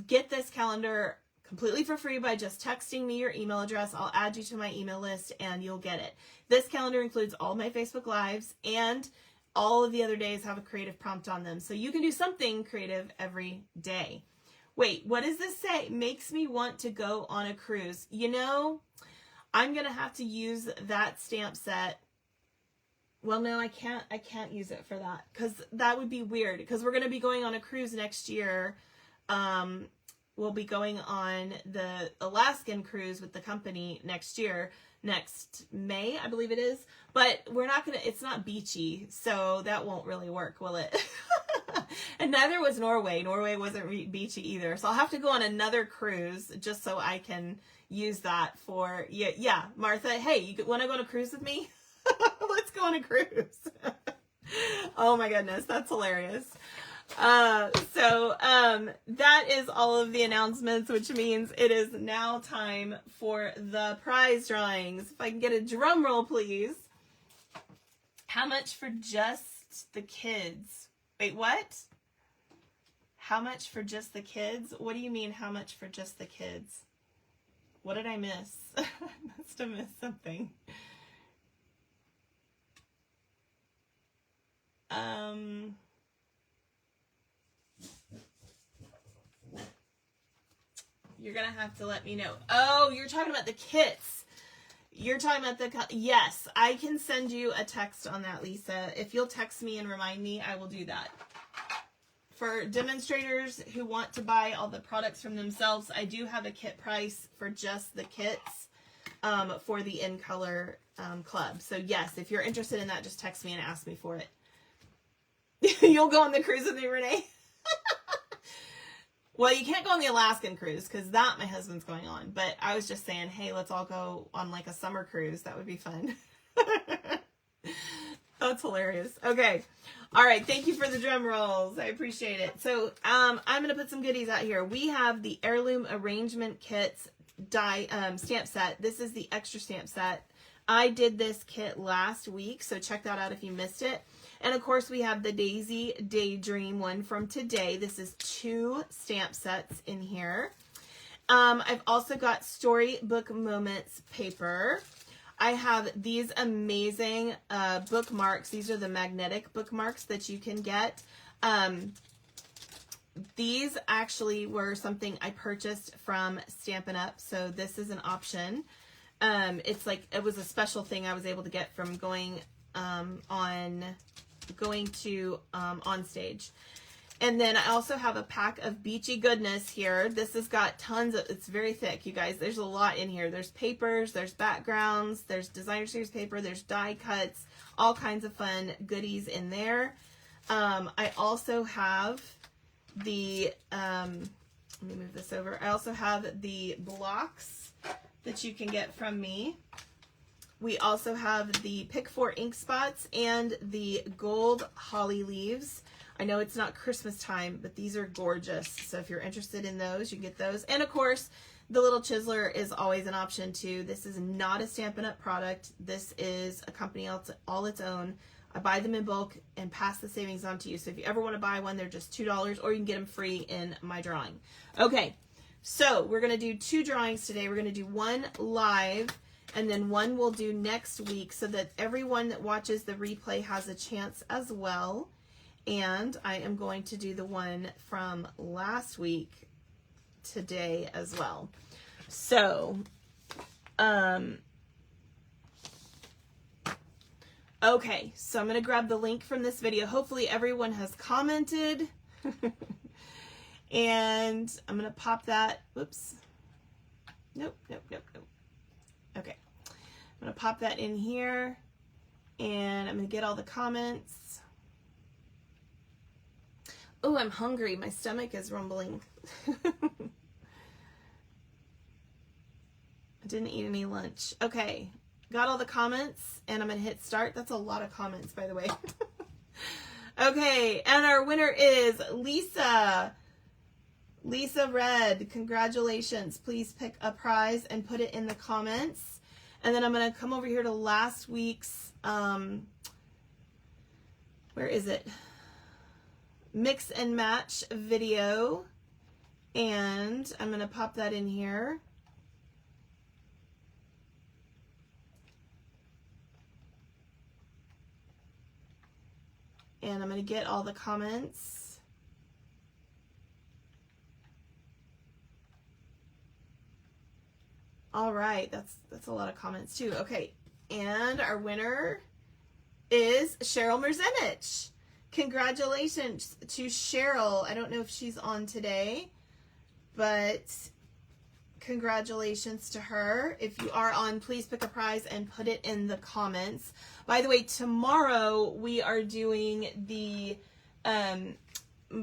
get this calendar completely for free by just texting me your email address. I'll add you to my email list and you'll get it. This calendar includes all my Facebook Lives, and all of the other days have a creative prompt on them. So you can do something creative every day. Wait, what does this say? Makes me want to go on a cruise. You know, I'm going to have to use that stamp set. Well, no, I can't use it for that, because that would be weird, because we're going to be going on a cruise next year. We'll be going on the Alaskan cruise with the company next year, next May, I believe it is. But we're not going to, it's not beachy, so that won't really work, will it? And neither was Norway. Norway wasn't beachy either. So I'll have to go on another cruise just so I can use that for, yeah, Martha, hey, you want to go on a cruise with me? Let's go on a cruise. Oh my goodness, that's hilarious. That is all of the announcements, which means it is now time for the prize drawings. If I can get a drum roll, please. How much for just the kids? Wait, what? How much for just the kids? What do you mean, how much for just the kids? What did I miss? I must have missed something. You're gonna have to let me know. Oh, you're talking about the kits. You're talking about the, yes, I can send you a text on that, Lisa. If you'll text me and remind me, I will do that. For demonstrators who want to buy all the products from themselves, I do have a kit price for just the kits for the In Color Club. So yes, if you're interested in that, just text me and ask me for it. You'll go on the cruise with me, Renee? Well, you can't go on the Alaskan cruise because that my husband's going on. But I was just saying, hey, let's all go on like a summer cruise. That would be fun. That's hilarious. Okay. All right. Thank you for the drum rolls. I appreciate it. So I'm going to put some goodies out here. We have the Heirloom Arrangement Kits stamp set. This is the extra stamp set. I did this kit last week, so check that out if you missed it. And of course, we have the Daisy Daydream one from today. This is 2 stamp sets in here. I've also got Storybook Moments paper. I have these amazing bookmarks. These are the magnetic bookmarks that you can get. These actually were something I purchased from Stampin' Up, so this is an option. It's like, it was a special thing I was able to get from going on going to on stage. And then I also have a pack of Beachy Goodness here. This has got tons of, it's very thick, you guys. There's a lot in here. There's papers, there's backgrounds, there's designer series paper, there's die cuts, all kinds of fun goodies in there. I also have the, let me move this over. I also have the blocks that you can get from me. We also have the Pick 4 ink spots and the gold holly leaves. I know it's not Christmas time, but these are gorgeous. So if you're interested in those, you can get those. And of course, the little chiseler is always an option too. This is not a Stampin' Up! Product. This is a company all its own. I buy them in bulk and pass the savings on to you. So if you ever want to buy one, they're just $2, or you can get them free in my drawing. Okay, so we're going to do 2 drawings today. We're going to do one live, and then one we'll do next week so that everyone that watches the replay has a chance as well. And I am going to do the one from last week today as well. So, okay, so I'm going to grab the link from this video. Hopefully everyone has commented. And I'm going to pop that. Whoops. Nope. Okay. I'm going to pop that in here. And I'm going to get all the comments. Oh, I'm hungry. My stomach is rumbling. I didn't eat any lunch. Okay. Got all the comments, and I'm going to hit start. That's a lot of comments, by the way. Okay, and our winner is Lisa. Lisa Red. Congratulations. Please pick a prize and put it in the comments. And then I'm going to come over here to last week's, where is it? Mix and match video, and I'm going to pop that in here. And I'm going to get all the comments. All right, that's a lot of comments too. Okay, and our winner is Cheryl Merzenich. Congratulations to Cheryl. I don't know if she's on today, but congratulations to her. If you are on, please pick a prize and put it in the comments. By the way, tomorrow we are doing the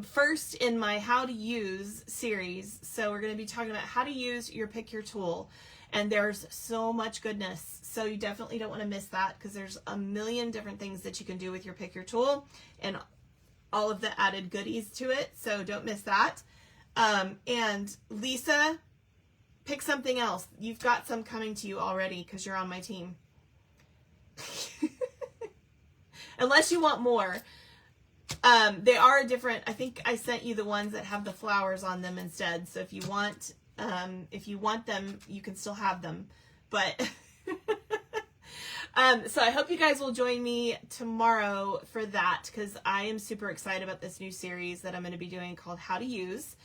first in my How to Use series. So we're going to be talking about how to use your Pick Your Tool. And there's so much goodness. So you definitely don't want to miss that, because there's a million different things that you can do with your Pick Your Tool and all of the added goodies to it. So don't miss that. And Lisa, pick something else. You've got some coming to you already because you're on my team. Unless you want more. They are different. I think I sent you the ones that have the flowers on them instead. So if you want them, you can still have them. But so I hope you guys will join me tomorrow for that, because I am super excited about this new series that I'm going to be doing called How to Use.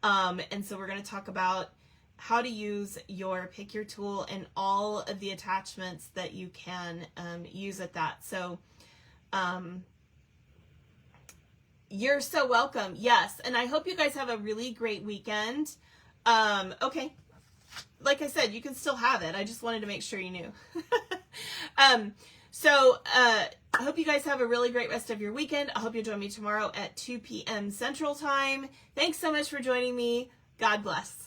And so we're going to talk about how to use your Pick Your Tool and all of the attachments that you can use at that. So you're so welcome. Yes. And I hope you guys have a really great weekend. Okay. Like I said, you can still have it. I just wanted to make sure you knew. I hope you guys have a really great rest of your weekend. I hope you join me tomorrow at 2 p.m. Central Time. Thanks so much for joining me. God bless.